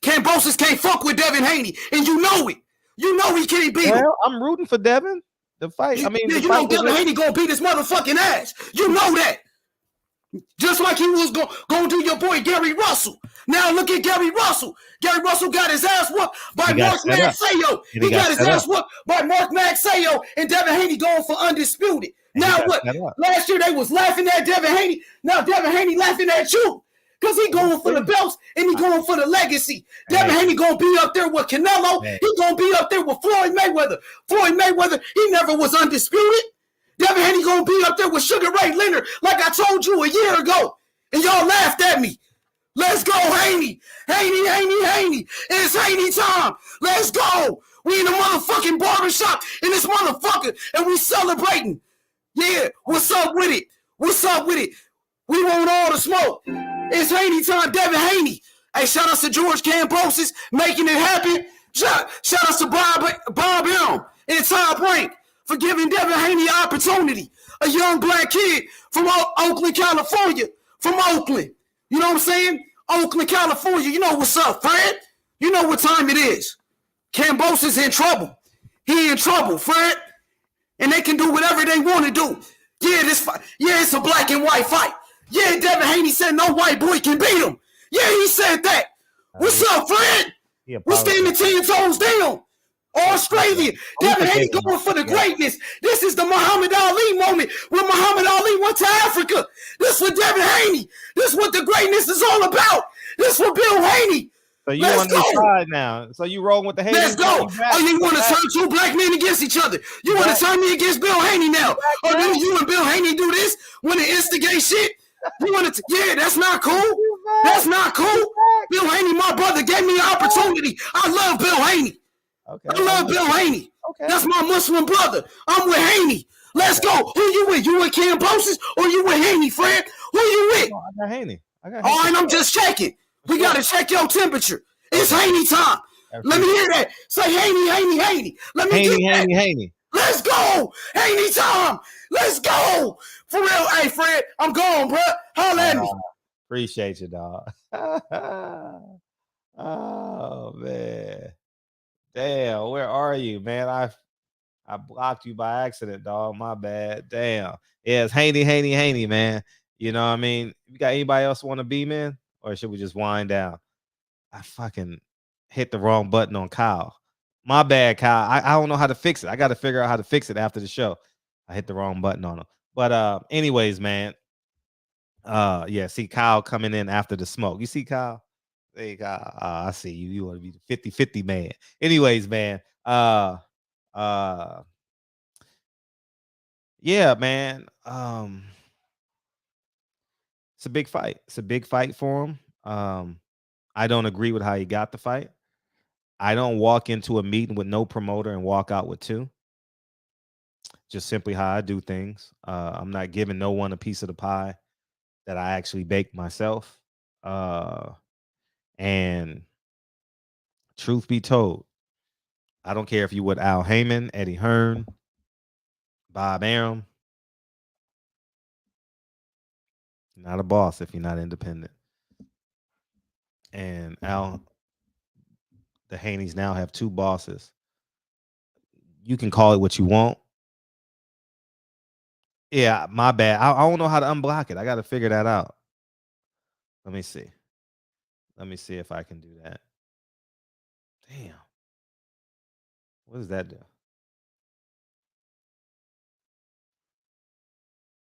Kambosos can't fuck with Devin Haney. And you know it. You know he can't beat him. I'm rooting for Devin. The fight. I mean, you know Devin Haney gonna beat his motherfucking ass. You know that. Just like he was going to do your boy Gary Russell. Now look at Gary Russell. Gary Russell got his ass whooped by Mark Magsayo. He got his ass whooped by Mark Magsayo, and Devin Haney going for undisputed. Now what? Last year they was laughing at Devin Haney. Now Devin Haney laughing at you. Because he going for the belts and he going for the legacy. Devin Haney going to be up there with Canelo. He going to be up there with Floyd Mayweather. Floyd Mayweather, he never was undisputed. Devin Haney gonna be up there with Sugar Ray Leonard, like I told you a year ago, and y'all laughed at me. Let's go, Haney, Haney, Haney, Haney. It's Haney time. Let's go. We in the motherfucking barbershop in this motherfucker, and we celebrating. Yeah, what's up with it? What's up with it? We want all the smoke. It's Haney time, Devin Haney. Hey, shout out to George Kambosos making it happen. Shout out to Bob Arum and Top Rank for giving Devin Haney an opportunity. A young black kid from Oakland, California. From Oakland. You know what I'm saying? Oakland, California. You know what's up, Fred? You know what time it is. Kambosos in trouble. He in trouble, Fred. And they can do whatever they want to do. Yeah, it's a black and white fight. Yeah, Devin Haney said no white boy can beat him. Yeah, he said that. What's up, Fred? We're standing 10 toes down. Australia. Devin Haney going for the greatness. This is the Muhammad Ali moment when Muhammad Ali went to Africa. This is what Devin Haney. This is what the greatness is all about. This is what Bill Haney. So you on the side now. So you rolling with the Haney. Let's go. Oh, you want to turn two black men against each other. You want to turn me against Bill Haney now. Or do you and Bill Haney do this when they instigate shit? You want to? Yeah, that's not cool. That's not cool. Bill Haney, my brother, gave me an opportunity. I love Bill Haney. Okay. I love Bill Haney. Okay. That's my Muslim brother. I'm with Haney. Let's go. Who you with? You with Kambosos or you with Haney, Fred? Who you with? Oh, I got Haney. All right, I'm just checking. We got to check your temperature. It's Haney time. Let me hear that. Say Haney, Haney, Haney. Let me Haney, get that. Haney. Let's go. Haney time. Let's go. For real. Hey, Fred, I'm gone, bro. Holla at me. Appreciate you, dog. Oh, man. Damn, where are you, man? I blocked you by accident, dog. My bad. Damn. Yeah, it's Haney, man. You know what I mean? You got anybody else want to be, man? Or should we just wind down? I fucking hit the wrong button on Kyle. My bad, Kyle. I don't know how to fix it. I got to figure out how to fix it after the show. I hit the wrong button on him. But anyways, man. Yeah, see Kyle coming in after the smoke. You see Kyle? Hey, Kyle. I see you. You want to be the 50-50 man. Anyways, man. Yeah, man. It's a big fight. It's a big fight for him. I don't agree with how he got the fight. I don't walk into a meeting with no promoter and walk out with two. Just simply how I do things. I'm not giving no one a piece of the pie that I actually bake myself. And truth be told, I don't care if you with Al Heyman, Eddie Hearn, Bob Arum. You're not a boss if you're not independent. And the Haneys now have two bosses. You can call it what you want. Yeah, my bad. I don't know how to unblock it. I got to figure that out. Let me see. Let me see if I can do that. Damn. What does that do?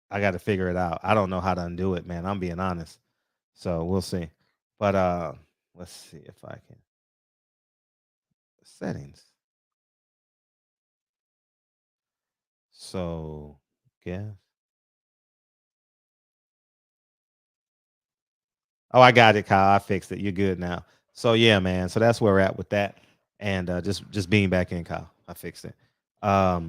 I got to figure it out. I don't know how to undo it, man. I'm being honest. So we'll see. But let's see if I can. Settings. So, guess. Oh, I got it, Kyle. I fixed it. You're good now. So yeah, man. So that's where we're at with that. And just being back in, Kyle. I fixed it. Yeah,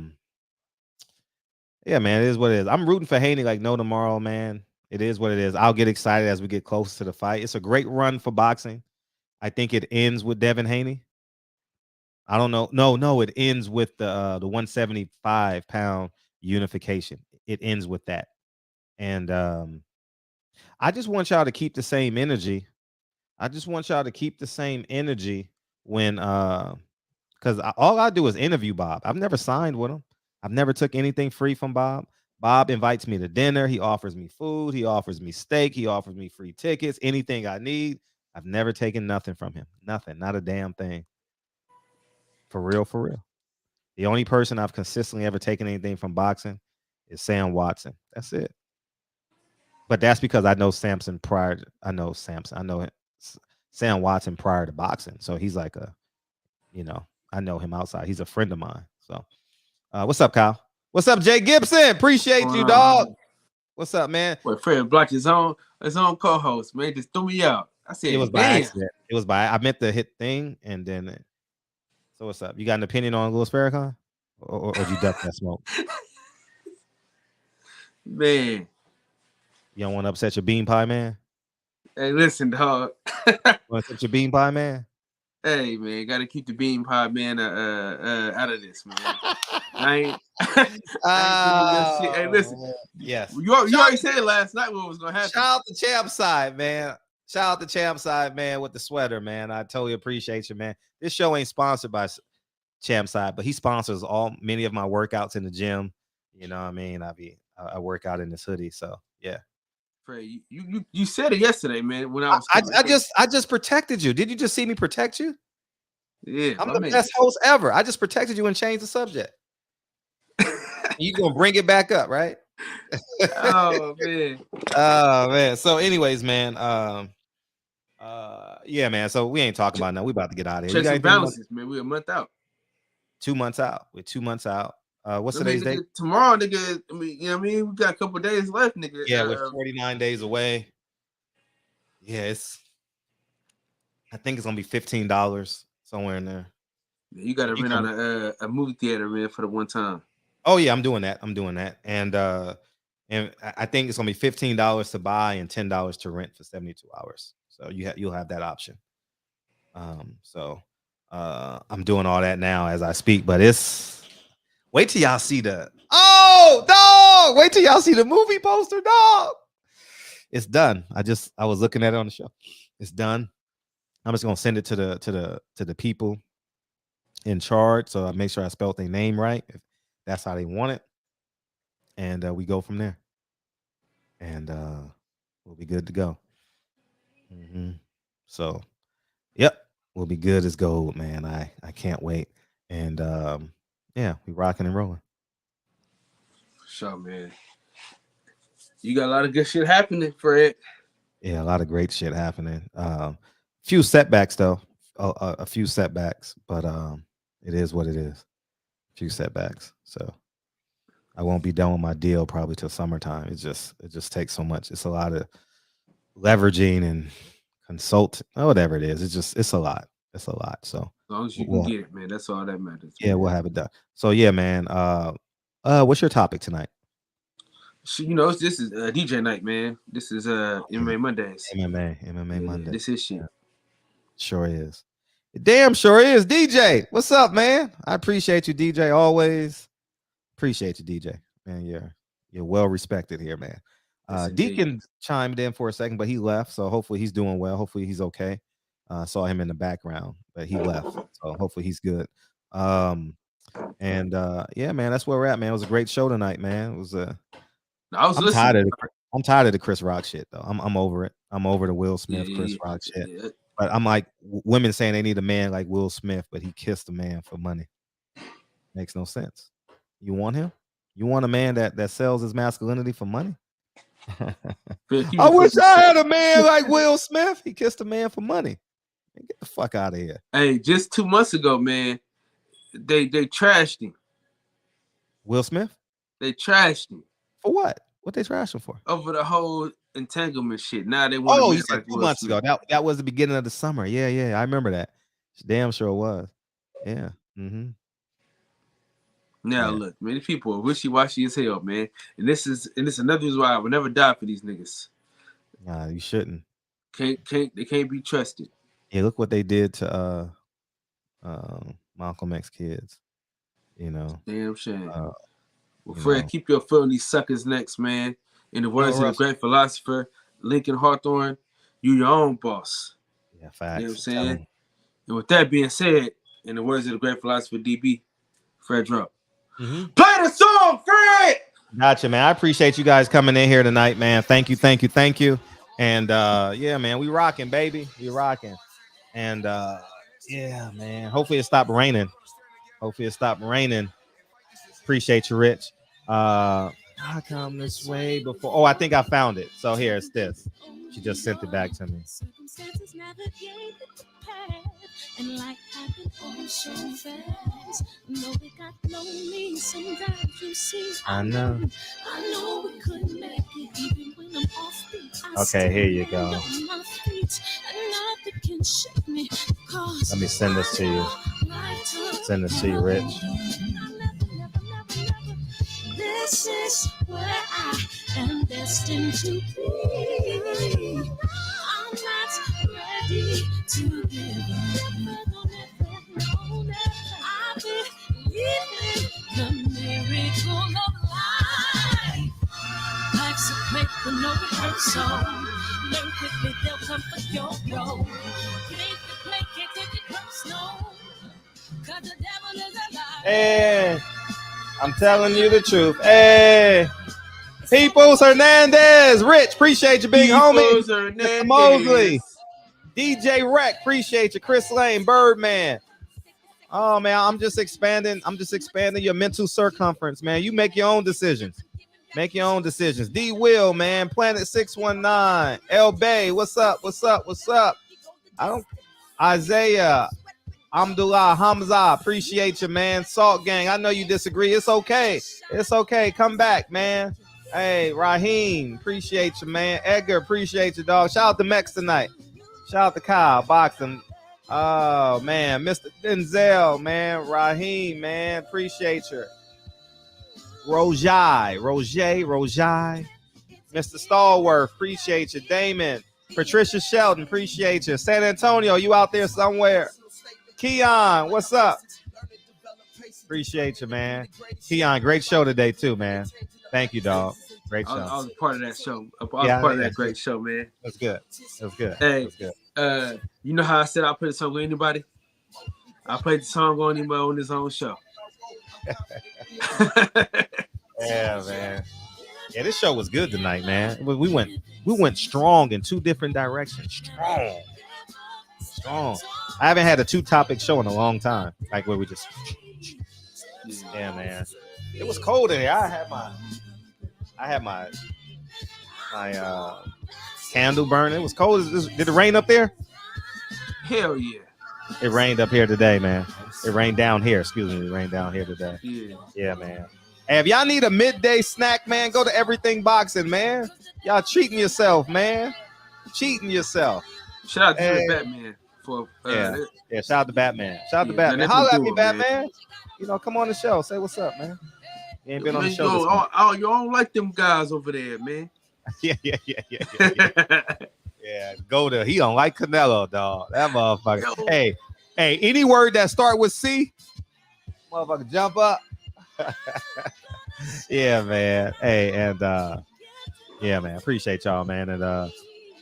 man, it is what it is. I'm rooting for Haney like no tomorrow, man. It is what it is. I'll get excited as we get closer to the fight. It's a great run for boxing. I think it ends with Devin Haney. I don't know. No, it ends with the 175-pound unification. It ends with that. And I just want y'all to keep the same energy. I just want y'all to keep the same energy when because all I do is interview Bob. I've never signed with him. I've never took anything free from Bob. Bob invites me to dinner. He offers me food. He offers me steak. He offers me free tickets, anything I need. I've never taken nothing from him. Nothing. Not a damn thing. For real, for real. The only person I've consistently ever taken anything from boxing is Sam Watson. That's it. But that's because I know Samson prior. I know Sam Watson prior to boxing. So he's like I know him outside. He's a friend of mine. So what's up, Kyle? What's up, Jay Gibson? Appreciate you, dog. What's up, man? Well, Fred blocked his own co-host, man. Just threw me out. I said, it was by accident. It was by I meant to hit thing and then. So what's up? You got an opinion on Louis Farrakhan, or did you duck that smoke? Man, you don't want to upset your bean pie man? Hey, listen, dog. Want to upset your bean pie man? Hey, man, got to keep the bean pie man out of this, man. I ain't Hey, listen. Yes. You already said last night what was gonna happen. Shout out to Champ Side, man. Shout out to Champ Side, man, with the sweater, man. I totally appreciate you, man. This show ain't sponsored by Champ Side, but he sponsors many of my workouts in the gym. You know what I mean? I work out in this hoodie, so yeah. Fred, you said it yesterday, man. When I just protected you. Did you just see me protect you? Yeah, I'm the best host ever. I just protected you and changed the subject. You gonna bring it back up, right? Oh man. Oh man. So, anyways, man. Yeah, man. So we ain't talking about now. We about to get out of here. Checks and balances, man. We're a month out. 2 months out. We're 2 months out. What's today's date? Tomorrow, nigga. I mean, you know what I mean? We got a couple days left, nigga. Yeah, we're 49 days away. Yeah, I think it's gonna be $15 somewhere in there. You gotta rent out a movie theater, man, for the one time. Oh yeah, I'm doing that. And I think it's gonna be $15 to buy and $10 to rent for 72 hours. So you'll have that option. So I'm doing all that now as I speak, but wait till y'all see wait till y'all see the movie poster, dog. It's done. I was looking at it on the show. It's done. I'm just gonna send it to the people in charge, so I make sure I spelled their name right, if that's how they want it, and we go from there, and we'll be good to go. So, yep, we'll be good as gold, man. I can't wait, and yeah, we rocking and rolling. Sure, man. You got a lot of good shit happening, Fred. Yeah, a lot of great shit happening. Few setbacks though, a few setbacks, but it is what it is. Few setbacks, so I won't be done with my deal probably till summertime. It just takes so much. It's a lot of leveraging and consult, whatever it is. It's a lot. It's a lot. So as long as you can get it, man, that's all that matters. Yeah, man. we'll have it done. So yeah, man. What's your topic tonight? This is DJ night, man. This is MMA Mondays. MMA Monday. This is shit. Sure is. It damn sure is. DJ, what's up, man? I appreciate you, DJ. Always appreciate you, DJ. Man, you're well respected here, man. Deacon chimed in for a second, but he left. So hopefully he's doing well. Hopefully he's okay. Saw him in the background, but he left. So hopefully he's good. Yeah, man, that's where we're at, man. It was a great show tonight, man. It was I'm tired of the Chris Rock shit, though. I'm over it. I'm over the Will Smith, Chris Rock shit. Yeah. But I'm like, women saying they need a man like Will Smith, but he kissed a man for money. Makes no sense. You want him? You want a man that sells his masculinity for money? I wish I had a man like Will Smith. He kissed a man for money. Get the fuck out of here. Hey, just 2 months ago, man, they trashed him. Will Smith? They trashed him. For what? What they trashed him for? Over the whole entanglement shit. Now they want Oh, to you make said like 2 Will months Smith. ago. That was the beginning of the summer. Yeah. I remember that. Damn sure was. Yeah. Mm-hmm. Now look, man, these people are wishy-washy as hell, man. And this is another reason why I would never die for these niggas. Nah, you shouldn't. They can't be trusted. Yeah, look what they did to Malcolm X kids. You know. Damn shame. Well, Fred, keep your foot on these suckers' necks, man. In the words of the great philosopher Lincoln Hawthorne, you your own boss. Yeah, facts. You know what I'm saying? And with that being said, in the words of the great philosopher DB, Fred Drop. Mm-hmm. Play the song, Fred! Gotcha, man. I appreciate you guys coming in here tonight, man. Thank you. And yeah, man, we rocking, baby. We rocking. And yeah, man. Hopefully it stopped raining. Appreciate you, Rich. I come this way before. Oh, I think I found it. So here it's this. She just sent it back to me. And life happened all so fast. No, it got lonely sometimes, you see. I know we couldn't make it even when I'm off beat. Okay, here you go. Let me send this to you. Rich. This is where I am destined to be. I'm not ready to give up. I believe in the miracle of life. Life's a play for no rehearsal. Learn quickly, they'll come for your role. It ain't the play, can't take it personal. 'Cause the devil is alive. Hey, I'm telling you the truth. Hey, Peoples Hernandez, Rich, appreciate you, big homie. Mr. Mosley, DJ Rec, appreciate you. Chris Lane, Birdman. Oh man, I'm just expanding your mental circumference, man. You make your own decisions. D Will, man. Planet 619. L Bay, what's up? Isaiah. Amdullah Hamza, appreciate you, man. Salt Gang, I know you disagree. It's okay. Come back, man. Hey, Raheem, appreciate you, man. Edgar, appreciate you, dog. Shout out to Mex tonight. Shout out to Kyle, boxing. Oh, man. Mr. Denzel, man. Raheem, man. Appreciate you. Roger. Mr. Stallworth, appreciate you. Damon. Patricia Sheldon, appreciate you. San Antonio, you out there somewhere. Keon, what's up? Appreciate you, man. Keon, great show today, too, man. Thank you, dog. Great show. I was part of that show. I was part of that great show, man. That's good. Hey, you know how I said I play the song on anybody? I played the song on anybody on his own show. Yeah, man. Yeah, this show was good tonight, man. We went strong in two different directions. Strong. I haven't had a 2-topic show in a long time. Like where we just man. It was cold in here. I had my candle burning. It was cold. Did it rain up there? Hell yeah. It rained up here today, man. It rained down here. Excuse me. It rained down here today. Yeah, man. Hey, if y'all need a midday snack, man, go to Everything Boxing, man. Y'all cheating yourself, man. Shout out to the Batman. Shout out to Batman. Holla at me, Batman. You know, come on the show. Say what's up, man. You ain't been on the show. You don't like them guys over there, man. Yeah. Yeah, go to. He don't like Canelo, dog. That motherfucker. Hey, any word that start with C, motherfucker, jump up. Yeah, man. Hey, and yeah, man. Appreciate y'all, man. And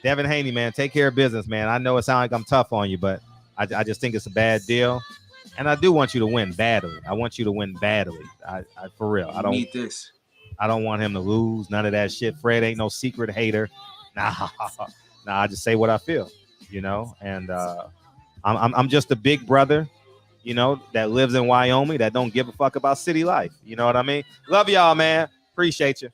Devin Haney, man, take care of business, man. I know it sounds like I'm tough on you, but I just think it's a bad deal. And I do want you to win badly. I for real. I don't need this. I don't want him to lose. None of that shit. Fred ain't no secret hater. Nah, I just say what I feel, you know. And I'm just a big brother, you know, that lives in Wyoming that don't give a fuck about city life. You know what I mean? Love y'all, man. Appreciate you.